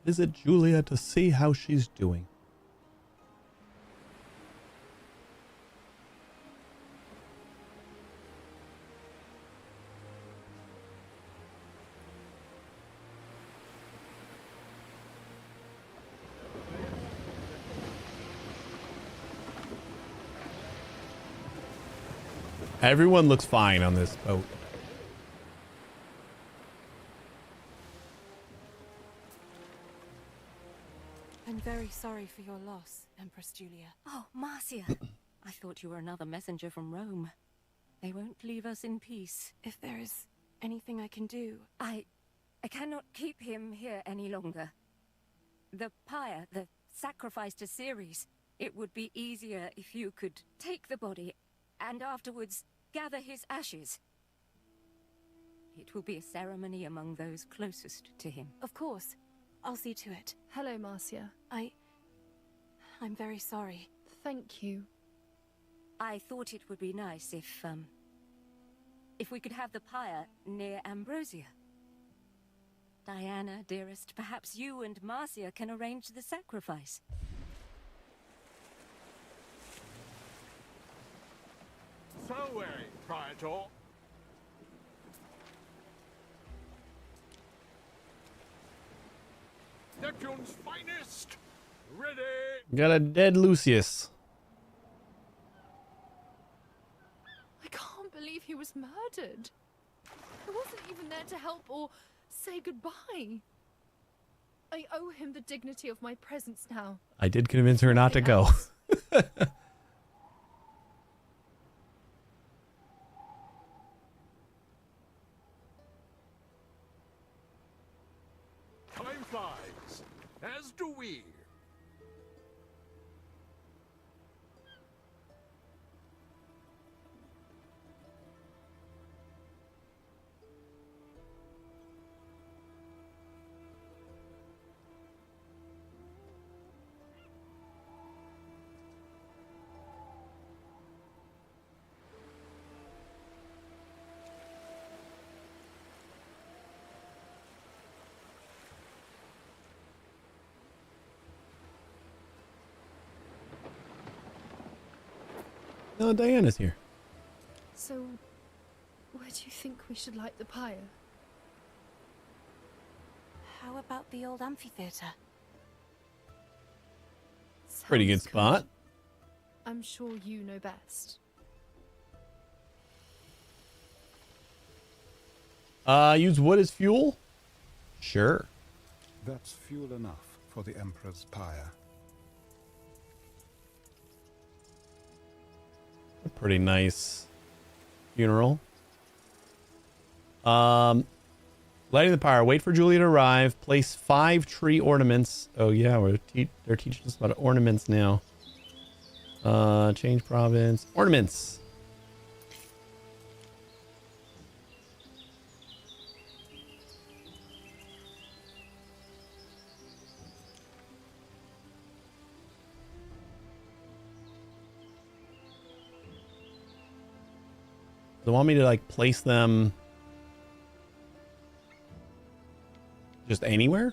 Visit Julia to see how she's doing. Everyone looks fine on this boat. I'm very sorry for your loss, Empress Julia. Oh, Marcia. I thought you were another messenger from Rome. They won't leave us in peace. If there is anything I can do... I cannot keep him here any longer. The pyre, the sacrifice to Ceres, it would be easier if you could take the body and afterwards gather his ashes. It will be a ceremony among those closest to him. Of course. I'll see to it. Hello, Marcia. I'm very sorry. Thank you. I thought it would be nice if we could have the pyre near Ambrosia. Diana, dearest, perhaps you and Marcia can arrange the sacrifice. So wary, Praetor. Neptune's finest. Ready. Got a dead Lucius. I can't believe he was murdered. I wasn't even there to help or say goodbye. I owe him the dignity of my presence now. I did convince her not to go. Time flies, as do we. No, Diana's here. So, where do you think we should light the pyre? How about the old amphitheater? Pretty good Sounds spot. I'm sure you know best. Use wood as fuel? Sure. That's fuel enough for the Emperor's pyre. A pretty nice funeral. Lighting the pyre. Wait for Julia to arrive. Place 5 tree ornaments. Oh yeah, they're teaching us about ornaments now. Change province. Ornaments. They want me to like place them just anywhere?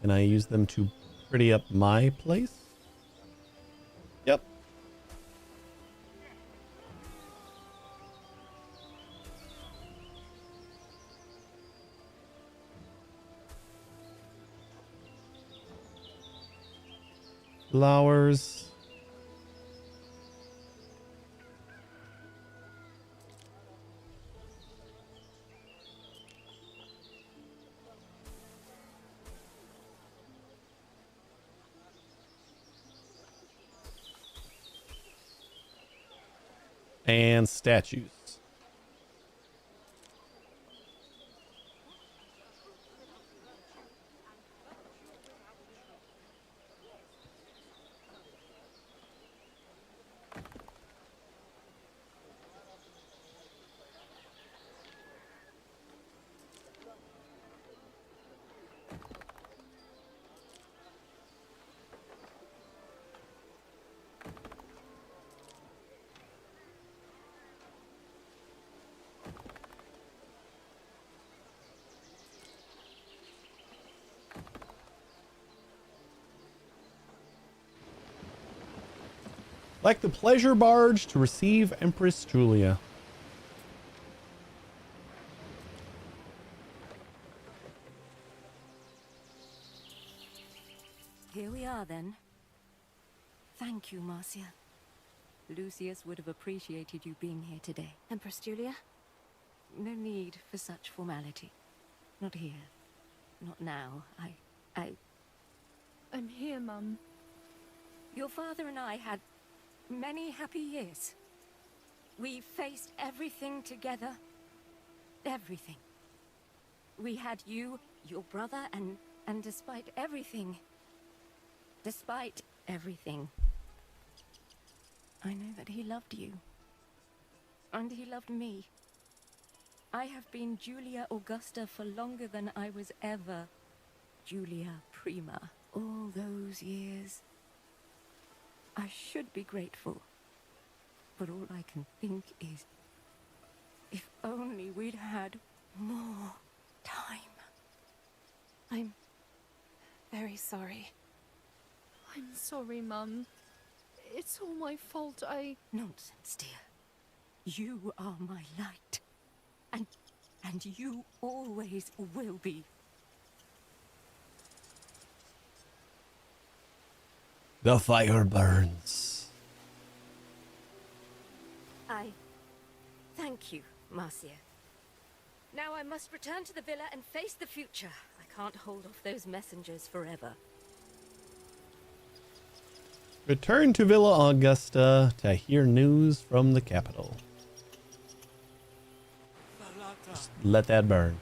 Can I use them to pretty up my place? Yep. Flowers. And statues. Like the pleasure barge to receive Empress Julia. Here we are then. Thank you, Marcia. Lucius would have appreciated you being here today. Empress Julia? No need for such formality. Not here. Not now. I'm here, Mum. Your father and I had many happy years. We faced everything together. Everything. We had you, your brother, and despite everything, I know that he loved you. And he loved me. I have been Julia Augusta for longer than I was ever Julia Prima. All those years. I should be grateful. But all I can think is, if only we'd had more time. I'm very sorry. I'm sorry, Mum. It's all my fault. Nonsense, dear. You are my light. And you always will be. The fire burns. I thank you, Marcia. Now I must return to the villa and face the future. I can't hold off those messengers forever. Return to Villa Augusta to hear news from the capital. Just let that burn.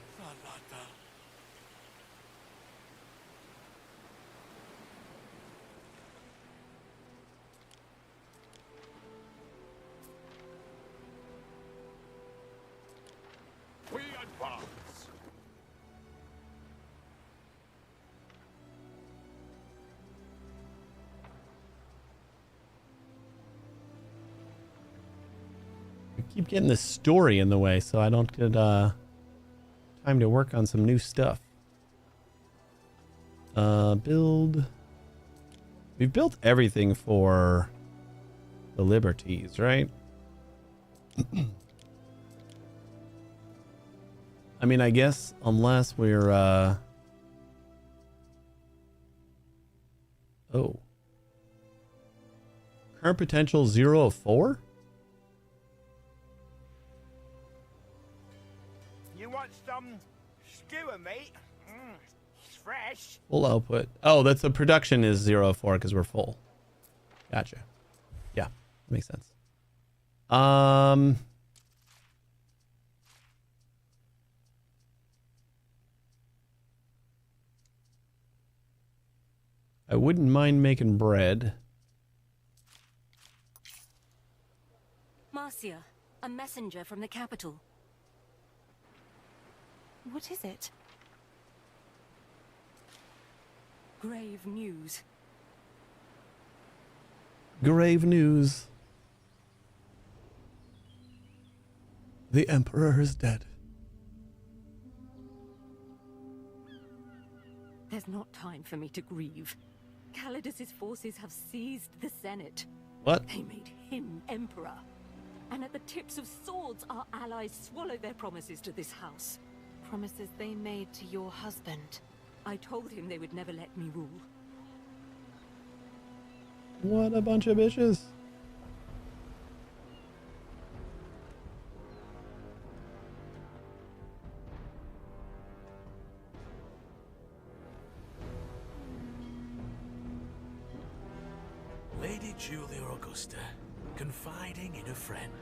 We advance. I keep getting this story in the way, so I don't get time to work on some new stuff. Build. We've built everything for the liberties, right? I mean, I guess unless we're oh. Current potential 0 of 4? You want some skewer, mate? It's fresh. Full output. Oh, that's the production is 0 of 4 because we're full. Gotcha. Yeah, makes sense. I wouldn't mind making bread. Marcia, a messenger from the capital. What is it? Grave news. Grave news. The Emperor is dead. There's not time for me to grieve. Calidus's forces have seized the Senate. What? They made him Emperor. And at the tips of swords, our allies swallow their promises to this house. Promises they made to your husband. I told him they would never let me rule. What a bunch of bitches. Lady Julia Augusta, confiding in a friend.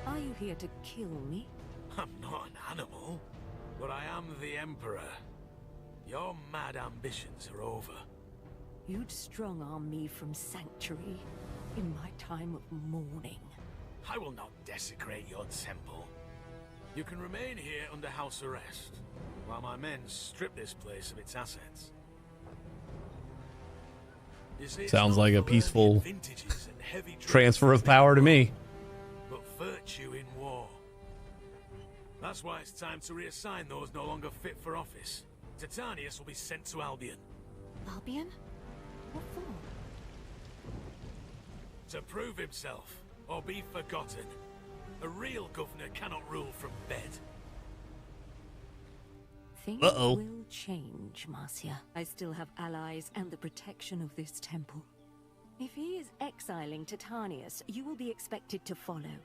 Are you here to kill me? I'm not an animal, but I am the Emperor. Your mad ambitions are over. You'd strong-arm me from Sanctuary in my time of mourning. I will not desecrate your temple. You can remain here under house arrest, while my men strip this place of its assets. You see, Sounds like a peaceful vintages and heavy transfer of power to me. But virtue in war. That's why it's time to reassign those no longer fit for office. Titanius will be sent to Albion. Albion? What for? To prove himself, or be forgotten. A real governor cannot rule from bed. Things Uh-oh. will change, Marcia. I still have allies and the protection of this temple. If he is exiling Titanius, you will be expected to follow.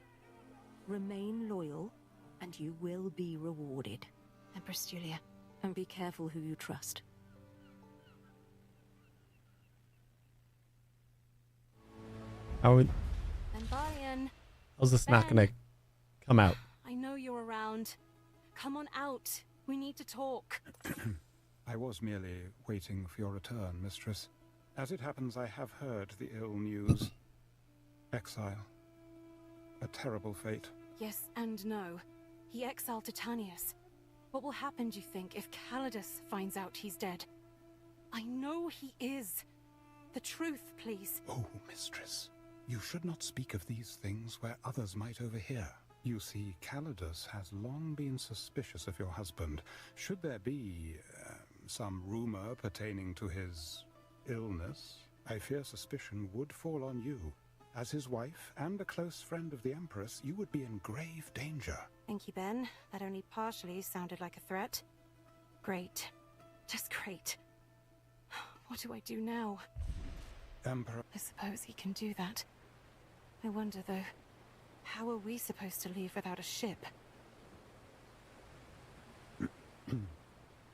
Remain loyal, and you will be rewarded. Empress Julia. And be careful who you trust. How's Ambarian, this not gonna come out? I know you're around. Come on out. We need to talk. I was merely waiting for your return, mistress. As it happens, I have heard the ill news. Exile. A terrible fate. Yes and no. He exiled Titanius. What will happen, do you think, if Calidus finds out he's dead? I know he is. The truth, please. Oh, mistress. You should not speak of these things where others might overhear. You see, Calidus has long been suspicious of your husband. Should there be some rumor pertaining to his illness, I fear suspicion would fall on you. As his wife and a close friend of the Empress, you would be in grave danger. Thank you, Ben. That only partially sounded like a threat. Great. Just great. What do I do now? Emperor... I suppose he can do that. I wonder, though, how are we supposed to leave without a ship?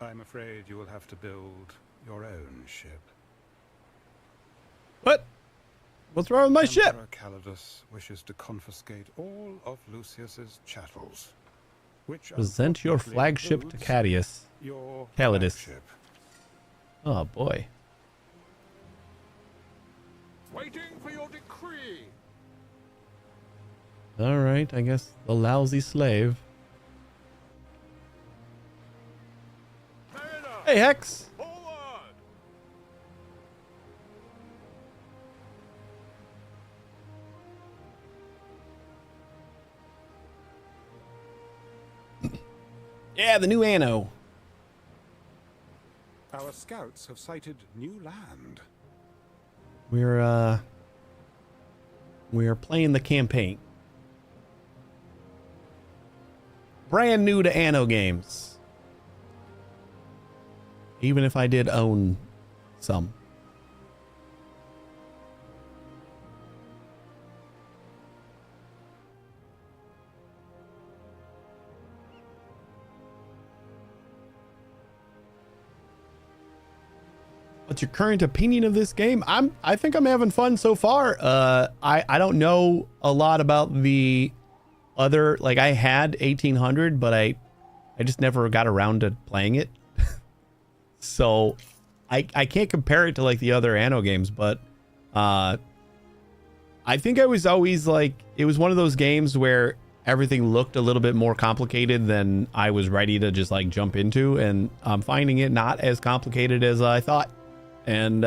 I'm afraid you will have to build your own ship. What? What's wrong with my ship? Emperor Calidus wishes to confiscate all of Lucius's chattels, which Present your unfortunately flagship to includes Cadius. your Calidus. flagship. Oh boy. Waiting for your decree. All right, I guess the lousy slave. Hey, Hex. Forward. Yeah, the new Anno. Our scouts have sighted new land. We're playing the campaign. Brand new to Anno games. Even if I did own some. What's your current opinion of this game? I think I'm having fun so far. I don't know a lot about the other, like I had 1800, but I just never got around to playing it. So I can't compare it to like the other Anno games, but I think I was always like, it was one of those games where everything looked a little bit more complicated than I was ready to just like jump into, and I'm finding it not as complicated as I thought. And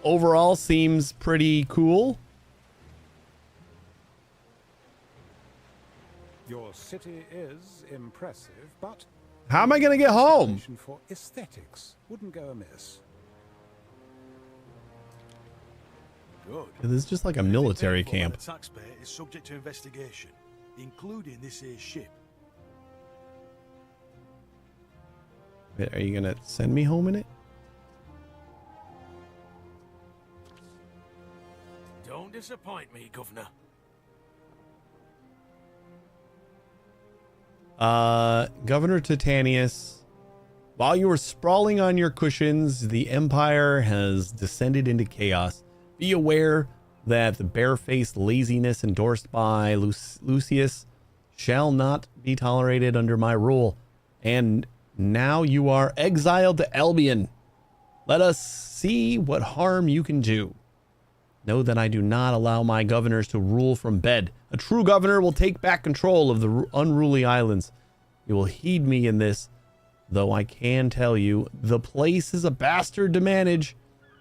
overall seems pretty cool. Your city is impressive, but how am I gonna get home? For aesthetics wouldn't go amiss. Good. This is just like a military camp. The taxpayer is subject to investigation, including this here ship. Are you gonna send me home in it? Don't disappoint me, Governor. Governor Titanius, while you were sprawling on your cushions, the Empire has descended into chaos. Be aware that the barefaced laziness endorsed by Lucius shall not be tolerated under my rule. And now you are exiled to Albion. Let us see what harm you can do. Know that I do not allow my governors to rule from bed. A true governor will take back control of the unruly islands. You will heed me in this, though I can tell you, the place is a bastard to manage.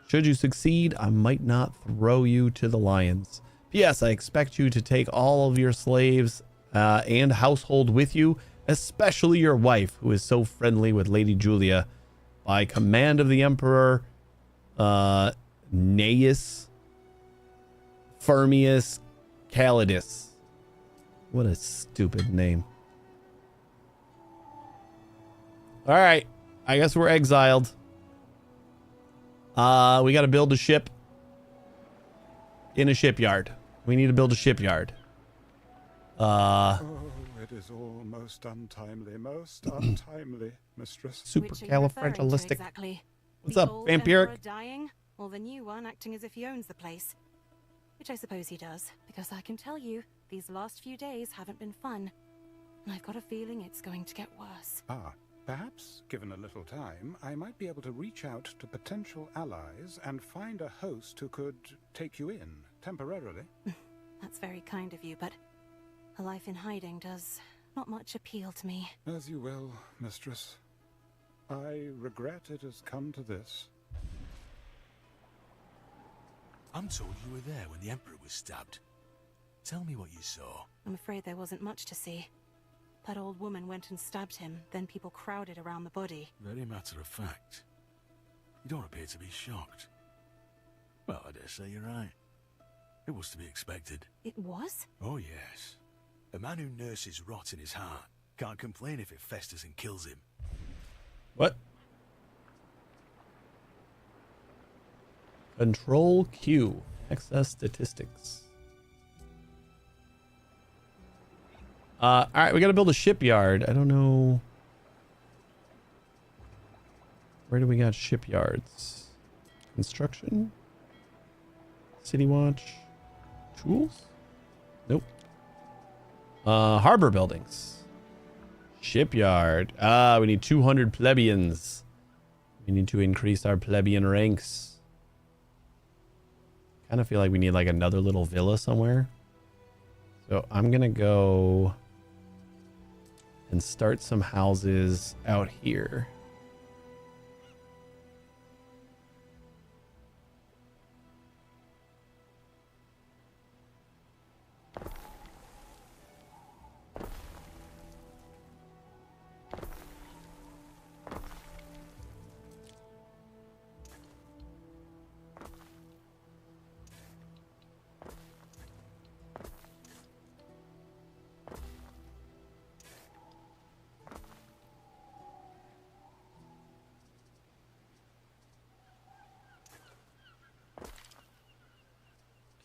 Should you succeed, I might not throw you to the lions. P.S. I expect you to take all of your slaves and household with you, especially your wife, who is so friendly with Lady Julia. By command of the Emperor, Gnaeus Firmius Calidus. What a stupid name. All right. I guess we're exiled. We got to build a ship in a shipyard. We need to build a shipyard. Oh, it is all most untimely, mistress. Supercalifragilistic. Exactly? What's The up, old vampiric? Emperor dying, or the new one acting as if he owns the place? Which I suppose he does, because I can tell you, these last few days haven't been fun. And I've got a feeling it's going to get worse. Perhaps, given a little time, I might be able to reach out to potential allies and find a host who could take you in, temporarily. That's very kind of you, but a life in hiding does not much appeal to me. As you will, mistress. I regret it has come to this. I'm told you were there when the Emperor was stabbed. Tell me what you saw. I'm afraid there wasn't much to see. That old woman went and stabbed him, then people crowded around the body. Very matter of fact. You don't appear to be shocked. Well, I dare say you're right. It was to be expected. It was? Oh, yes. A man who nurses rot in his heart can't complain if it festers and kills him. What? Control Q. Access statistics. All right, we got to build a shipyard. I don't know. Where do we got shipyards? Construction? City Watch? Tools? Nope. Harbor buildings. Shipyard. We need 200 plebeians. We need to increase our plebeian ranks. Kind of feel like we need like another little villa somewhere. So I'm going to go and start some houses out here.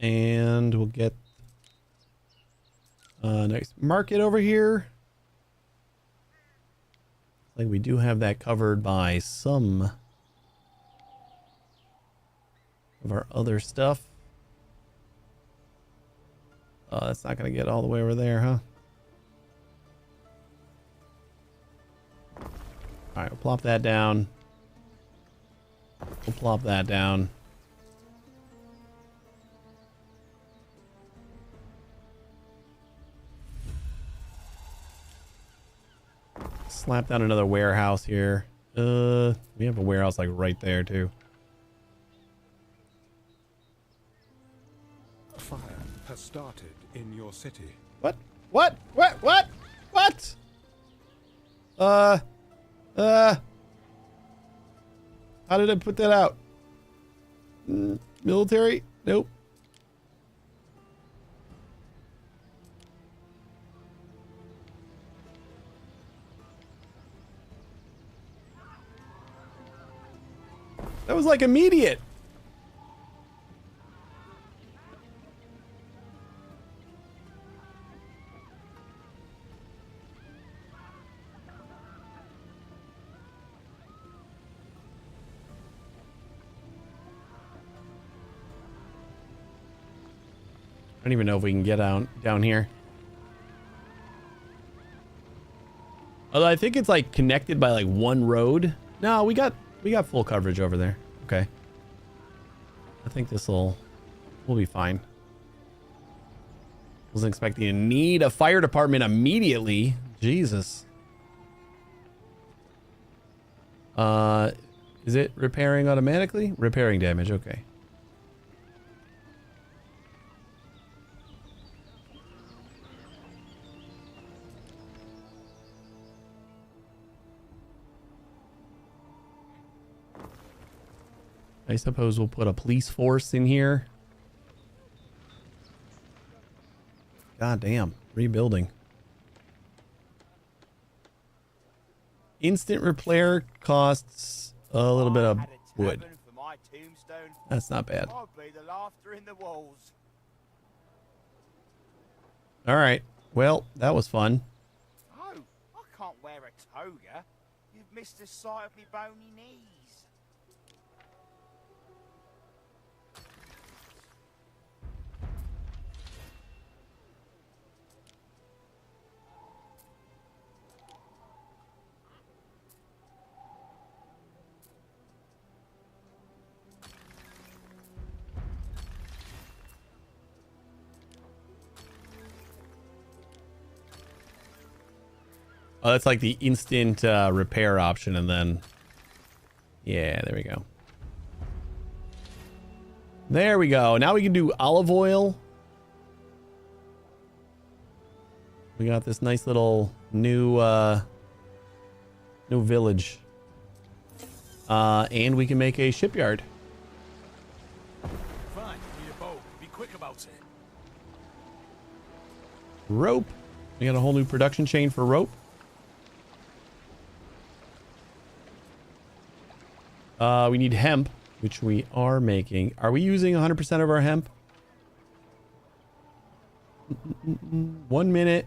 And we'll get a nice market over here. Like we do have that covered by some of our other stuff. That's not going to get all the way over there, huh? All right, we'll plop that down. We'll plop that down. Slap down another warehouse here. We have a warehouse like right there too. A fire has started in your city. What? What? How did I put that out? Military? Nope. That was like immediate. I don't even know if we can get down here. Although I think it's like connected by like one road. No, we got full coverage over there. Okay. I think we'll be fine. Wasn't expecting to need a fire department immediately. Jesus. Is it repairing automatically? Repairing damage, okay. I suppose we'll put a police force in here. God damn, rebuilding. Instant repair costs a little bit of wood. That's not bad. All right. Well, that was fun. Oh, I can't wear a toga. You've missed the sight of me bony knees. Oh, that's like the instant repair option, and then... Yeah, there we go. There we go. Now we can do olive oil. We got this nice little new village. And we can make a shipyard. Fine, need a boat. Be quick about it. Rope. We got a whole new production chain for rope. We need hemp, which we are making. Are we using 100% of our hemp? 1 minute.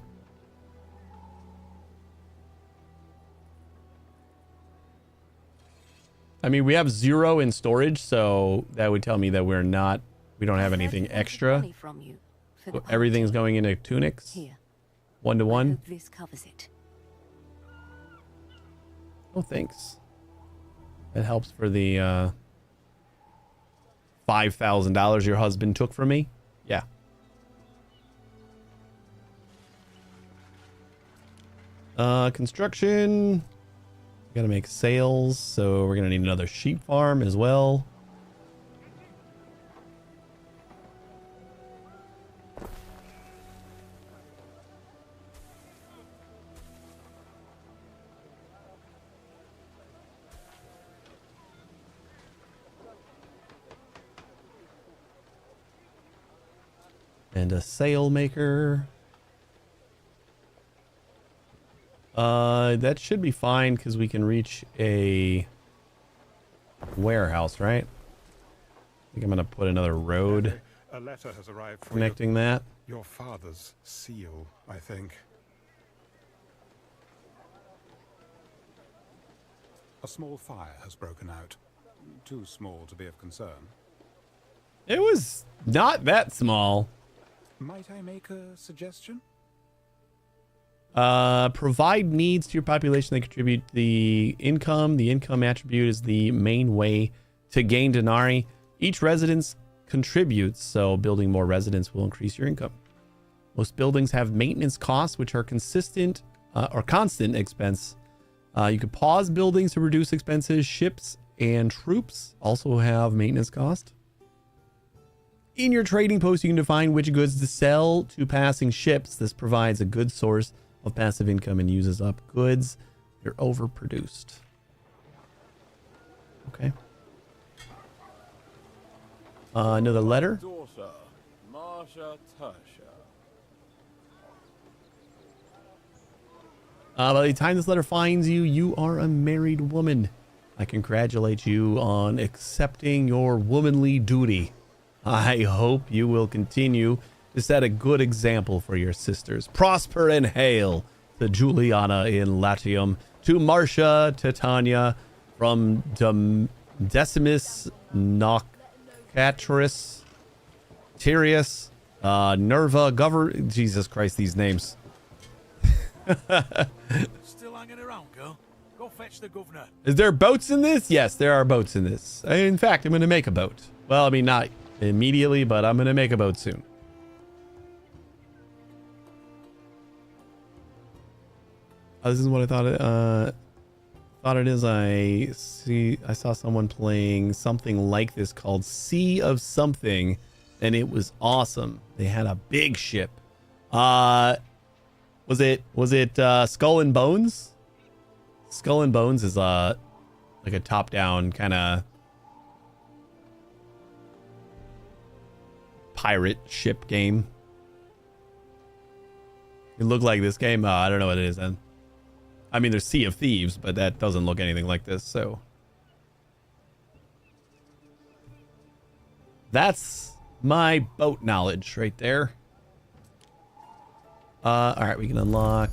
I mean, we have 0 in storage, so that would tell me that we don't have anything extra. So everything's going into tunics. Here. 1-to-1. This covers it. Oh, thanks. That helps for the $5,000 your husband took from me. Yeah. Construction. Got to make sails, so we're gonna need another sheep farm as well. And a sail maker. That should be fine because we can reach a warehouse, right? I think I'm gonna put another road. A letter has arrived for Connecting that. your father's seal, I think. A small fire has broken out. Too small to be of concern. It was not that small. Might I make a suggestion? Provide needs to your population that contribute the income. The income attribute is the main way to gain denarii. Each residence contributes, so building more residents will increase your income. Most buildings have maintenance costs, which are consistent or constant expense. You could pause buildings to reduce expenses. Ships and troops also have maintenance cost. In your trading post, you can define which goods to sell to passing ships. This provides a good source of passive income and uses up goods. You're overproduced. Okay. Another letter. Daughter, Marsha Tasha. By the time this letter finds you, you are a married woman. I congratulate you on accepting your womanly duty. I hope you will continue to set a good example for your sisters. Prosper and hail to Juliana in Latium, to Marcia, Titania, from Decimus Nocatris, Tyrius, Nerva, Jesus Christ, these names. Still hanging around, girl? Go fetch the governor. Is there boats in this? Yes, there are boats in this. In fact, I'm going to make a boat. Well, I mean, not immediately, but I'm going to make a boat soon. Oh, this is what I thought it is. I saw someone playing something like this called Sea of Something, and it was awesome. They had a big ship. Was it Skull and Bones? Skull and Bones is like a top-down kind of pirate ship game. It looked like this game. I don't know what it is then. I mean, there's Sea of Thieves, but that doesn't look anything like this, so. That's my boat knowledge right there. All right, we can unlock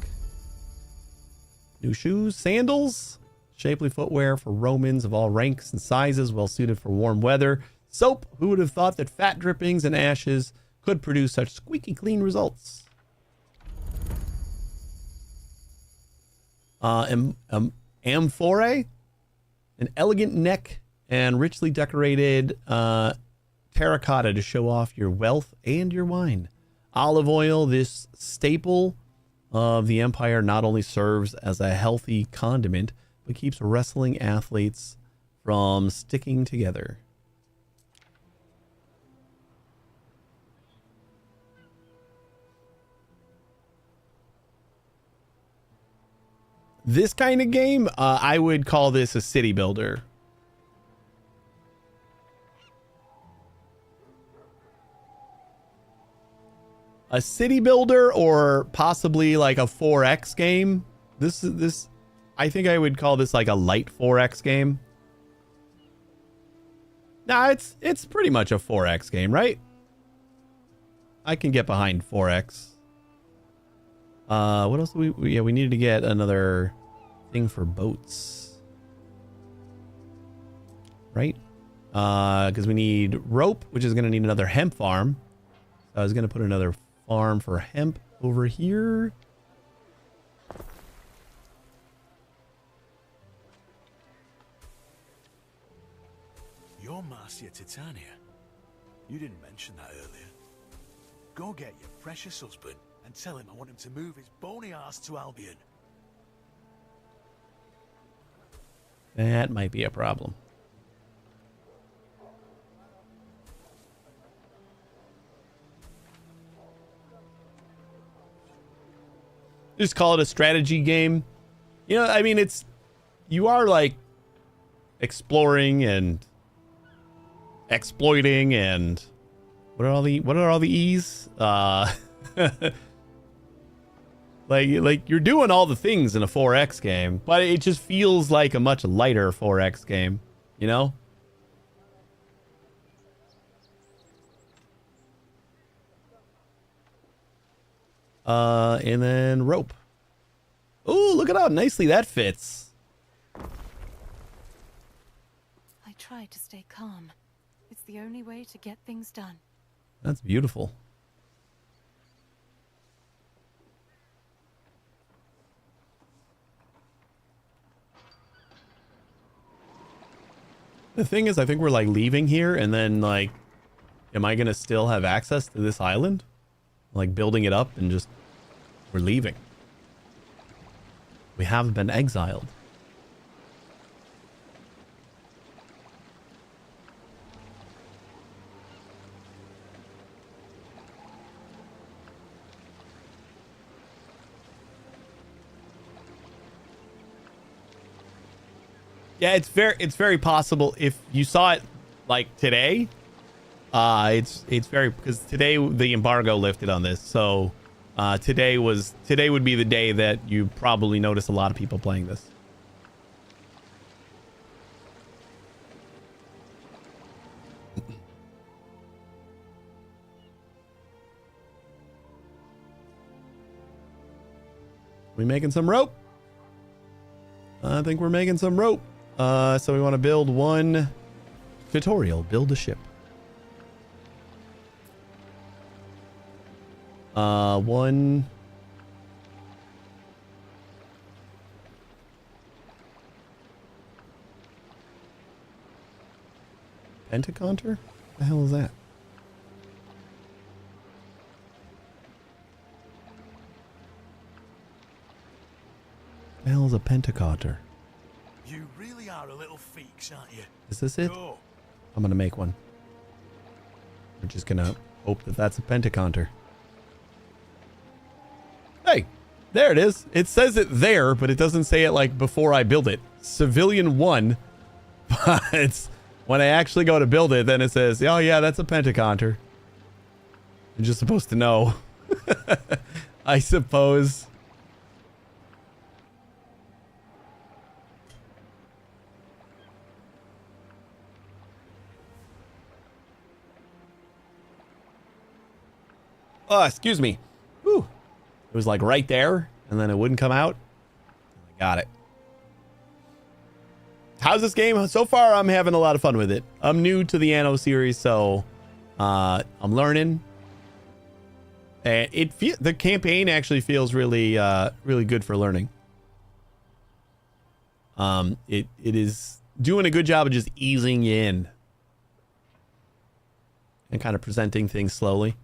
new shoes, sandals, shapely footwear for Romans of all ranks and sizes, well suited for warm weather. Soap, who would have thought that fat drippings and ashes could produce such squeaky clean results? Amphore, an elegant neck and richly decorated terracotta to show off your wealth and your wine. Olive oil, this staple of the empire, not only serves as a healthy condiment, but keeps wrestling athletes from sticking together. This kind of game, I would call this a city builder. A city builder, or possibly like a 4X game. This I think I would call this like a light 4X game. Nah, it's pretty much a 4X game, right? I can get behind 4X. What else do we we needed to get another thing for boats. Right? Because we need rope, which is going to need another hemp farm. So I was going to put another farm for hemp over here. You're Marcia Titania. You didn't mention that earlier. Go get your precious husband and tell him I want him to move his bony ass to Albion. That might be a problem. Just call it a strategy game. You know, I mean, you are like exploring and exploiting and what are all the E's? Like you're doing all the things in a 4X game, but it just feels like a much lighter 4X game, you know? And then rope. Oh, look at how nicely that fits. I try to stay calm. It's the only way to get things done. That's beautiful. The thing is, I think we're like leaving here and then like, am I going to still have access to this island? Like building it up and just, we're leaving. We have been exiled. Yeah, it's very possible if you saw it like today. It's very, because today the embargo lifted on this, so today would be the day that you probably notice a lot of people playing this. We making some rope? I think we're making some rope. So we want to build one tutorial, build a ship. One Pentaconter? What the hell is that? What the hell is a Pentaconter? You really are a little feeks, aren't you? Is this it? Go. I'm gonna make one. We're just gonna hope that that's a Pentaconter. Hey, there it is. It says it there, but it doesn't say it like before I build it. Civilian 1. But it's when I actually go to build it, then it says, oh yeah, that's a Pentaconter. You're just supposed to know. I suppose. Oh, excuse me. Whew. It was like right there, and then it wouldn't come out. I got it. How's this game? So far, I'm having a lot of fun with it. I'm new to the Anno series, so I'm learning. And the campaign actually feels really, really good for learning. It is doing a good job of just easing you in and kind of presenting things slowly,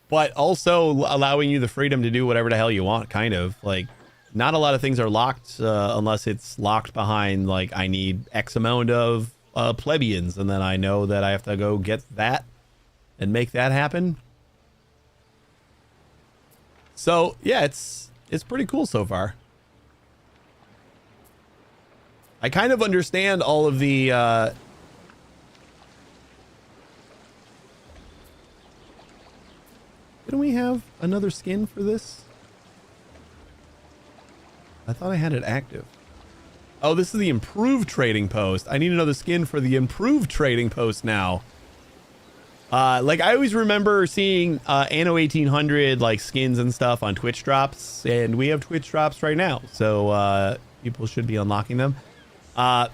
but also allowing you the freedom to do whatever the hell you want, kind of. Like, not a lot of things are locked unless it's locked behind, like, I need X amount of plebeians, and then I know that I have to go get that and make that happen. So, yeah, it's pretty cool so far. I kind of understand all of the... Didn't we have another skin for this? I thought I had it active. Oh, this is the improved trading post. I need another skin for the improved trading post now. Like, I always remember seeing Anno 1800 like skins and stuff on Twitch drops, and we have Twitch drops right now, so people should be unlocking them. And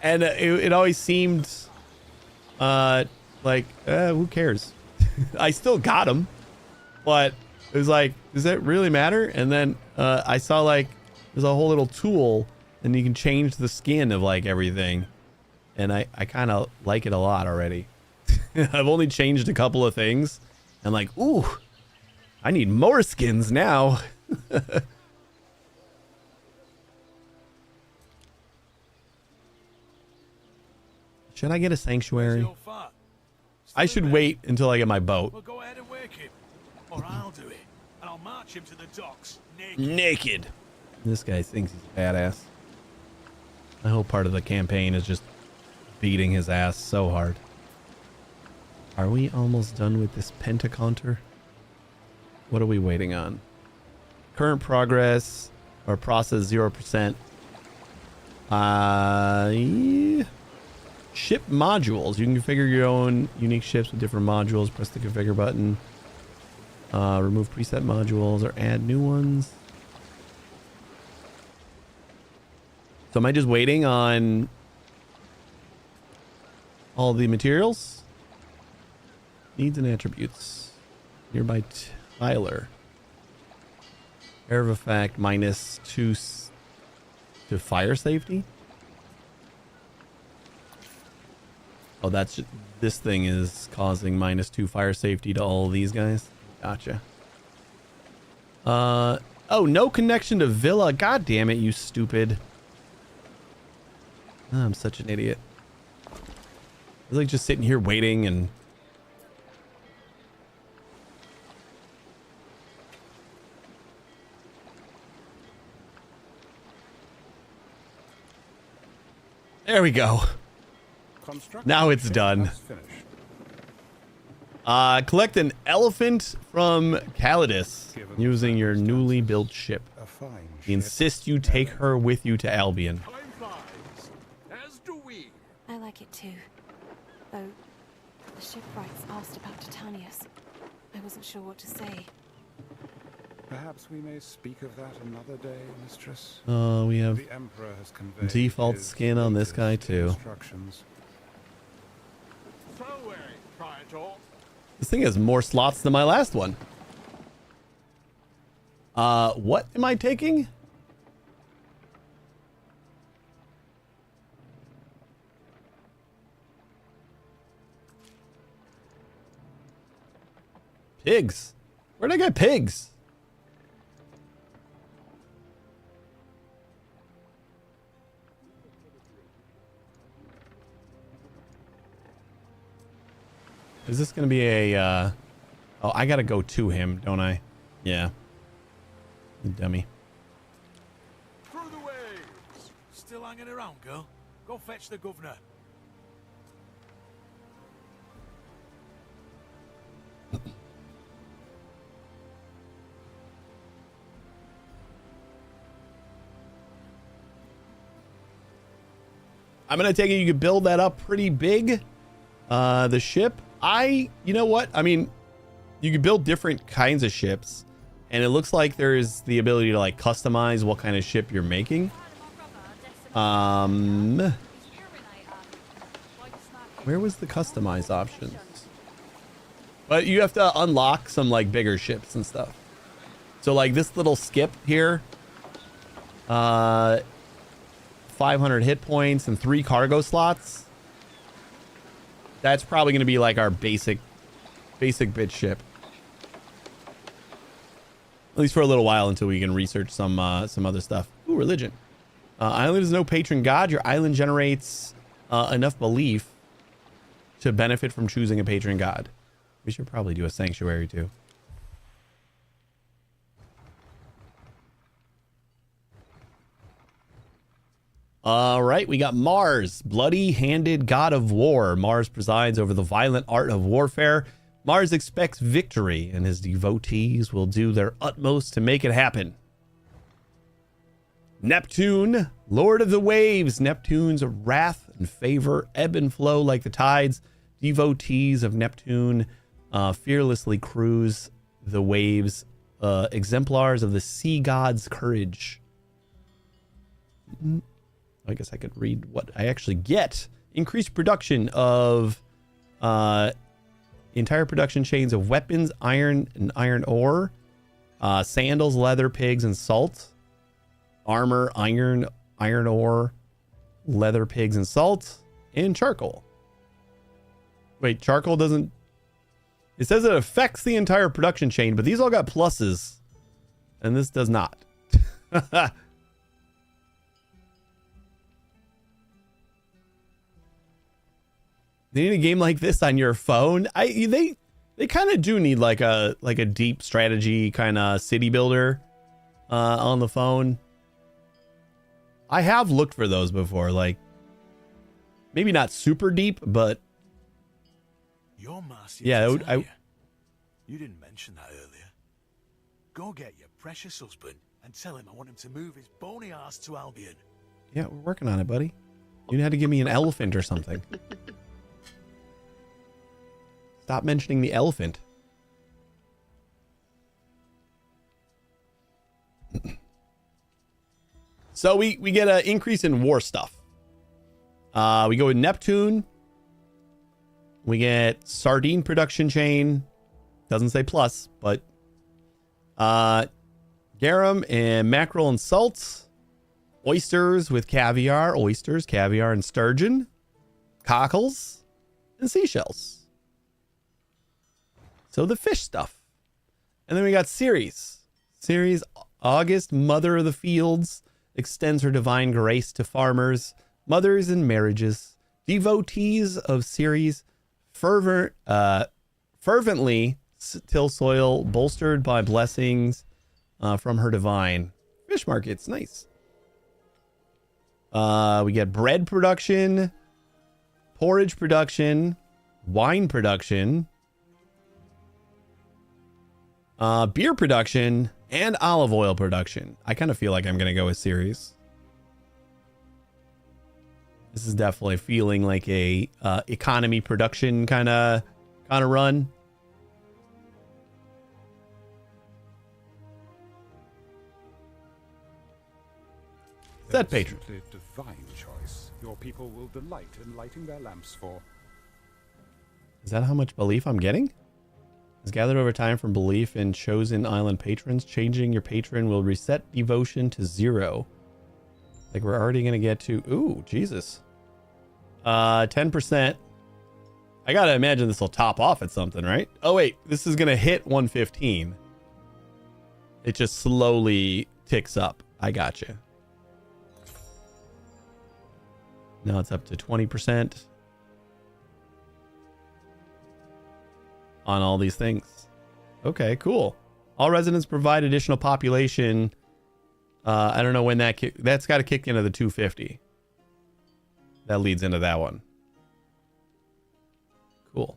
it always seemed like, who cares? I still got them, but it was like, does that really matter? And then I saw like there's a whole little tool and you can change the skin of like everything, and I kind of like it a lot already. I've only changed a couple of things and like, ooh, I need more skins now. Should I get a sanctuary? I should wait until I get my boat. Well, go ahead and wake him, or I'll do it, and I'll march him to the docks naked. Naked. This guy thinks he's a badass. My whole part of the campaign is just beating his ass so hard. Are we almost done with this Pentaconter? What are we waiting on? Current progress or process 0%. Yeah. Ship modules. You can configure your own unique ships with different modules. Press the configure button. Remove preset modules or add new ones. So am I just waiting on all the materials? Needs and attributes. Nearby Tyler. Air of effect -2 to fire safety. Oh, that's just, this thing is causing -2 fire safety to all of these guys. Gotcha. Oh, no connection to Villa. God damn it, you stupid. Oh, I'm such an idiot. I was like just sitting here waiting and there we go. Now it's done. Collect an elephant from Calidus using your newly built ship. He insists you take her with you to Albion. As do we. I like it too. Though, the shipwrights asked about Titanius. I wasn't sure what to say. Perhaps we may speak of that another day, mistress. We have The Emperor has conveyed default his skin on this guy too. instructions. So Praetor. This thing has more slots than my last one. What am I taking? Pigs. Where'd I get pigs? Is this going to be a, oh, I got to go to him, don't I? Yeah. You dummy. Through the waves. Still hanging around, girl? Go fetch the governor. I'm going to take it you could build that up pretty big. The ship. You know what? I mean, you can build different kinds of ships, and it looks like there's the ability to like customize what kind of ship you're making. Where was the customize options? But you have to unlock some like bigger ships and stuff. So like this little skip here, 500 hit points and 3 cargo slots. That's probably going to be like our basic bit ship. At least for a little while until we can research some other stuff. Ooh, religion. Island is no patron god. Your island generates enough belief to benefit from choosing a patron god. We should probably do a sanctuary too. All right, we got Mars, bloody-handed god of war. Mars presides over the violent art of warfare. Mars expects victory, and his devotees will do their utmost to make it happen. Neptune, lord of the waves. Neptune's wrath and favor ebb and flow like the tides. Devotees of Neptune fearlessly cruise the waves, exemplars of the sea god's courage. I guess I could read what I actually get. Increased production of entire production chains of weapons, iron and iron ore, sandals, leather, pigs, and salt. Armor, iron ore, leather, pigs, and salt, and charcoal. Wait, charcoal doesn't... It says it affects the entire production chain, but these all got pluses, and this does not. They need a game like this on your phone. They kind of do need like a deep strategy kind of city builder on the phone. I have looked for those before, like maybe not super deep, but yeah, You didn't mention that earlier. Go get your precious husband and tell him I want him to move his bony ass to Albion. Yeah, we're working on it, buddy. You had to give me an elephant or something. Stop mentioning the elephant. So we get an increase in war stuff. We go with Neptune. We get sardine production chain. Doesn't say plus, but garum and mackerel and salts. Oysters with caviar. Oysters, caviar, and sturgeon. Cockles and seashells. So the fish stuff. And then we got Ceres. Ceres, August, mother of the fields, extends her divine grace to farmers, mothers, and marriages. Devotees of Ceres fervently till soil, bolstered by blessings from her divine. Fish markets, nice. We get bread production, porridge production, wine production, beer production, and olive oil production. I kind of feel like I'm going to go with Ceres. This is definitely feeling like a economy production kind of run. That patron. Simply divine choice. Your people will delight in lighting their lamps for. Is that how much belief I'm getting? Is gathered over time from belief in chosen island patrons. Changing your patron will reset devotion to 0. Like we're already gonna get to. Ooh, Jesus. 10%. I gotta imagine this will top off at something, right? Oh wait, this is gonna hit 115. It just slowly ticks up. I gotcha. Now it's up to 20% on all these things. Okay, cool. All residents provide additional population. I don't know when that's got to kick into the 250. That leads into that one. Cool.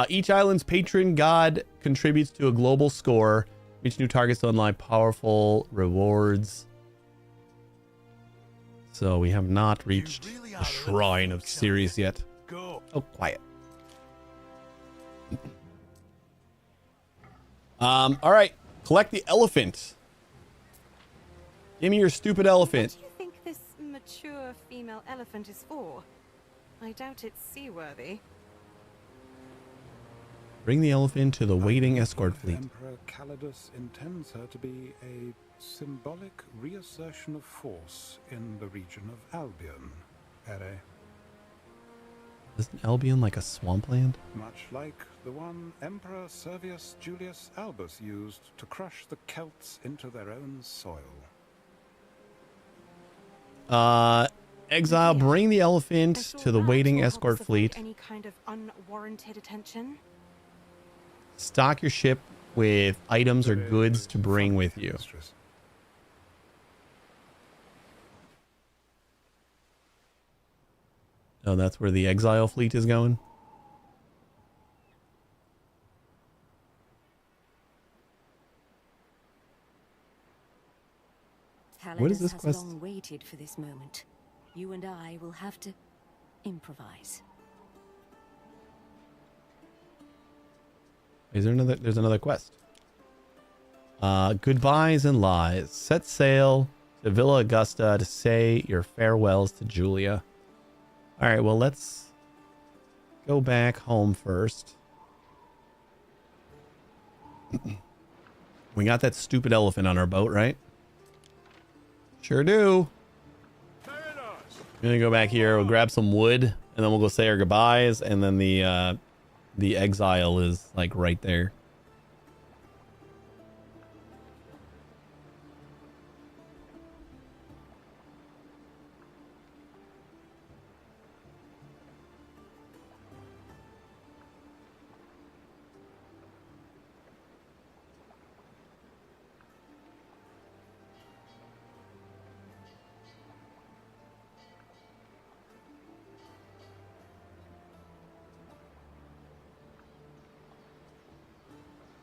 Each island's patron god contributes to a global score. Reach new targets to unlock powerful rewards. So we have not reached the Shrine of Ceres yet. Oh, quiet. All right. Collect the elephant. Give me your stupid elephant. What do you think this mature female elephant is for? I doubt it's seaworthy. Bring the elephant to the waiting escort fleet. Emperor Calidus intends her to be a symbolic reassertion of force in the region of Albion, Ere. Isn't Albion like a swampland? Much like the one Emperor Servius Julius Albus used to crush the Celts into their own soil. Exile, bring the elephant to the waiting escort fleet. Any kind of unwarranted attention? Stock your ship with items or goods to bring with you. Oh, that's where the exile fleet is going? What is this quest? Has long waited for this moment. You and I will have to improvise. Is there another? There's another quest. Goodbyes and lies. Set sail to Villa Augusta to say your farewells to Julia. All right, well, let's go back home first. We got that stupid elephant on our boat, right? Sure do. I'm gonna go back here. We'll grab some wood, and then we'll go say our goodbyes. And then the exile is like right there.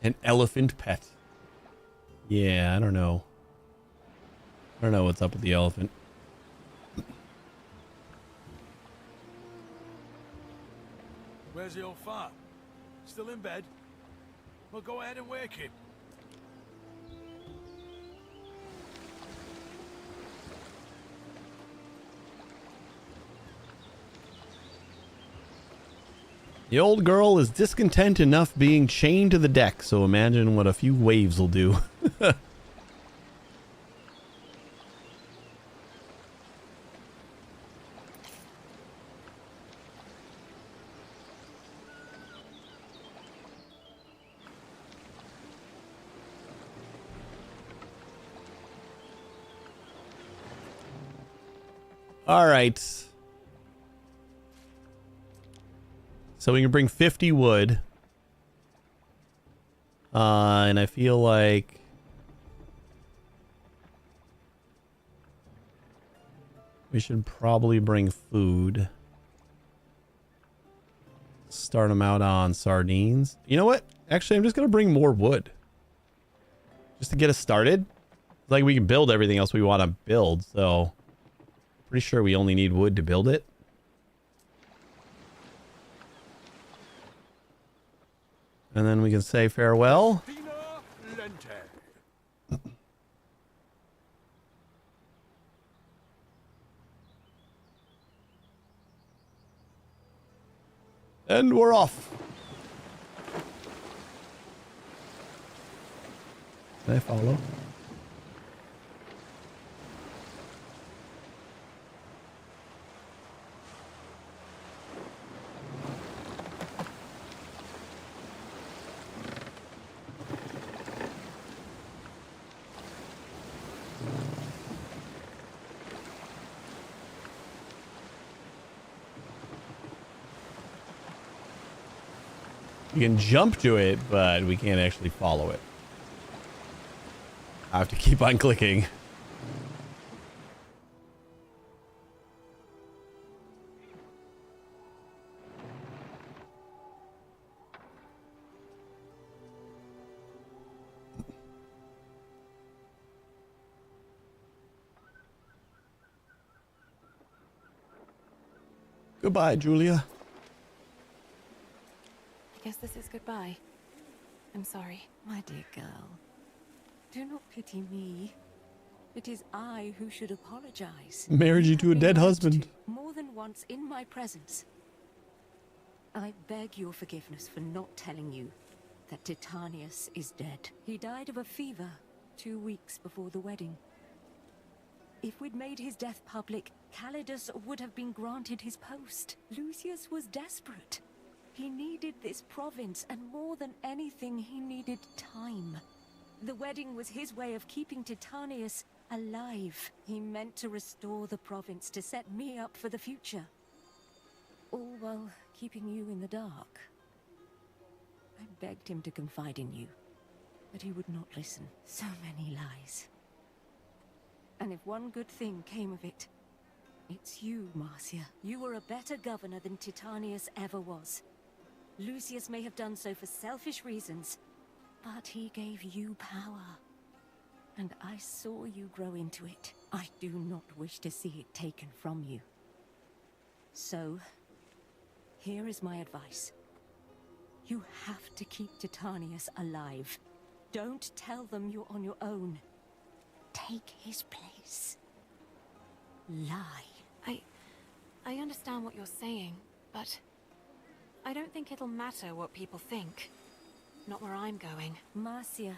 An elephant pet. Yeah, I don't know. I don't know what's up with the elephant. Where's the old fart? Still in bed? Well, go ahead and wake him. The old girl is discontent enough being chained to the deck, so imagine what a few waves will do. All right. So we can bring 50 wood. And I feel like we should probably bring food. Start them out on sardines. You know what? Actually, I'm just going to bring more wood. Just to get us started. Like we can build everything else we want to build, so pretty sure we only need wood to build it. And then we can say farewell. And we're off. Can I follow? We can jump to it, but we can't actually follow it. I have to keep on clicking. Goodbye, Julia. I guess this is goodbye. I'm sorry. My dear girl, do not pity me. It is I who should apologize. Married you to a dead husband. More than once in my presence. I beg your forgiveness for not telling you that Titanius is dead. He died of a fever 2 weeks before the wedding. If we'd made his death public, Calidus would have been granted his post. Lucius was desperate. He needed this province, and more than anything, he needed time. The wedding was his way of keeping Titanius alive. He meant to restore the province to set me up for the future. All while keeping you in the dark. I begged him to confide in you, but he would not listen. So many lies. And if one good thing came of it, it's you, Marcia. You were a better governor than Titanius ever was. Lucius may have done so for selfish reasons, but he gave you power. And I saw you grow into it. I do not wish to see it taken from you. So, here is my advice. You have to keep Titanius alive. Don't tell them you're on your own. Take his place. Lie. I understand what you're saying, but I don't think it'll matter what people think. Not where I'm going. Marcia,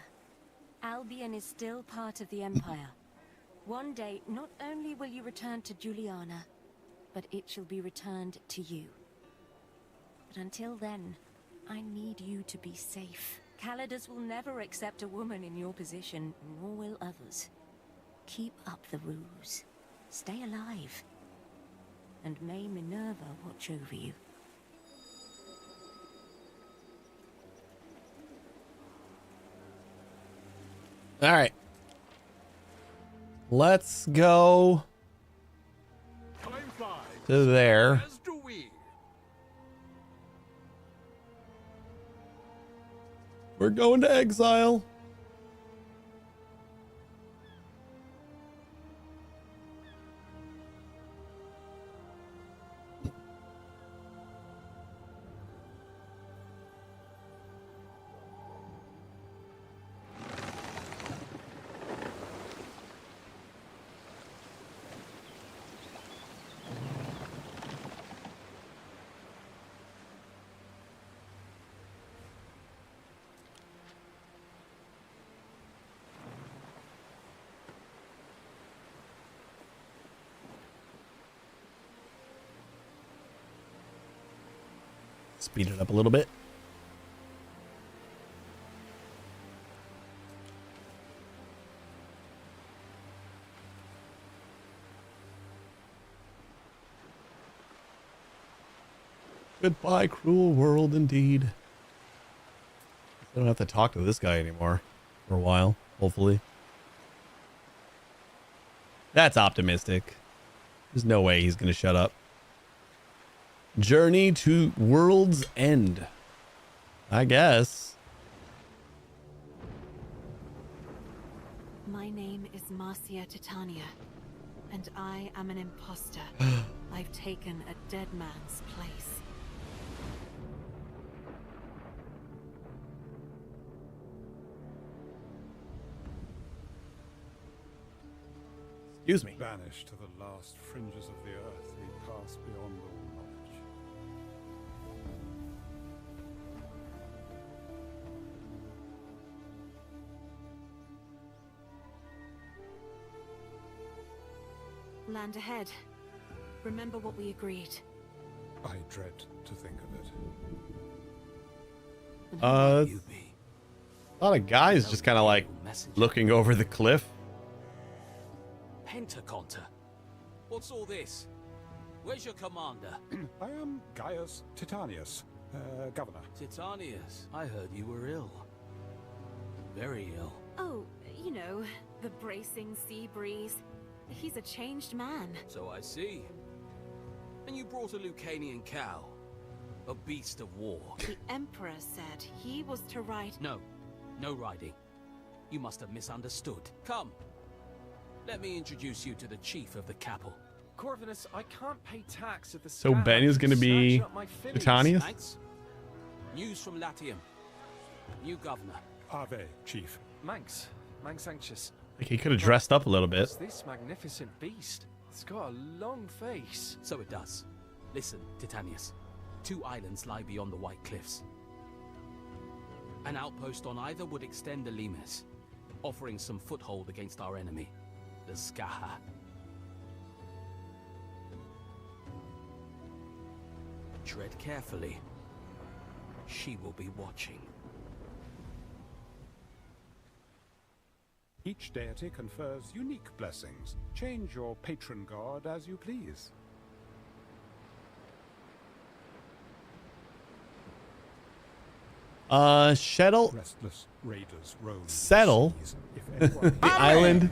Albion is still part of the Empire. One day, not only will you return to Juliana, but it shall be returned to you. But until then, I need you to be safe. Calidus will never accept a woman in your position, nor will others. Keep up the ruse. Stay alive. And may Minerva watch over you. All right. Let's go to there. We're going to exile. Speed it up a little bit. Goodbye, cruel world, indeed. I don't have to talk to this guy anymore for a while, hopefully. That's optimistic. There's no way he's going to shut up. Journey to World's End. I guess. My name is Marcia Titania, and I am an imposter. I've taken a dead man's place. Excuse me. Banished to the last fringes of the earth, we pass beyond all knowledge. Land ahead. Remember what we agreed. I dread to think of it. A lot of guys just kind of like looking over the cliff. Pentaconta? What's all this? Where's your commander? I am Gaius Titanius, governor. Titanius, I heard you were ill. Very ill. Oh, you know, the bracing sea breeze. He's a changed man. So I see. And you brought a Lucanian cow. A beast of war. The Emperor said he was to ride... No. No riding. You must have misunderstood. Come. Let me introduce you to the chief of the capital. Corvinus, I can't pay tax at the So Ben is going to be Titanius? Thanks. News from Latium. New governor. Ave, chief. Manx anxious. Like he could have dressed up a little bit. What's this magnificent beast? It's got a long face. So it does. Listen, Titanius. 2 islands lie beyond the White Cliffs. An outpost on either would extend the Limes, offering some foothold against our enemy, the Skaha. Tread carefully. She will be watching. Each deity confers unique blessings. Change your patron god as you please. Settle. Restless raiders roam Settle. The island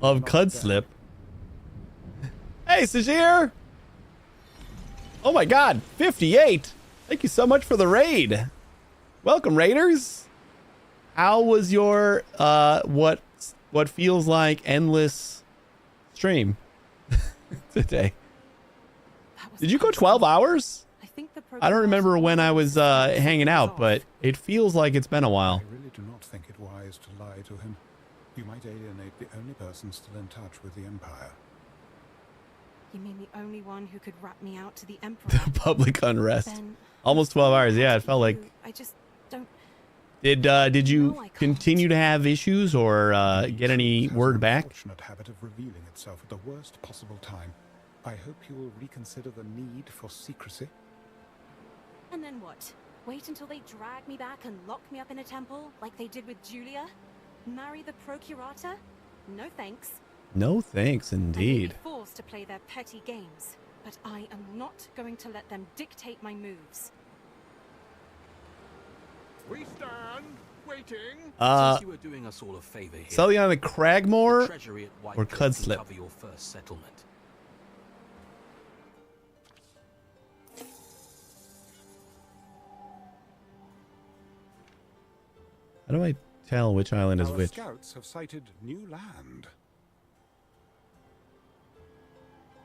of Cudslip. Hey, Sajir! Oh my god, 58! Thank you so much for the raid. Welcome, raiders. How was your what feels like endless stream today? Did you go 12 hours? I don't remember when I was hanging out, but it feels like it's been a while. I really do not think it wise to lie to him. You might alienate the only person still in touch with the Empire. You mean the only one who could rat me out to the Emperor? Public unrest. Ben, Almost 12 hours. Yeah, it felt like. I just don't... Did you continue to have issues or get any word back? Unfortunate habit of revealing itself at the worst possible time. I hope you will reconsider the need for secrecy. And then what? Wait until they drag me back and lock me up in a temple, like they did with Julia? Marry the Procurator? No thanks. No thanks, I may indeed. be forced to play their petty games, but I am not going to let them dictate my moves. We stand waiting. Since you are doing us all a favor here, Selling on the Cragmore the treasury at White or Cliff can Cudslip? cover your first settlement. How do I tell which island is Our which? scouts have sighted new land.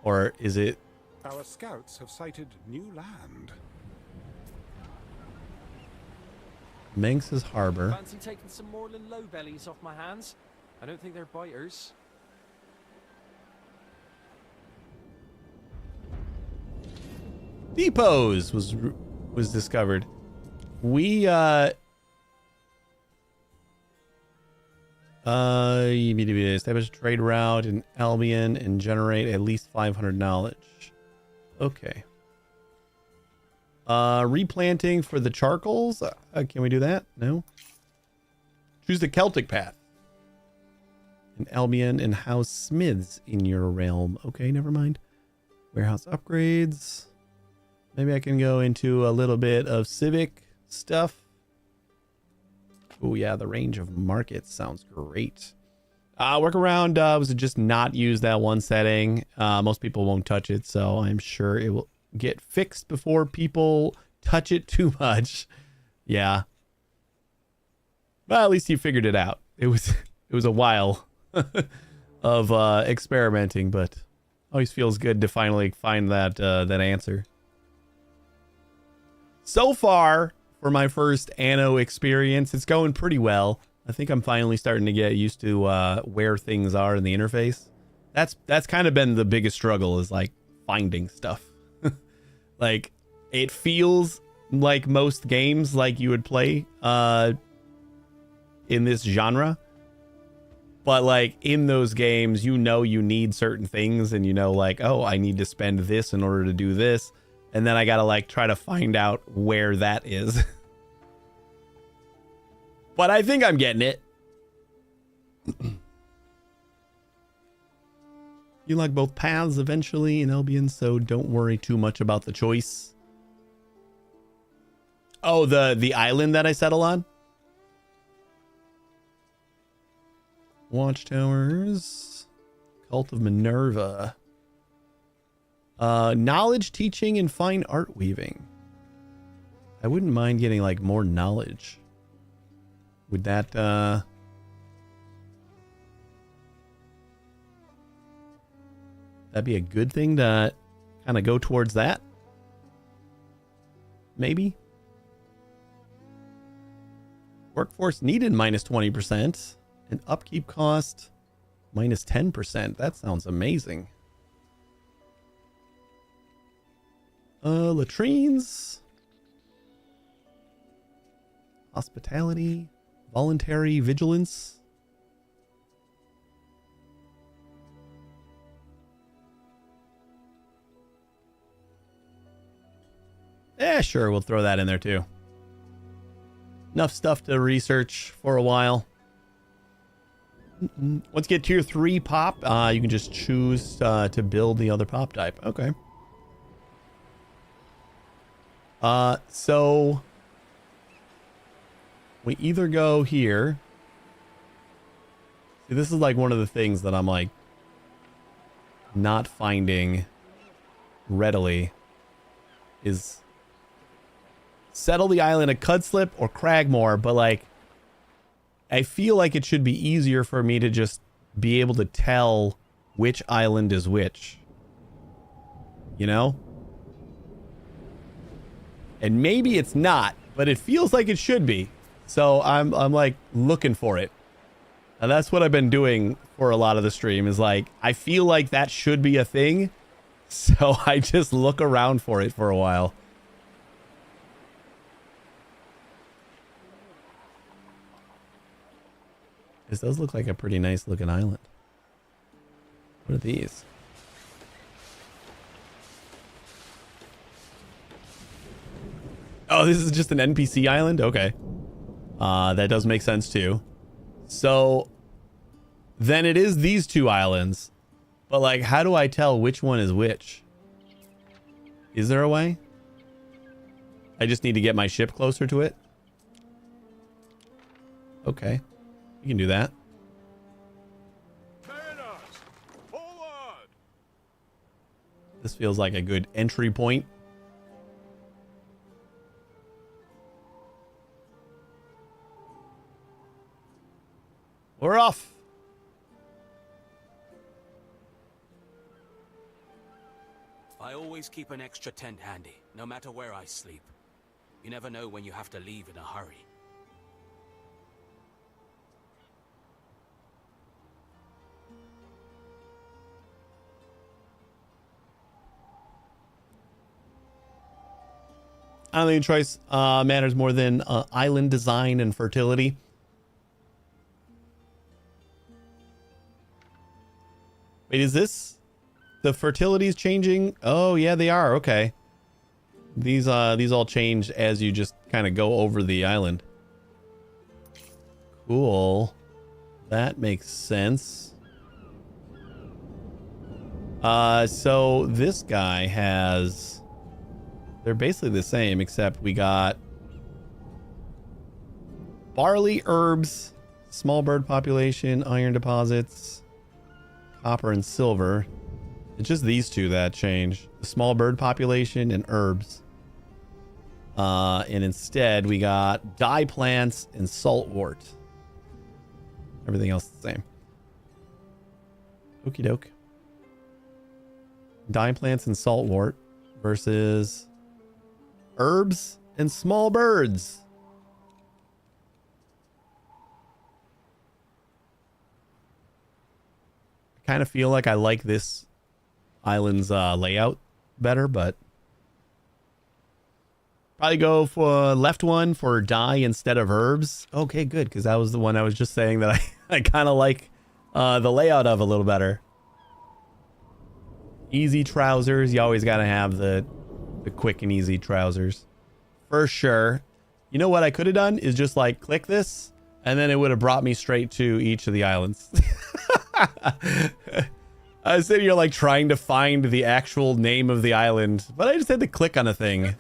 Or is it... Our scouts have sighted new land. Manx's Harbor. Fancy taking some Moreland low bellies off my hands? I don't think they're biters. Depots was discovered. We establish a trade route in Albion and generate at least 500 knowledge. Okay. Replanting for the charcoals. Can we do that? No. Choose the Celtic path. An Albion and house smiths in your realm. Okay, never mind. Warehouse upgrades. Maybe I can go into a little bit of civic stuff. Oh yeah, the range of markets sounds great. Workaround was just not use that one setting. Most people won't touch it, so I'm sure it will get fixed before people touch it too much. Yeah. Well, at least you figured it out. It was a while of experimenting, but always feels good to finally find that that answer. So far, for my first Anno experience, it's going pretty well. I think I'm finally starting to get used to where things are in the interface. That's kind of been the biggest struggle, is like finding stuff. Like, it feels like most games like you would play in this genre. But like in those games, you know you need certain things, and you know like, oh, I need to spend this in order to do this. And then I gotta like try to find out where that is. But I think I'm getting it. You like both paths eventually in Albion, so don't worry too much about the choice. Oh, the island that I settle on? Watchtowers. Cult of Minerva. Knowledge, teaching, and fine art weaving. I wouldn't mind getting like more knowledge. Would that that'd be a good thing to kind of go towards that? Maybe. Workforce needed minus 20%. And upkeep cost minus 10%. That sounds amazing. Latrines. Hospitality. Voluntary vigilance. Yeah, sure, we'll throw that in there too. Enough stuff to research for a while. Once you get tier 3 pop, you can just choose to build the other pop type. Okay. So we either go here. See, this is like one of the things that I'm like not finding readily is settle the island of Cudslip or Cragmore, but like I feel like it should be easier for me to just be able to tell which island is which. You know? And maybe it's not, but it feels like it should be. So I'm like looking for it. And that's what I've been doing for a lot of the stream, is like I feel like that should be a thing. So I just look around for it for a while. This does look like a pretty nice looking island. What are these? Oh, this is just an NPC island? Okay. That does make sense too. So then it is these two islands. But like, how do I tell which one is which? Is there a way? I just need to get my ship closer to it? Okay. You can do that. This feels like a good entry point. We're off. I always keep an extra tent handy, no matter where I sleep. You never know when you have to leave in a hurry. I don't think choice matters more than island design and fertility. Wait, is this... The fertility is changing? Oh, yeah, they are. Okay. These all change as you just kind of go over the island. Cool. That makes sense. So this guy has... They're basically the same, except we got barley, herbs, small bird population, iron deposits, copper and silver. It's just these two that change. The small bird population and herbs. And instead we got dye plants and saltwort. Everything else is the same. Okie doke. Dye plants and saltwort versus herbs and small birds. I kind of feel like I like this island's layout better, but probably go for left one for dye instead of herbs. Okay, good, because that was the one I was just saying that I kind of like the layout of a little better. Easy trousers. You always got to have the quick and easy trousers. For sure. You know what I could have done is just like click this and then it would have brought me straight to each of the islands. I was sitting here like trying to find the actual name of the island, but I just had to click on a thing.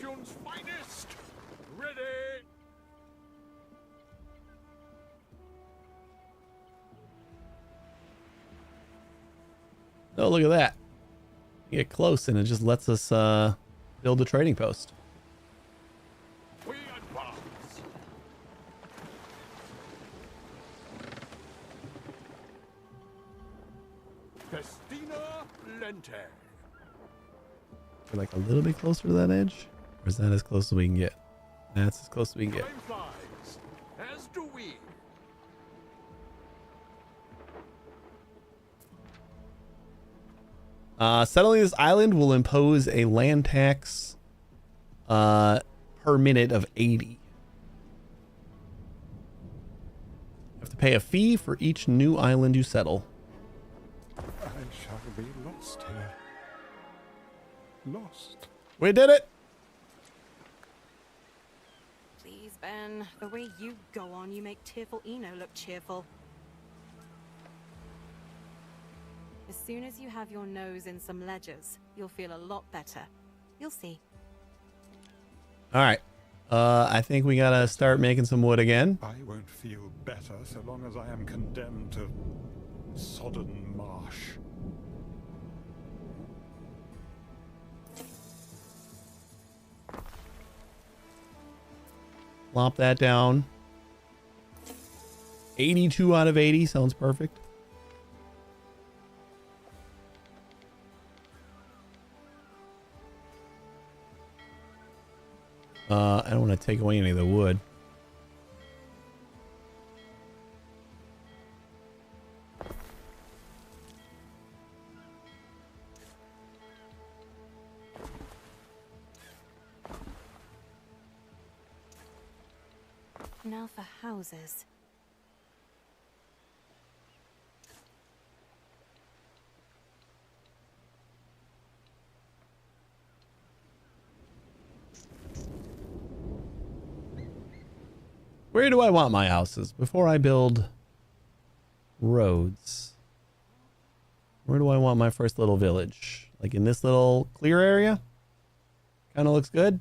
Oh, look at that. You get close and it just lets us build a trading post. We advance. Festina Lente. We're like a little bit closer to that edge. Or is that as close as we can get? That's as close as we can get. Time flies, as do we. Settling this island will impose a land tax per minute of 80. You have to pay a fee for each new island you settle. I shall be lost here. Lost. We did it! Please, Ben. The way you go on, you make tearful Eno look cheerful. As soon as you have your nose in some ledgers, you'll feel a lot better. You'll see. All right. I think we gotta start making some wood again. I won't feel better so long as I am condemned to sodden marsh. Lop that down. 82 out of 80 sounds perfect. I don't want to take away any of the wood. Now for houses. Where do I want my houses before I build roads? Where do I want my first little village? Like in this little clear area? Kind of looks good.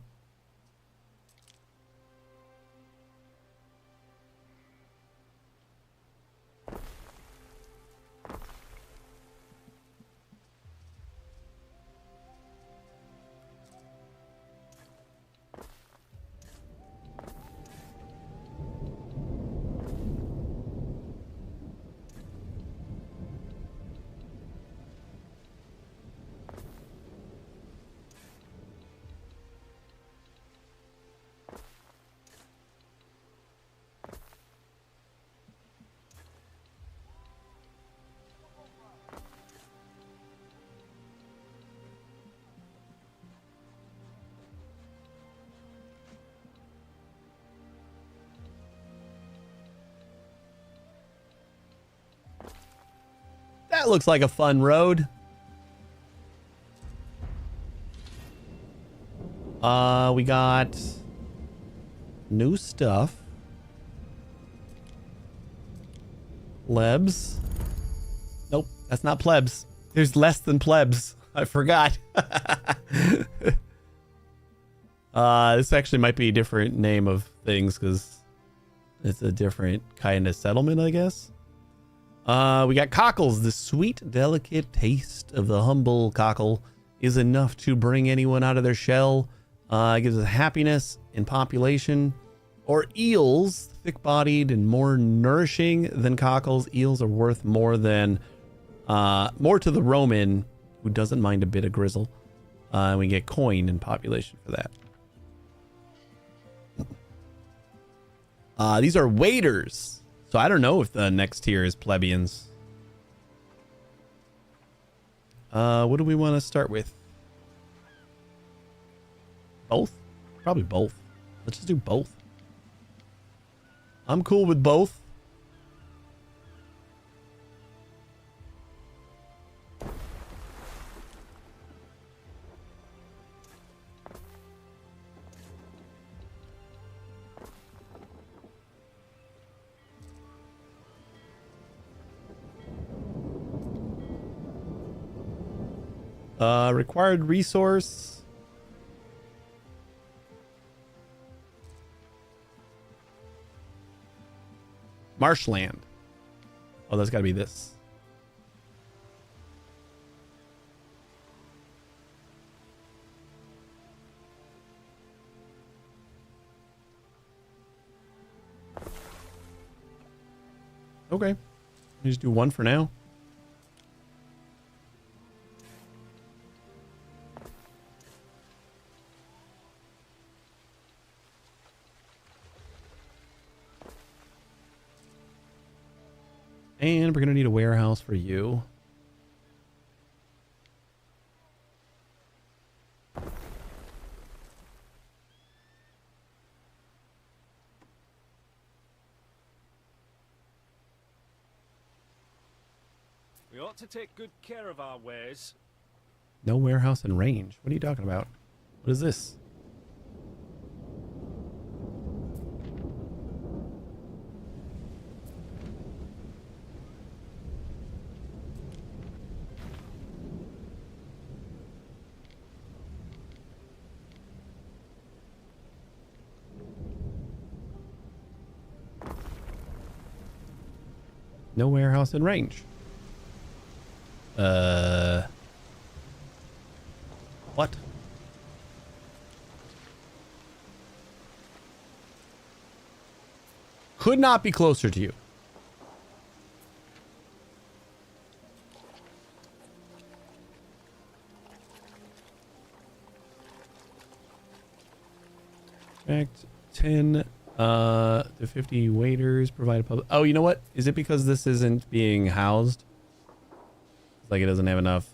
That looks like a fun road. We got new stuff. Plebs. Nope, that's not plebs. There's less than plebs. I forgot. This actually might be a different name of things because it's a different kind of settlement, I guess. We got cockles. The sweet, delicate taste of the humble cockle is enough to bring anyone out of their shell. It gives us happiness in population. Or eels, thick-bodied and more nourishing than cockles. Eels are worth more than more to the Roman, who doesn't mind a bit of grizzle. And we get coin in population for that. These are waiters. So I don't know if the next tier is plebeians. What do we want to start with? Both? Probably both. Let's just do both. I'm cool with both. Required resource. Marshland. Oh, that's got to be this. Okay. Just do one for now. And we're going to need a warehouse for you. We ought to take good care of our wares. No warehouse in range. What are you talking about? What is this? No warehouse in range. What? Could not be closer to you. Fact 10 to 50 waiters provide a public. Oh, you know what? Is it because this isn't being housed? It's like it doesn't have enough.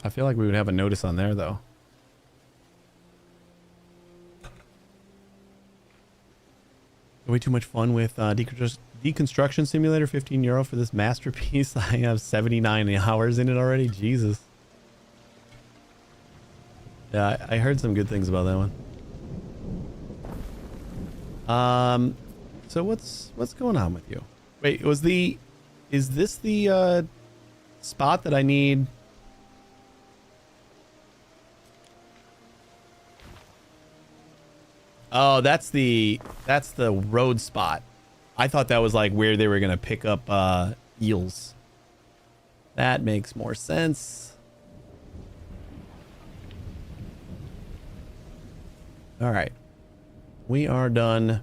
I feel like we would have a notice on there though. Way too much fun with Deconstruction Simulator. €15 for this masterpiece. I have 79 hours in it already. Jesus. Yeah, I heard some good things about that one. So what's going on with you? Wait, is this the spot that I need? Oh, that's the road spot. I thought that was like where they were gonna pick up eels. That makes more sense. All right, we are done.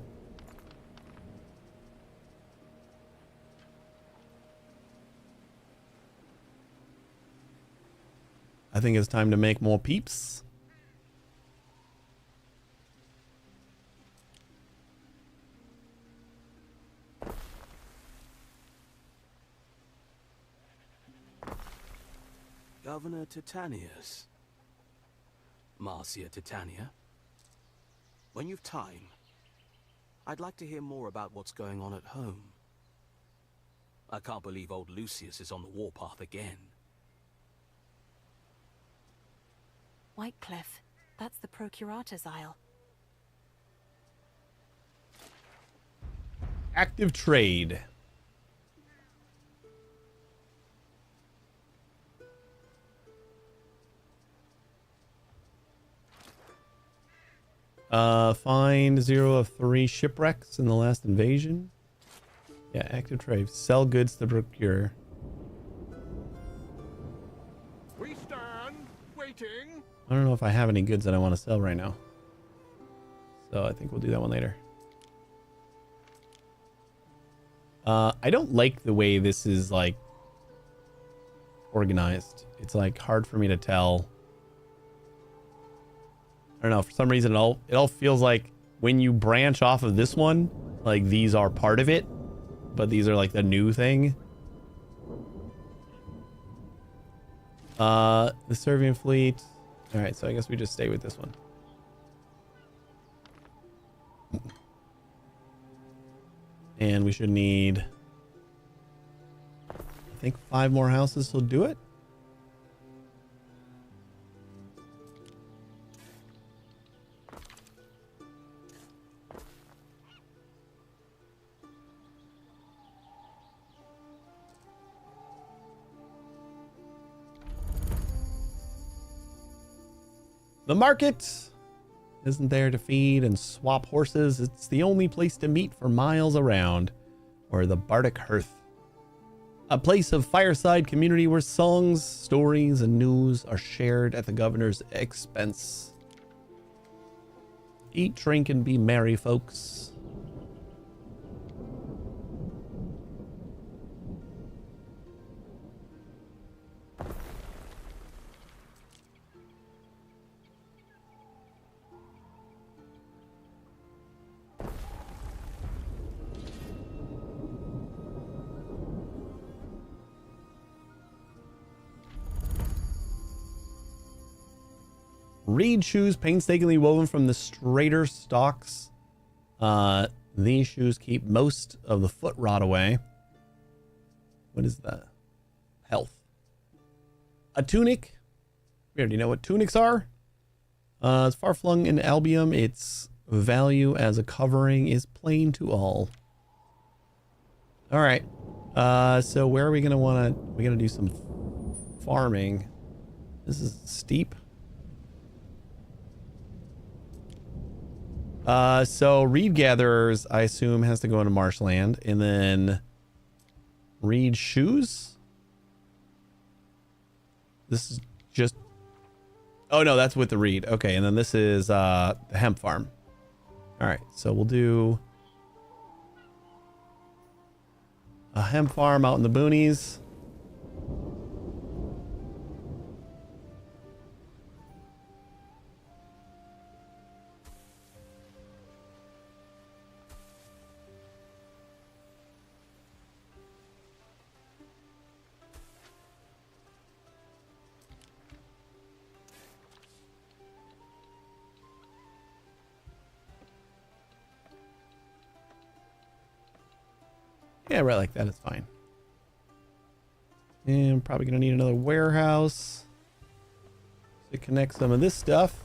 I think it's time to make more peeps. Governor Titanius. Marcia Titania. When you've time, I'd like to hear more about what's going on at home. I can't believe old Lucius is on the warpath again. Whitecliff. That's the Procurator's Isle. Active trade. Find 0 of 3 shipwrecks in the last invasion. Yeah, active trade. Sell goods to procure. We stand waiting. I don't know if I have any goods that I want to sell right now. So I think we'll do that one later. I don't like the way this is like organized. It's like hard for me to tell. I don't know, for some reason it all feels like when you branch off of this one, like these are part of it, but these are like the new thing. The Servian fleet. All right, so I guess we just stay with this one. And we should need, I think, 5 more houses will do it. The market isn't there to feed and swap horses. It's the only place to meet for miles around. Or the Bardic Hearth. A place of fireside community where songs, stories, and news are shared at the governor's expense. Eat, drink, and be merry, folks. Reed shoes painstakingly woven from the straighter stalks. These shoes keep most of the foot rot away. What is that? Health. A tunic. We already know what tunics are. It's far flung in Albium. Its value as a covering is plain to all. All right. So where are we gonna we're gonna do some farming. This is steep. So reed gatherers, I assume, has to go into marshland, and then reed shoes. This is just, oh no, that's with the reed. Okay, and then this is the hemp farm. All right, so we'll do a hemp farm out in the boonies. Yeah, right like that is fine. And I'm probably going to need another warehouse to connect some of this stuff.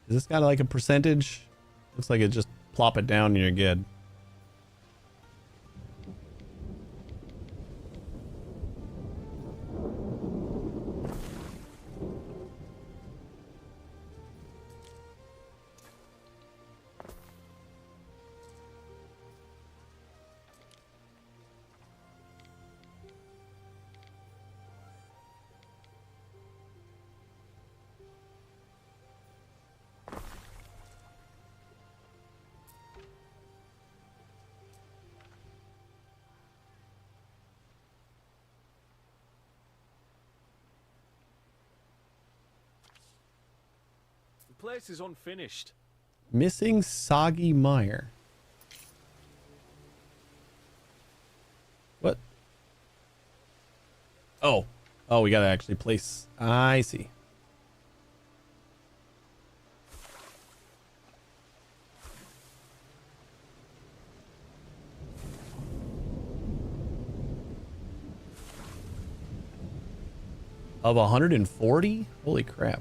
Is this kind of like a percentage? Looks like it just plop it down and you're good. place is unfinished. Missing soggy mire. What? Oh. Oh, we gotta actually place. I see. Of 140? Holy crap.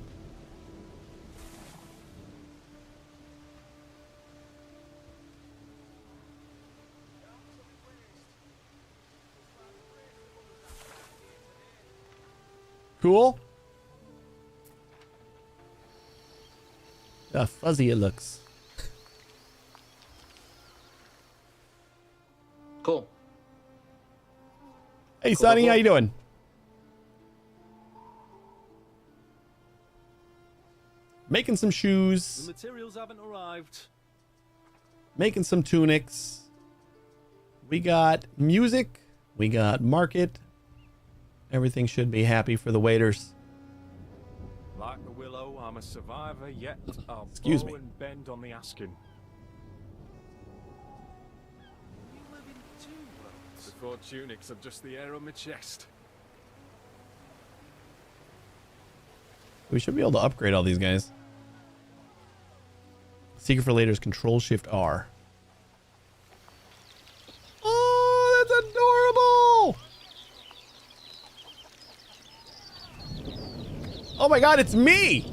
Cool. How fuzzy it looks. Cool. Hey, Sonny, how you doing? Making some The shoes. materials haven't arrived. Making some tunics. We got music. We got market. Everything should be happy for the waiters. Like the willow, I'm a survivor, yet I'll Excuse bow me. and bend on the asking. You live in two worlds. Before tunics are just the air on my chest. We should be able to upgrade all these guys. Secret for later is Control Shift R. Oh, that's adorable! Oh my god, it's me!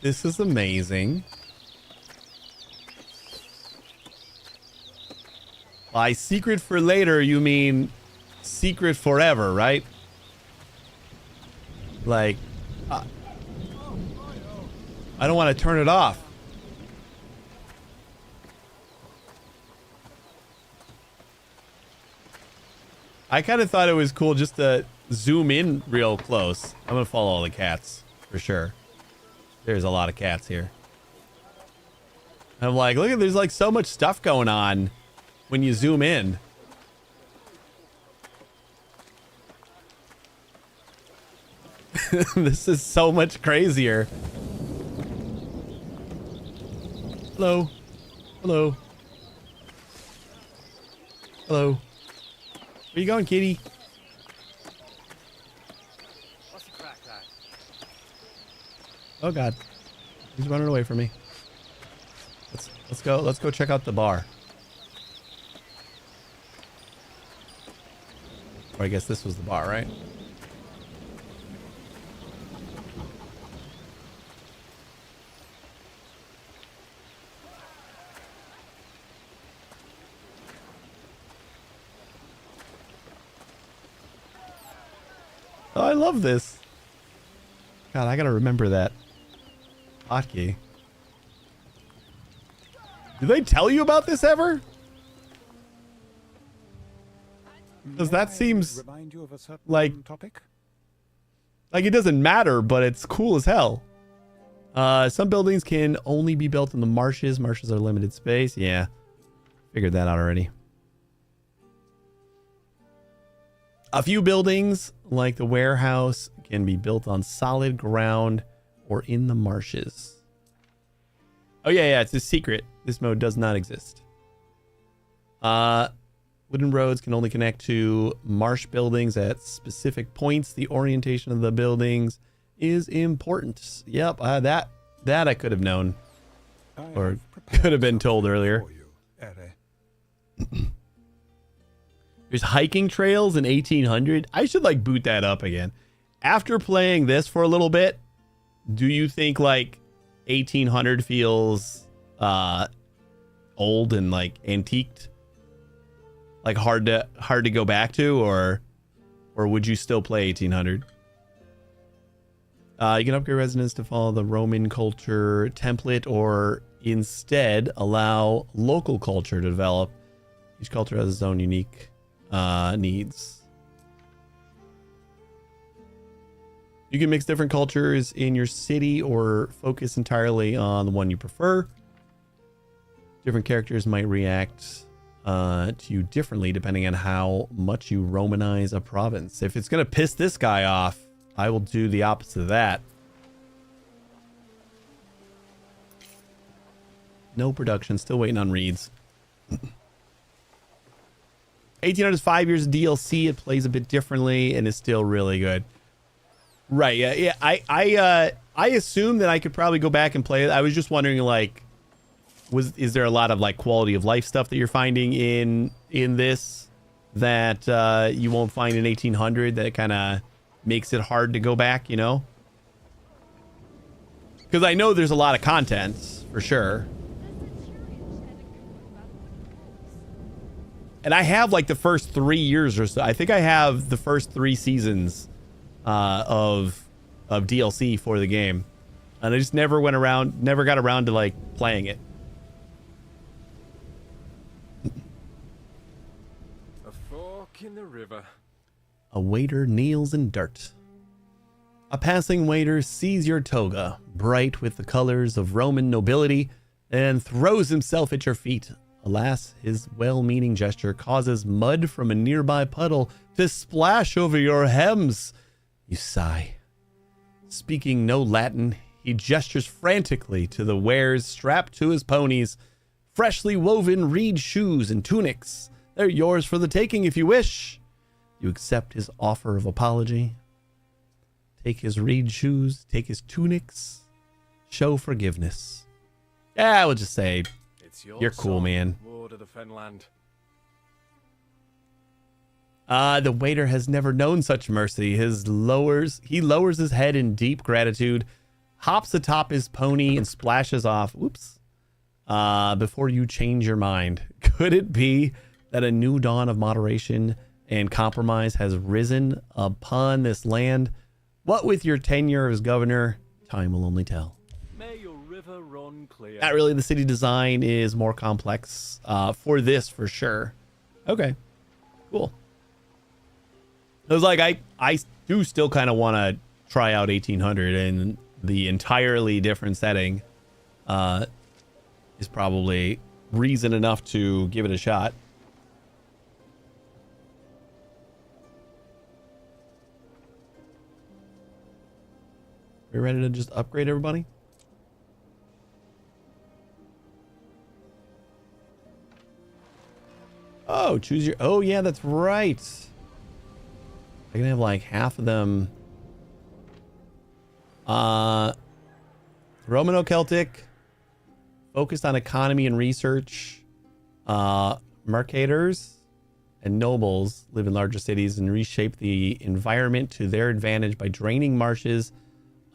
This is amazing. By secret for later, you mean secret forever, right? Like, I don't want to turn it off. I kind of thought it was cool just to zoom in real close. I'm going to follow all the cats for sure. There's a lot of cats here. I'm like, look at, there's like so much stuff going on when you zoom in. This is so much crazier. Hello. Hello. Hello. Where you going, kitty? What's the crack, lad? Oh god. He's running away from me. Let's go check out the bar. Or I guess this was the bar, right? Oh, I love this. God, I gotta remember that hotkey. Did they tell you about this ever? Because that seems Remind you of a certain like topic? it doesn't matter, but it's cool as hell. Some buildings can only be built in the marshes. Marshes are limited space. Yeah, figured that out already. A few buildings, like the warehouse, can be built on solid ground or in the marshes. Oh, yeah, it's a secret. This mode does not exist. Wooden roads can only connect to marsh buildings at specific points. The orientation of the buildings is important. Yep, that I could have known. Or could have been told earlier. There's hiking trails in 1800. I should like boot that up again. After playing this for a little bit, do you think like 1800 feels old and like antiqued? Like hard to go back to, or would you still play 1800? You can upgrade residents to follow the Roman culture template, or instead allow local culture to develop. Each culture has its own unique needs. You can mix different cultures in your city or focus entirely on the one you prefer. Different characters might react to you differently depending on how much you Romanize a province. If it's going to piss this guy off, I will do the opposite of that. No production. Still waiting on reads. 1800 is 5 years of DLC. It plays a bit differently and is still really good. Right. Yeah. I assumed that I could probably go back and play it. I was just wondering, like, is there a lot of like quality of life stuff that you're finding in this that you won't find in 1800 that kind of makes it hard to go back, you know? Because I know there's a lot of content for sure. And I have like the first 3 years or so. I think I have the first 3 seasons of DLC for the game. And I just never got around to like playing it. A fork in the river. A waiter kneels in dirt. A passing waiter sees your toga, bright with the colors of Roman nobility, and throws himself at your feet. Alas, his well-meaning gesture causes mud from a nearby puddle to splash over your hems. You sigh. Speaking no Latin, he gestures frantically to the wares strapped to his ponies. Freshly woven reed shoes and tunics. They're yours for the taking if you wish. You accept his offer of apology. Take his reed shoes, take his tunics. Show forgiveness. Yeah, I would just say, you're cool, man. Lord of the Fenland. The waiter has never known such mercy. He lowers his head in deep gratitude, hops atop his pony, and splashes off. Whoops. Before you change your mind. Could it be that a new dawn of moderation and compromise has risen upon this land? What with your tenure as governor, time will only tell. May your river run clear. Not really. The city design is more complex for this, for sure. Okay, cool. It was like, I do still kind of want to try out 1800, and the entirely different setting is probably reason enough to give it a shot. We ready to just upgrade everybody? Oh, choose your... Oh, yeah, that's right. I can have like half of them. Romano-Celtic. Focused on economy and research. Mercators and nobles live in larger cities and reshape the environment to their advantage by draining marshes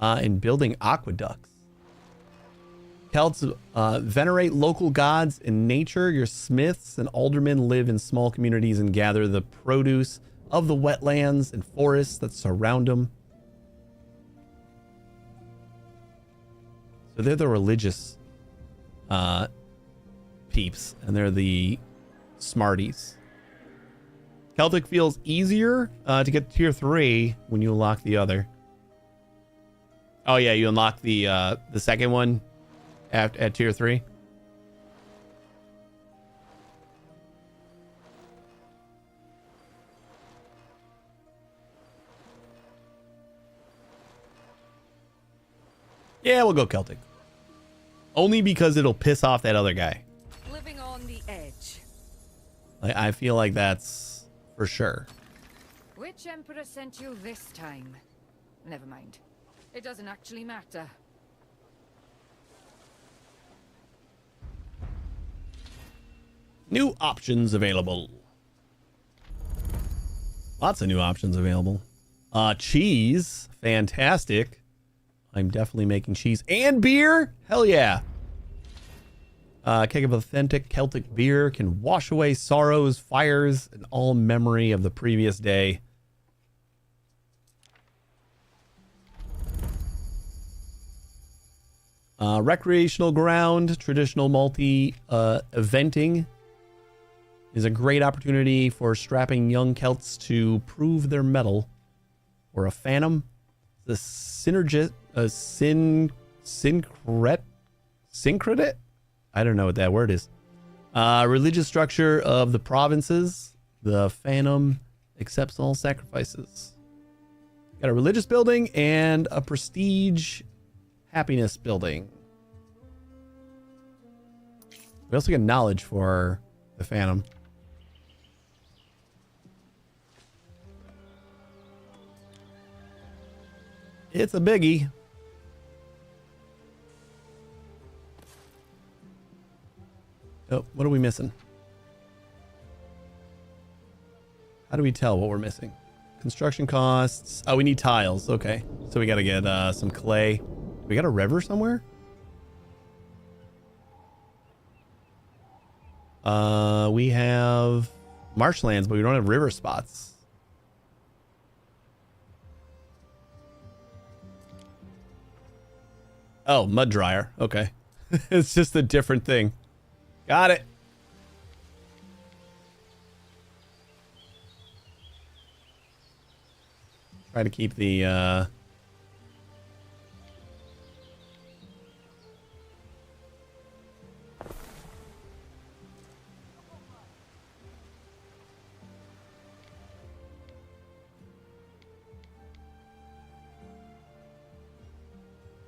and building aqueducts. Celts venerate local gods and nature. Your smiths and aldermen live in small communities and gather the produce of the wetlands and forests that surround them. So they're the religious peeps, and they're the smarties. Celtic feels easier to get to tier 3 when you unlock the other. Oh yeah, you unlock the second one at tier 3. Yeah, we'll go Celtic. Only because it'll piss off that other guy. Living on the edge. I feel like that's for sure. Which emperor sent you this time? Never mind. It doesn't actually matter. New options available. Lots of new options available. Cheese. Fantastic. I'm definitely making cheese and beer. Hell yeah. A keg of authentic Celtic beer can wash away sorrows, fires, and all memory of the previous day. Recreational ground, traditional eventing is a great opportunity for strapping young Celts to prove their mettle. Or a phantom. The syncretic? I don't know what that word is. Religious structure of the provinces. The Phantom accepts all sacrifices. Got a religious building and a prestige happiness building. We also get knowledge for the Phantom. It's a biggie. Oh, what are we missing? How do we tell what we're missing? Construction costs. Oh, we need tiles. Okay. So we got to get some clay. We got a river somewhere? We have marshlands, but we don't have river spots. Oh, mud dryer. Okay. It's just a different thing. Got it. Try to keep the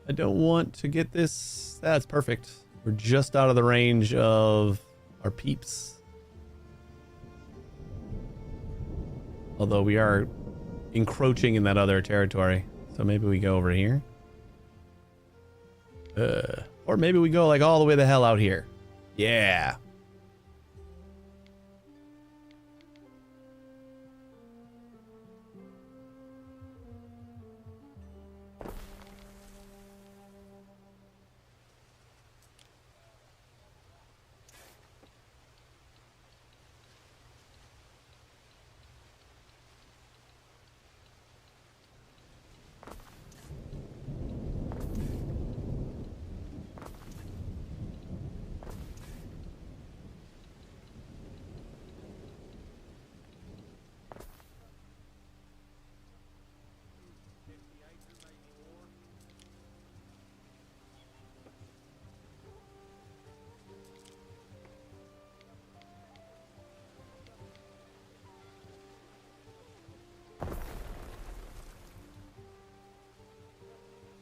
I don't want to get this. That's perfect. We're just out of the range of our peeps. Although we are encroaching in that other territory. So maybe we go over here. Or maybe we go like all the way the hell out here. Yeah.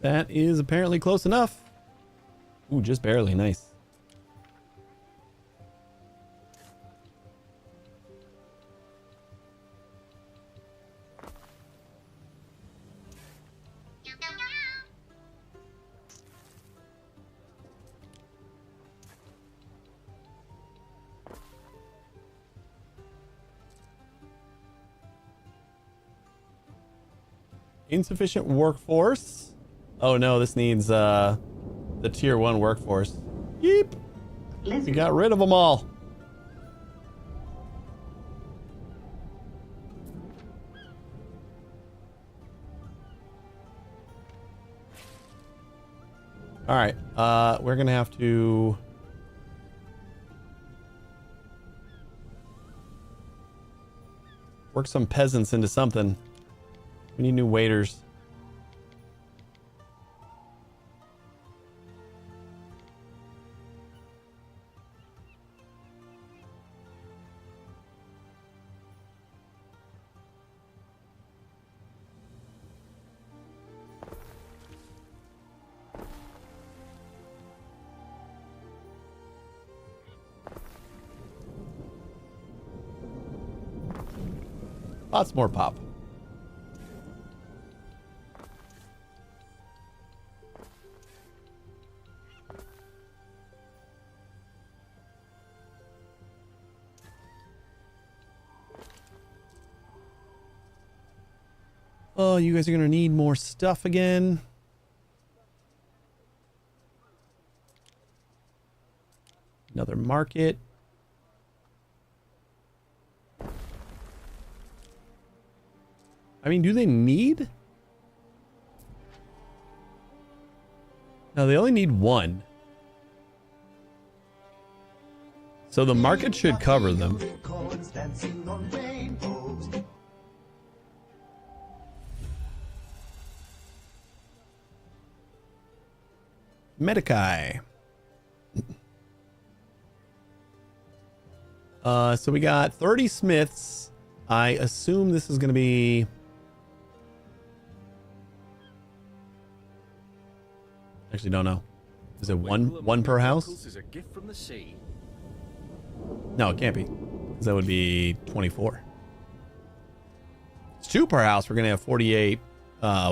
That is apparently close enough. Ooh, just barely. Nice. Insufficient workforce. Oh no, this needs the tier 1 workforce. Yeep. We got rid of them all. All right, we're gonna have to work some peasants into something. We need new waiters. Lots more pop. Oh, you guys are gonna need more stuff again. Another market. I mean, do they need? No, they only need one. So the market should cover them. Medikai. So we got 30 smiths. I assume this is going to be... Actually, don't know. Is it one per house? Is a gift from the sea. No, it can't be. Because that would be 24. It's 2 per house. We're going to have 48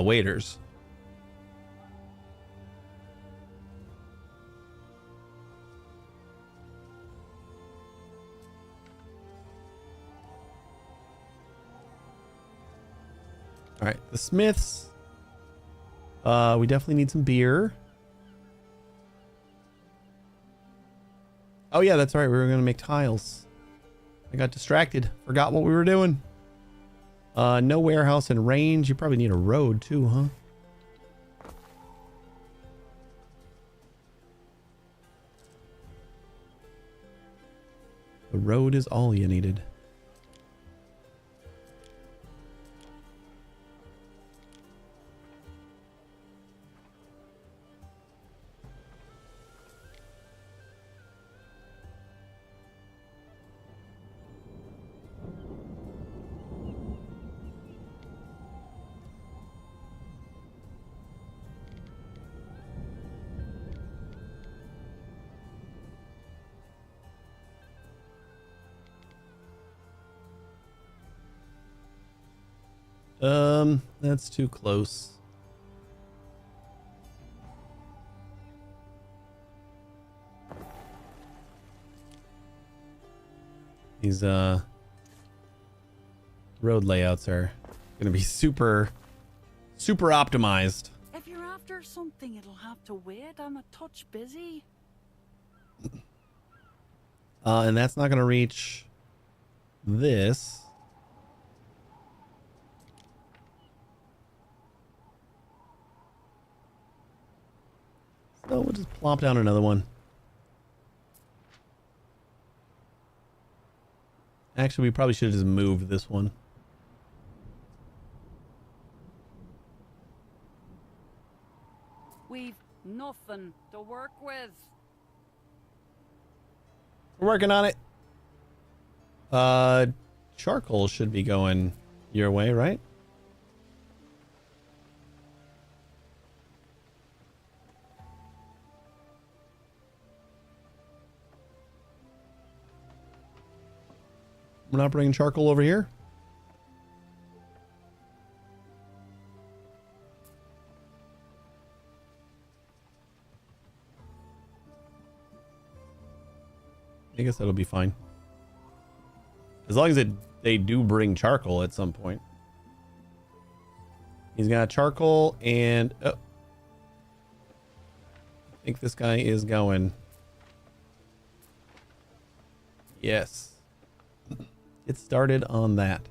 waiters. All right, the smiths. We definitely need some beer. Oh yeah, that's right. We were gonna make tiles. I got distracted. Forgot what we were doing. No warehouse in range. You probably need a road too, huh? The road is all you needed. That's too close. These road layouts are gonna be super optimized. If you're after something, it'll have to wait. I'm a touch busy. And that's not gonna reach this. So we'll just plop down another one. Actually, we probably should have just moved this one. We've nothing to work with. We're working on it. Charcoal should be going your way, right? We're not bringing charcoal over here? I guess that'll be fine. As long as they do bring charcoal at some point. He's got charcoal and... Oh. I think this guy is going. Yes. Get started on that.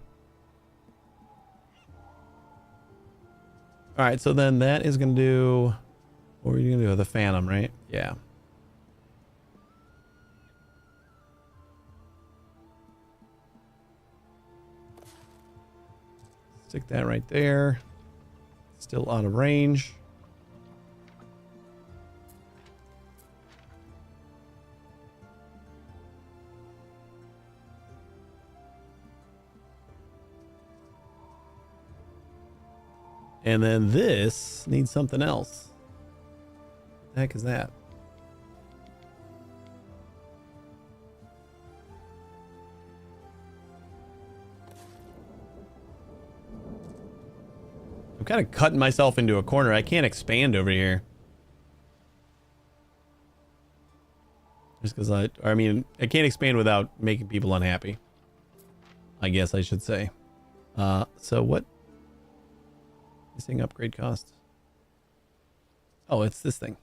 All right, so then that is going to do... What are you going to do? The Phantom, right? Yeah. Stick that right there. Still out of range. And then this needs something else. What the heck is that? I'm kind of cutting myself into a corner. I can't expand over here. Just because I can't expand without making people unhappy. I guess I should say. So what? Missing upgrade cost. Oh, it's this thing.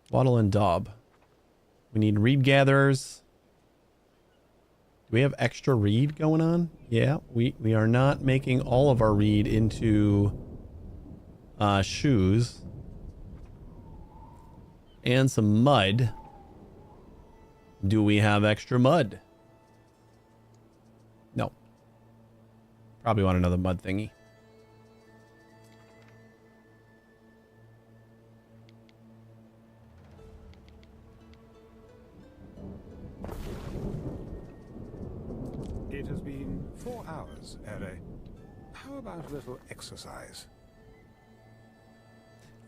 Waddle and Daub. We need reed gatherers. Do we have extra reed going on? Yeah, we are not making all of our reed into shoes. And some mud. Do we have extra mud? No. Probably want another mud thingy. It has been 4 hours, Ere. How about a little exercise?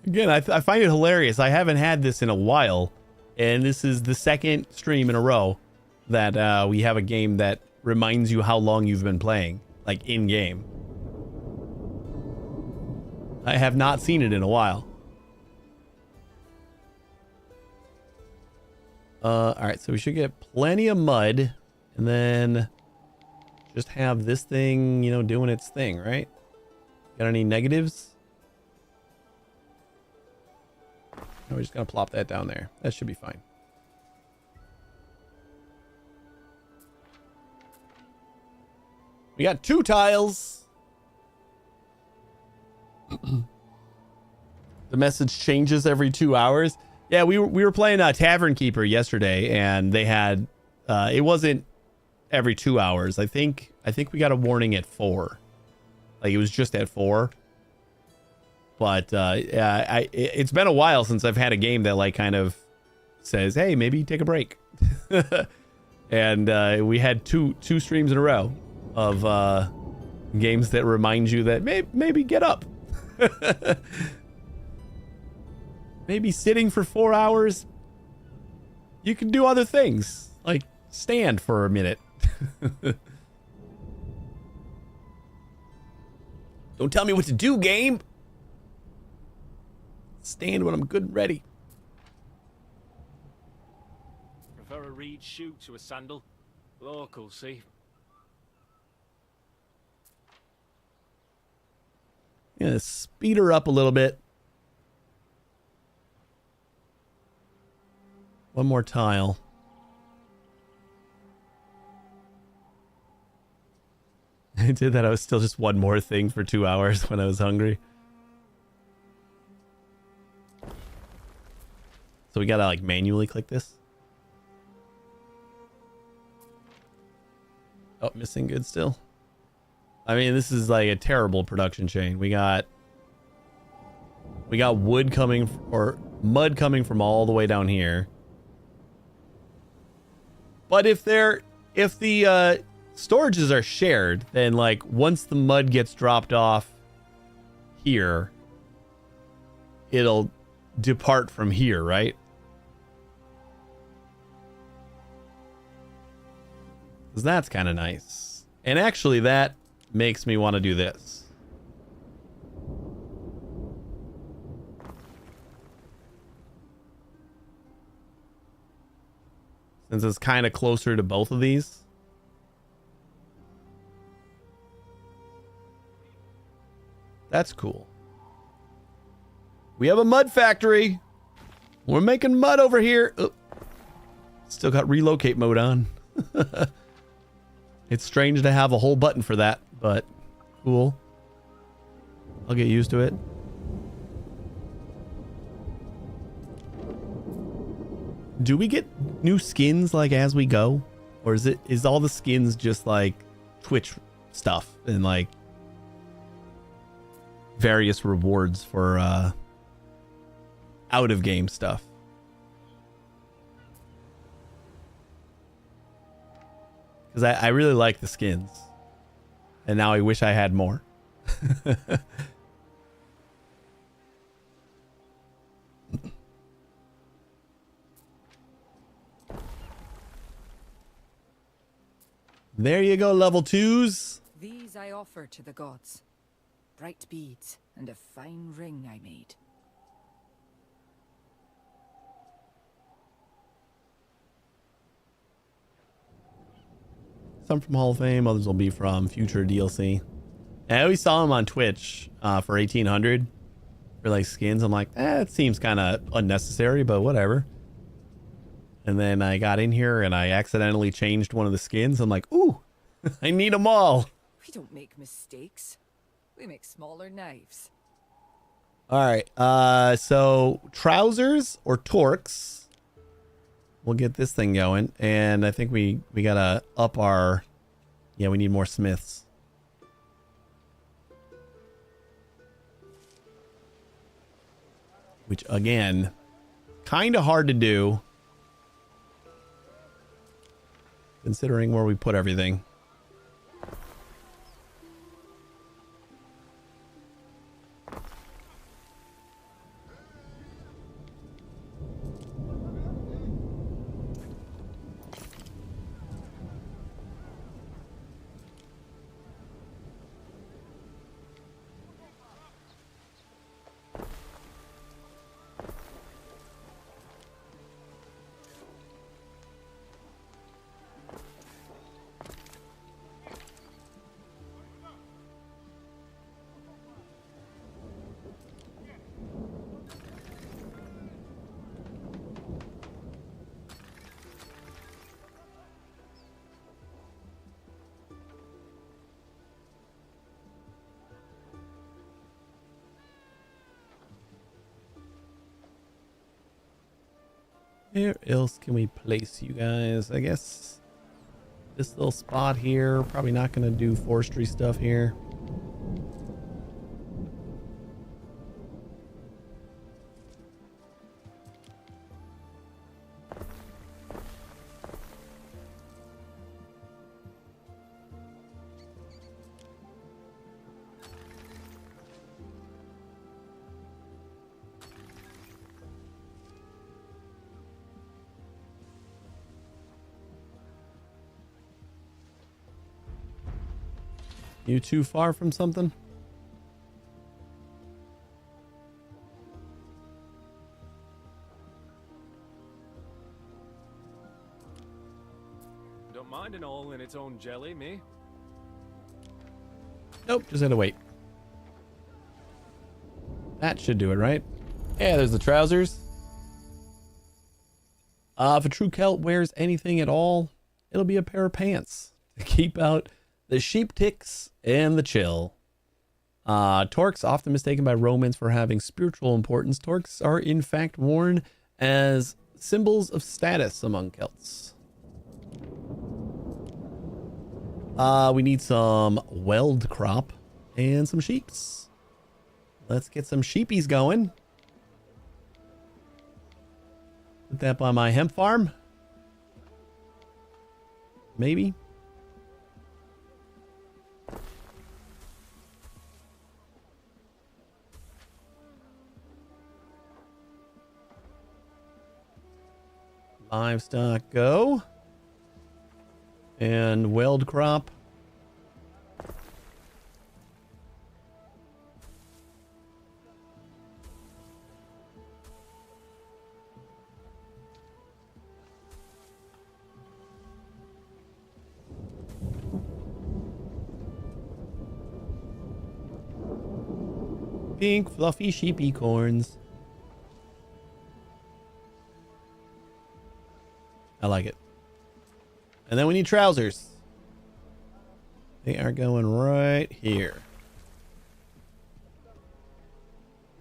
Again, I find it hilarious. I haven't had this in a while, and this is the second stream in a row that we have a game that reminds you how long you've been playing, like in-game. I have not seen it in a while. All right, so we should get plenty of mud, and then just have this thing, you know, doing its thing, right? Got any negatives? No, we're just gonna plop that down there. That should be fine. We got 2 tiles. The message changes every 2 hours. Yeah, we were playing Tavern Keeper yesterday, and they had it wasn't every 2 hours. I think we got a warning at 4. Like, it was just at 4. But it's been a while since I've had a game that like kind of says, "Hey, maybe take a break." And we had two streams in a row of games that remind you that maybe get up. Maybe sitting for 4 hours, you can do other things, like stand for a minute. Don't tell me what to do, game. Stand when I'm good and ready. Prefer a reed shoe to a sandal. Local, see? Yeah, speed her up a little bit. One more tile. I did that. I was still just one more thing for 2 hours when I was hungry. So we gotta like manually click this. Oh, missing good still. I mean, this is like a terrible production chain. We got wood coming or mud coming from all the way down here. But if the storages are shared, then like once the mud gets dropped off here, it'll depart from here, right? Because that's kind of nice. And actually that makes me want to do this. Since it's kind of closer to both of these. That's cool. We have a mud factory. We're making mud over here. Oh. Still got relocate mode on. It's strange to have a whole button for that, but cool. I'll get used to it. Do we get new skins like as we go? Or is all the skins just like Twitch stuff and like various rewards for out of game stuff? Because I really like the skins. And now I wish I had more. There you go, level 2s. These I offer to the gods. Bright beads and a fine ring I made. Some from Hall of Fame, others will be from future DLC. I always saw them on Twitch for 1800 for like skins. I'm like, it seems kind of unnecessary, but whatever. And then I got in here and I accidentally changed one of the skins. I'm like, ooh, I need them all. We don't make mistakes. We make smaller knives. All right. So trousers or torques. We'll get this thing going. And I think we got to up our... Yeah, we need more smiths. Which, again, kind of hard to do. Considering where we put everything. Where else can we place you guys? I guess this little spot here. Probably not going to do forestry stuff here. You too far from something? Don't mind an all in its own jelly, me. Nope, just had to wait. That should do it, right? Yeah, there's the trousers. If a true Celt wears anything at all, it'll be a pair of pants to keep out the sheep ticks and the chill. Torques, often mistaken by Romans for having spiritual importance, torques are in fact worn as symbols of status among Celts. We need some weld crop and some sheeps. Let's get some sheepies going. Put that by my hemp farm. Maybe. Livestock go. And weld crop. Pink fluffy sheepy corns. I like it. And then we need trousers. They are going right here.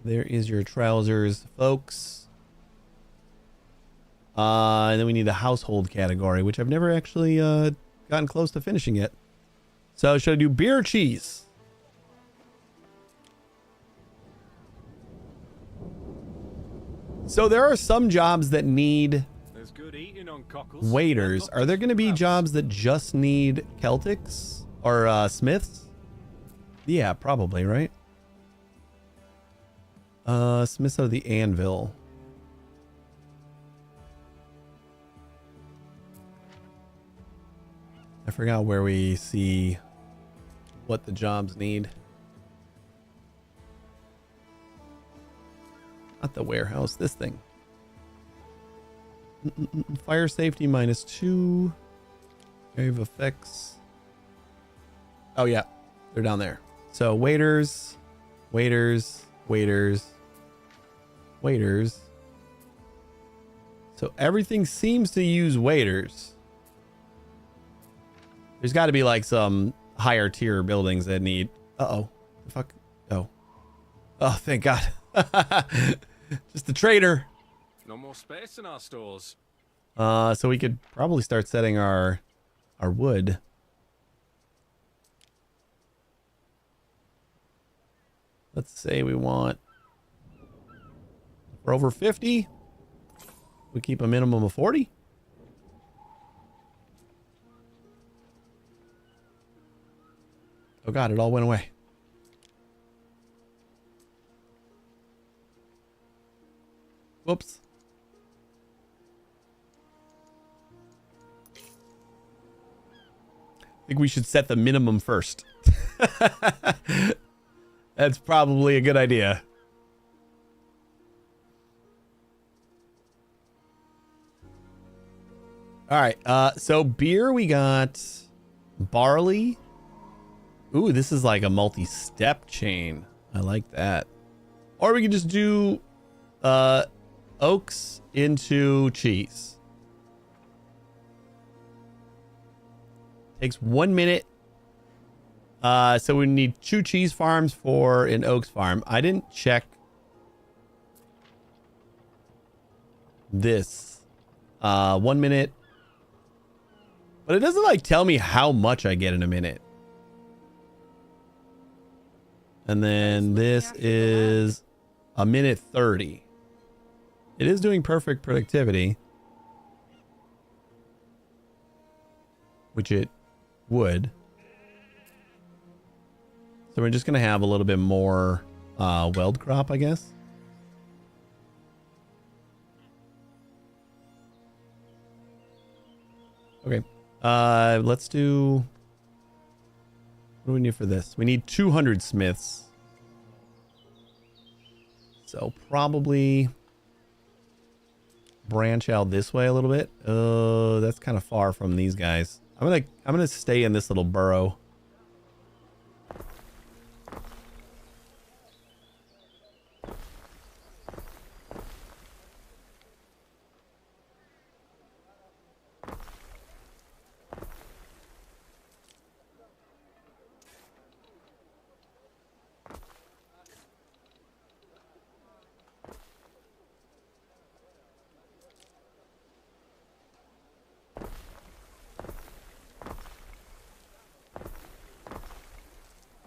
There is your trousers, folks. And then we need a household category, which I've never actually gotten close to finishing yet. So should I do beer or cheese? So there are some jobs that need waiters. Are there going to be jobs that just need Celtics or smiths? Yeah, probably, right? Smiths of the anvil. I forgot where we see what the jobs need. Not the warehouse, this thing. Fire safety -2. Area of effects. Oh yeah, they're down there. So waiters, waiters, waiters, waiters. So everything seems to use waiters. There's got to be like some higher tier buildings that need. Uh-oh. The fuck? Oh. Oh, thank God. Just the trader. No more space in our stores. So we could probably start setting our wood. Let's say we want, we're over 50. We keep a minimum of 40. Oh God, it all went away. Whoops. I think we should set the minimum first. That's probably a good idea. All right. So beer, we got barley. Ooh, this is like a multi-step chain. I like that. Or we could just do oaks into cheese. Takes 1 minute. So we need 2 cheese farms for an oaks farm. I didn't check this. 1 minute. But it doesn't like tell me how much I get in a minute. And then this is a minute 30. It is doing perfect productivity, which it would. So we're just going to have a little bit more weld crop, I guess. Okay. Let's do... What do we need for this? We need 200 smiths. So probably branch out this way a little bit. That's kind of far from these guys. I'm gonna stay in this little burrow.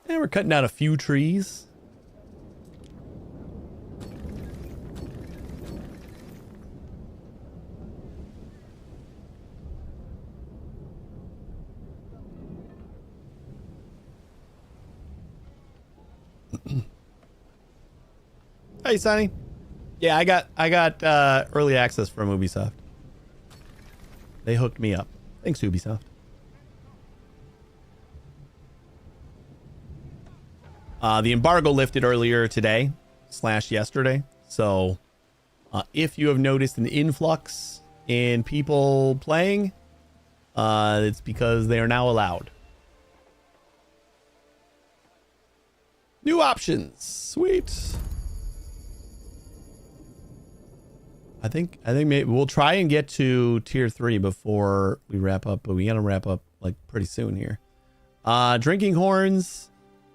And we're cutting down a few trees. Hey, Sonny. Yeah, I got early access from Ubisoft. They hooked me up. Thanks, Ubisoft. The embargo lifted earlier today / yesterday. So if you have noticed an influx in people playing, it's because they are now allowed. New options. Sweet. I think maybe we'll try and get to tier 3 before we wrap up, but we gotta wrap up like pretty soon here. Drinking horns.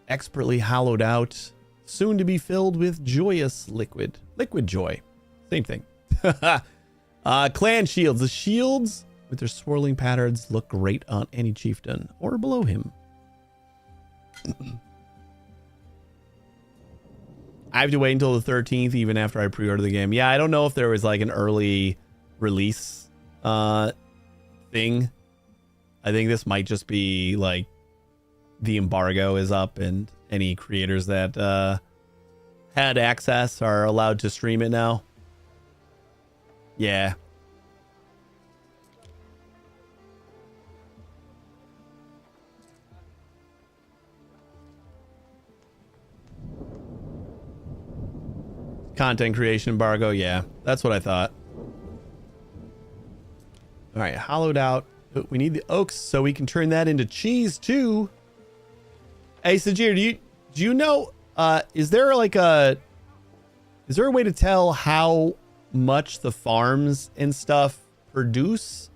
Expertly hollowed out, soon to be filled with joyous liquid joy, same thing. Clan shields. The shields with their swirling patterns look great on any chieftain or below him. I have to wait until the 13th even after I pre-order the game. Yeah, I don't know if there was like an early release thing. I think this might just be like the embargo is up and any creators that had access are allowed to stream it now. Yeah. Content creation embargo. Yeah, that's what I thought. All right, hollowed out. We need the oaks so we can turn that into cheese too. Hey, Sajir, do you know, is there a way to tell how much the farms and stuff produce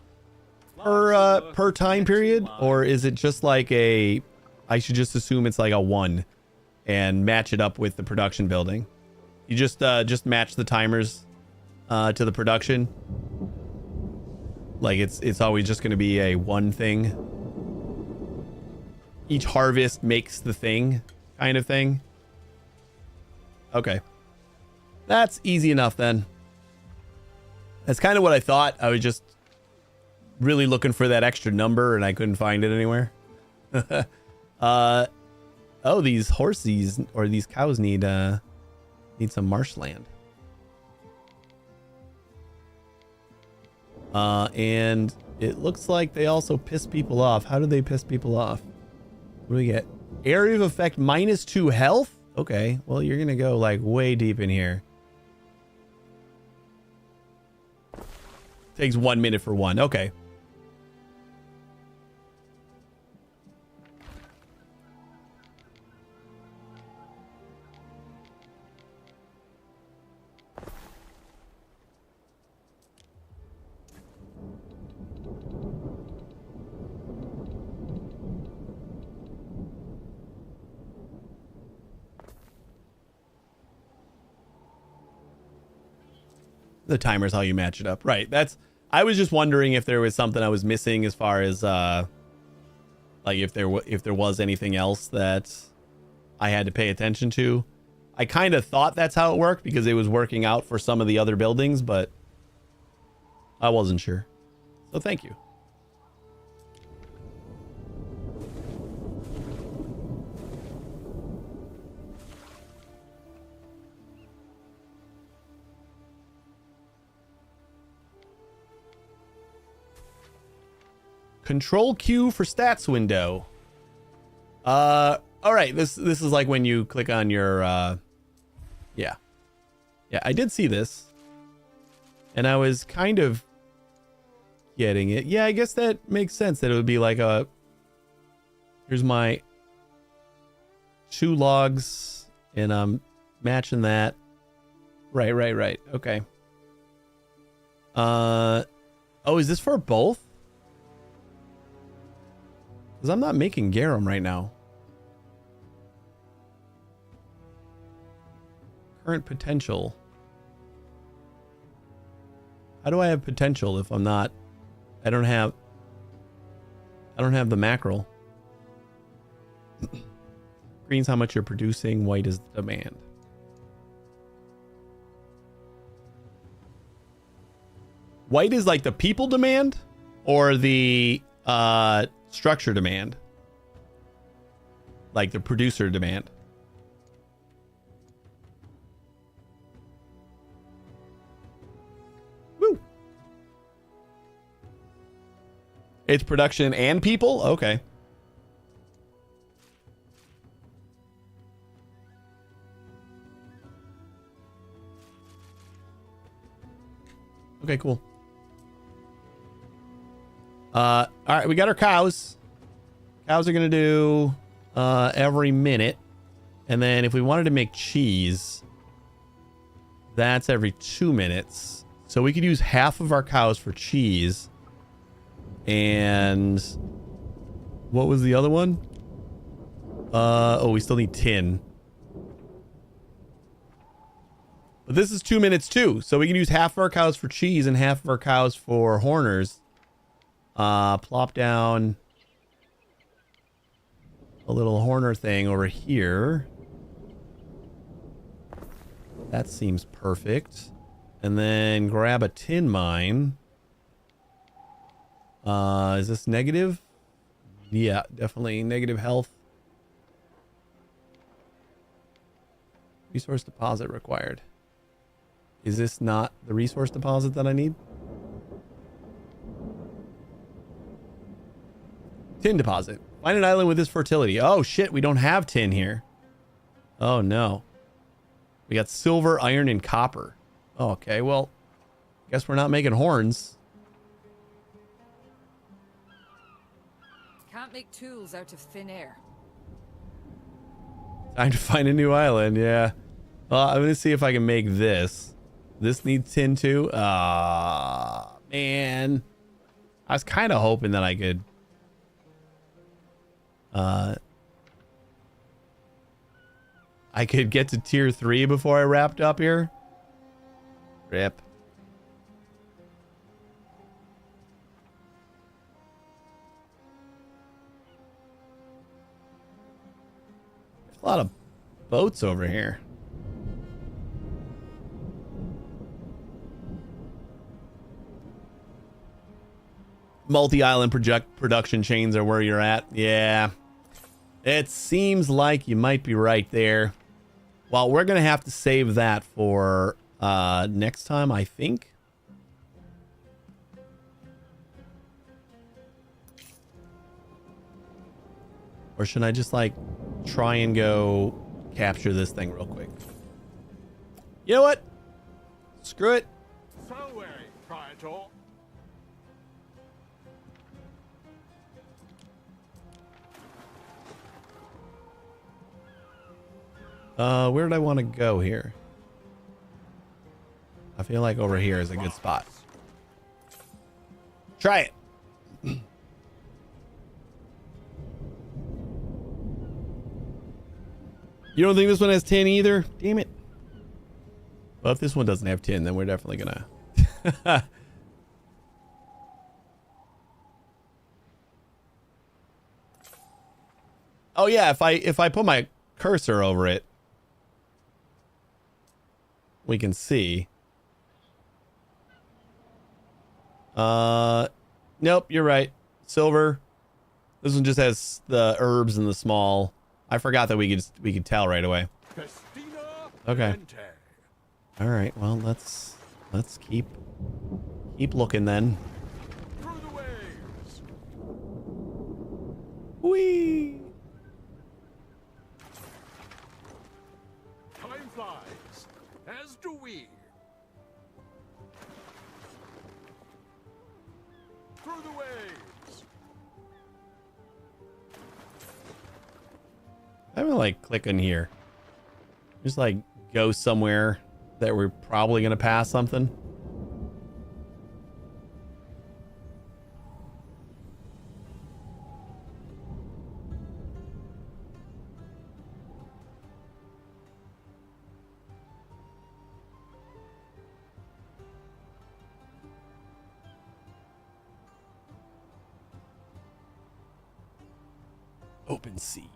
per time period? Or is it just like I should just assume it's like a 1 and match it up with the production building? You just match the timers to the production? Like it's always just going to be a 1 thing? Each harvest makes the thing kind of thing. Okay. That's easy enough then. That's kind of what I thought. I was just really looking for that extra number and I couldn't find it anywhere. Oh, these horses or these cows need some marshland. And it looks like they also piss people off. How do they piss people off? What do we get? Area of effect -2 health? Okay, well, you're gonna go like way deep in here. Takes 1 minute for 1. Okay. The timer's how you match it up. Right. I was just wondering if there was something I was missing as far as like if there was anything else that I had to pay attention to. I kind of thought that's how it worked because it was working out for some of the other buildings, but I wasn't sure. So thank you. Control Q for stats window. All right, this is like when you click on your yeah, I did see this and I was kind of getting it. Yeah, I guess that makes sense that it would be like a, here's my 2 logs and I'm matching that. Right. Okay. Oh, is this for both? Because I'm not making garum right now. Current potential. How do I have potential if I'm not... I don't have the mackerel. Green's how much you're producing. White is the demand. White is like the people demand or the structure demand, like the producer demand. Woo. It's production and people. Okay. Okay, cool. All right, we got our cows. Cows are gonna do every minute, and then if we wanted to make cheese, that's every 2 minutes. So we could use half of our cows for cheese. And what was the other one? Oh, we still need tin. But this is 2 minutes too, so we can use half of our cows for cheese and half of our cows for horners. Plop down a little horner thing over here. That seems perfect. And then grab a tin mine. Is this negative? Yeah, definitely negative health. Resource deposit required. Is this not the resource deposit that I need? Tin deposit. Find an island with this fertility. Oh shit, we don't have tin here. Oh no. We got silver, iron, and copper. Oh, okay, well, guess we're not making horns. Can't make tools out of thin air. Time to find a new island, yeah. Well, I'm gonna see if I can make this. This needs tin too. Ah, man. I was kind of hoping that I could I could get to tier 3 before I wrapped up here. Rip. There's a lot of boats over here. Multi-island production chains are where you're at. Yeah. It seems like you might be right there. Well, we're going to have to save that for next time, I think. Or should I just like try and go capture this thing real quick? You know what? Screw it. So wary, Praetor. Where did I want to go here? I feel like over here is a good spot. Try it. You don't think this one has tin either? Damn it. Well, if this one doesn't have tin, then we're definitely gonna Oh yeah, if I put my cursor over it, we can see. Nope, you're right. Silver. This one just has the herbs and the small. I forgot that we could tell right away. Okay. All right. Well, let's keep looking then. Whee! Time flies, as do we. Through the waves. I'm gonna like click on here. Just like go somewhere that we're probably gonna pass something. Open sea.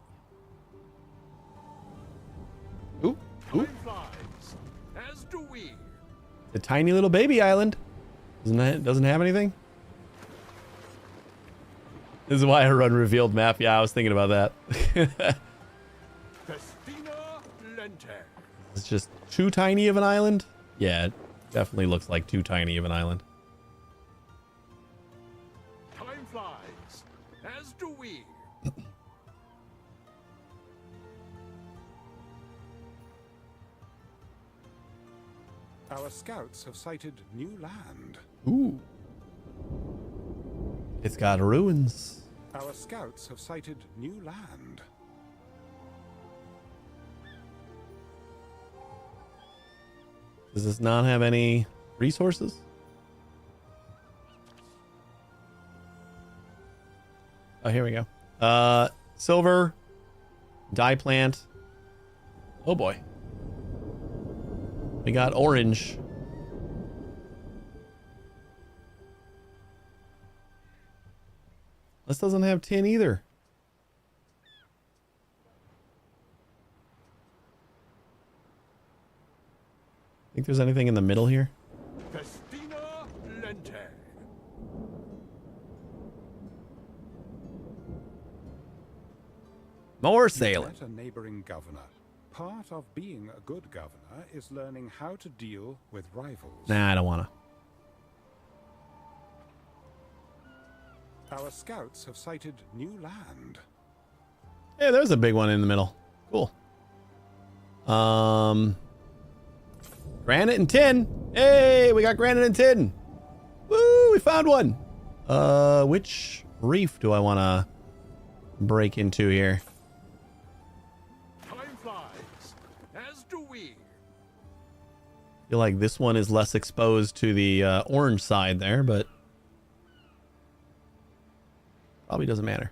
Ooh, ooh. As do we. The tiny little baby island. Doesn't have anything? This is why I run revealed map. Yeah, I was thinking about that. It's just too tiny of an island? Yeah, it definitely looks like too tiny of an island. Time flies, as do we. Our scouts have sighted new land. Ooh. It's got ruins. Our scouts have sighted new land. Does this not have any resources? Oh, here we go. Silver, dye plant. Oh boy. We got orange. This doesn't have tin either. Think there's anything in the middle here? Festina Lente. More sailing. You met a neighboring governor. Part of being a good governor is learning how to deal with rivals. Nah, I don't wanna. Our scouts have sighted new land. Hey, there's a big one in the middle. Cool. Granite and tin. Hey, we got granite and tin. Woo, we found one. Which reef do I want to break into here? Time flies, as do we. Feel like this one is less exposed to the orange side there, but probably doesn't matter.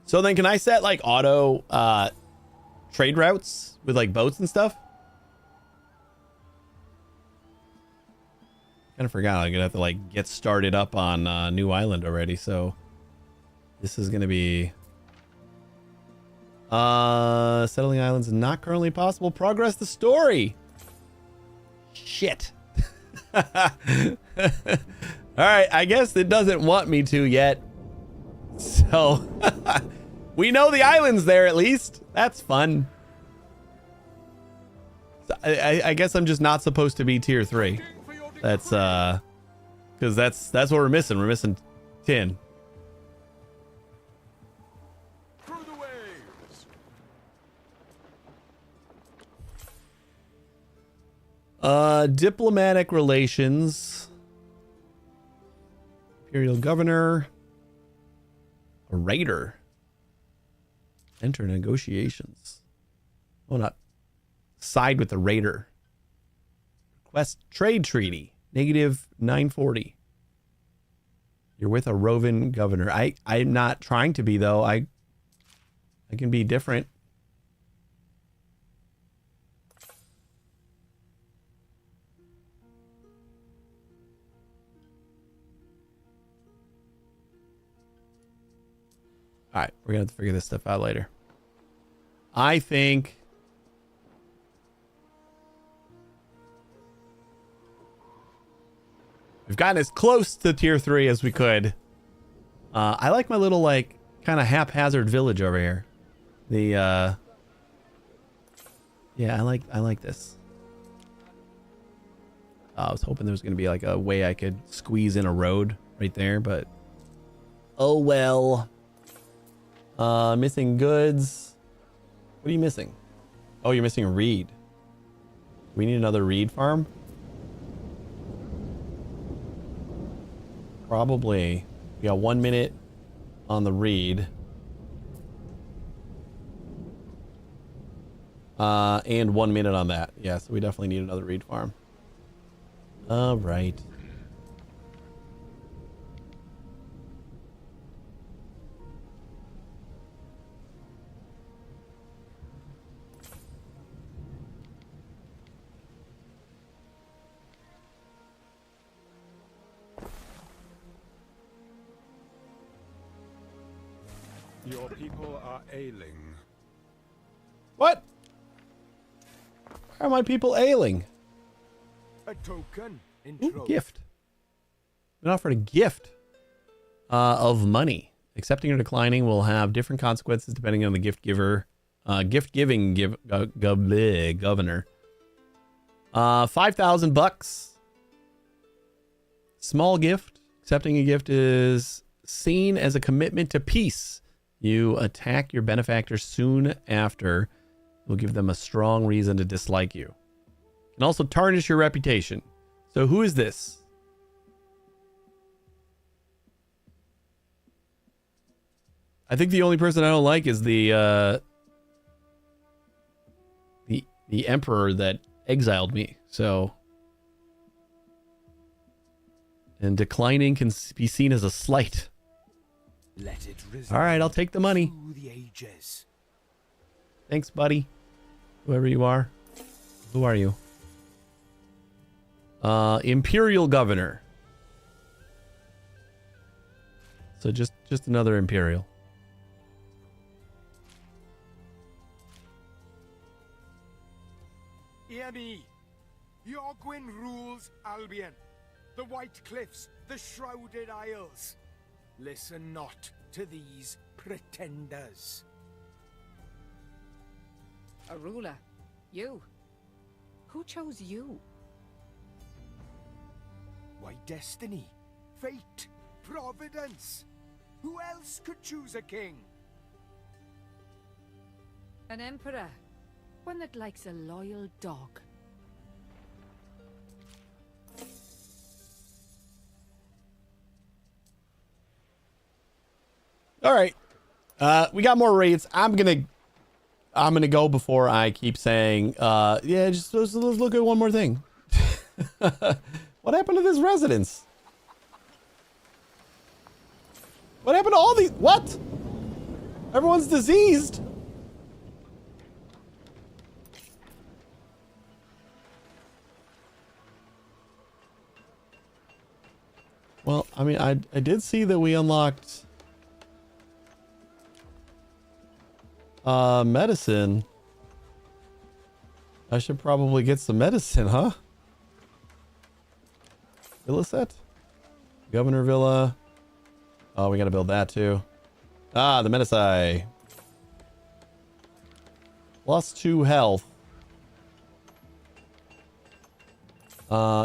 So then can I set like auto trade routes with like boats and stuff? Kind of forgot I'm gonna have to like get started up on New Island already, so this is gonna be settling islands not currently possible. Progress the story. Shit. All right, I guess it doesn't want me to yet. So we know the island's there at least. That's fun. So I guess I'm just not supposed to be tier 3. That's because that's what we're missing. We're missing tin. Through the waves. Diplomatic relations. Imperial governor. A raider. Enter negotiations. Oh, not side with the raider. Request trade treaty. Negative 940. You're with a roving governor. I'm not trying to be though. I can be different. All right, we're gonna have to figure this stuff out later. I think we've gotten as close to tier 3 as we could. I like my little like kind of haphazard village over here. The yeah, I like this. I was hoping there was gonna be like a way I could squeeze in a road right there, but oh well. Missing goods. What are you missing? Oh, you're missing a reed. We need another reed farm? Probably. We got 1 minute on the reed. And 1 minute on that. Yeah, so we definitely need another reed farm. All right. Your people are ailing. What? Why are my people ailing? A token. Ooh, gift. Been offered a gift of money. Accepting or declining will have different consequences depending on the gift giver. Governor. 5,000 bucks. Small gift. Accepting a gift is seen as a commitment to peace. You attack your benefactor soon after. Will give them a strong reason to dislike you. Can also tarnish your reputation. So who is this? I think the only person I don't like is the emperor that exiled me. So, and declining can be seen as a slight. Let it all right, I'll take the money. the ages. Thanks, buddy. Whoever you are. Who are you? Imperial Governor. So just another Imperial. Hear me. Yorgwyn rules Albion. The White Cliffs, the Shrouded Isles. Listen not to these pretenders. A ruler? You? Who chose you? Why, destiny, fate, providence. Who else could choose a king? An emperor. One that likes a loyal dog. All right. We got more raids. I'm gonna go before I keep saying, yeah, just let's look at one more thing. What happened to this residence? What happened to all these? What? Everyone's diseased. Well, I mean, I did see that we unlocked medicine. I should probably get some medicine, huh? Villa set? Governor Villa. Oh, we gotta build that too. Ah, the Medici. +2 health.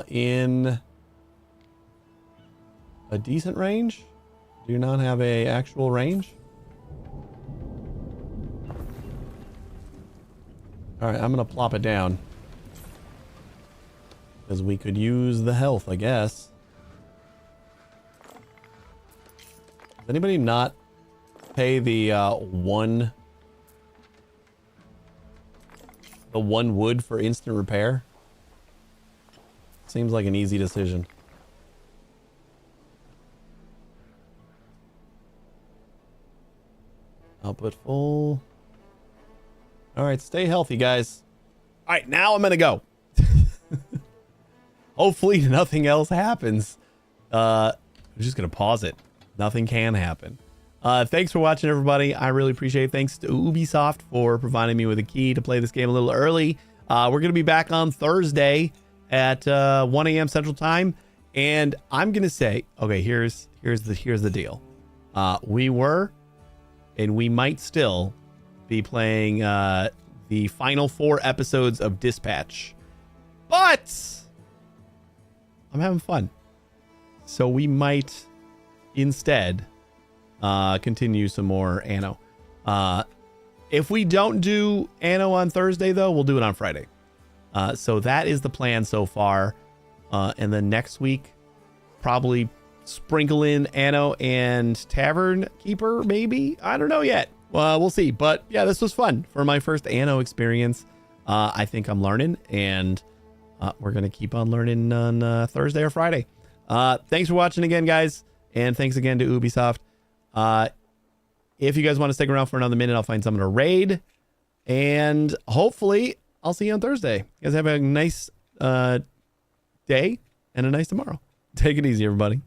In a decent range? Do you not have a actual range? Alright, I'm gonna plop it down. Because we could use the health, I guess. Does anybody not pay the one wood for instant repair? Seems like an easy decision. Output full. Alright, stay healthy, guys. Alright, now I'm gonna go. Hopefully nothing else happens. I'm just gonna pause it. Nothing can happen. Thanks for watching, everybody. I really appreciate it. Thanks to Ubisoft for providing me with a key to play this game a little early. We're going to be back on Thursday at 1 a.m. Central Time. And I'm going to say, okay, here's the deal. We were, and we might still be playing the final 4 episodes of Dispatch. But I'm having fun. So we might instead continue some more Anno. If we don't do Anno on Thursday, though, we'll do it on Friday. So that is the plan so far. And then next week, probably sprinkle in Anno and Tavern Keeper, maybe? I don't know yet. We'll see. But yeah, this was fun for my first Anno experience. I think I'm learning, and we're going to keep on learning on Thursday or Friday. Thanks for watching again, guys. And thanks again to Ubisoft. If you guys want to stick around for another minute, I'll find someone to raid. And hopefully, I'll see you on Thursday. You guys have a nice day and a nice tomorrow. Take it easy, everybody.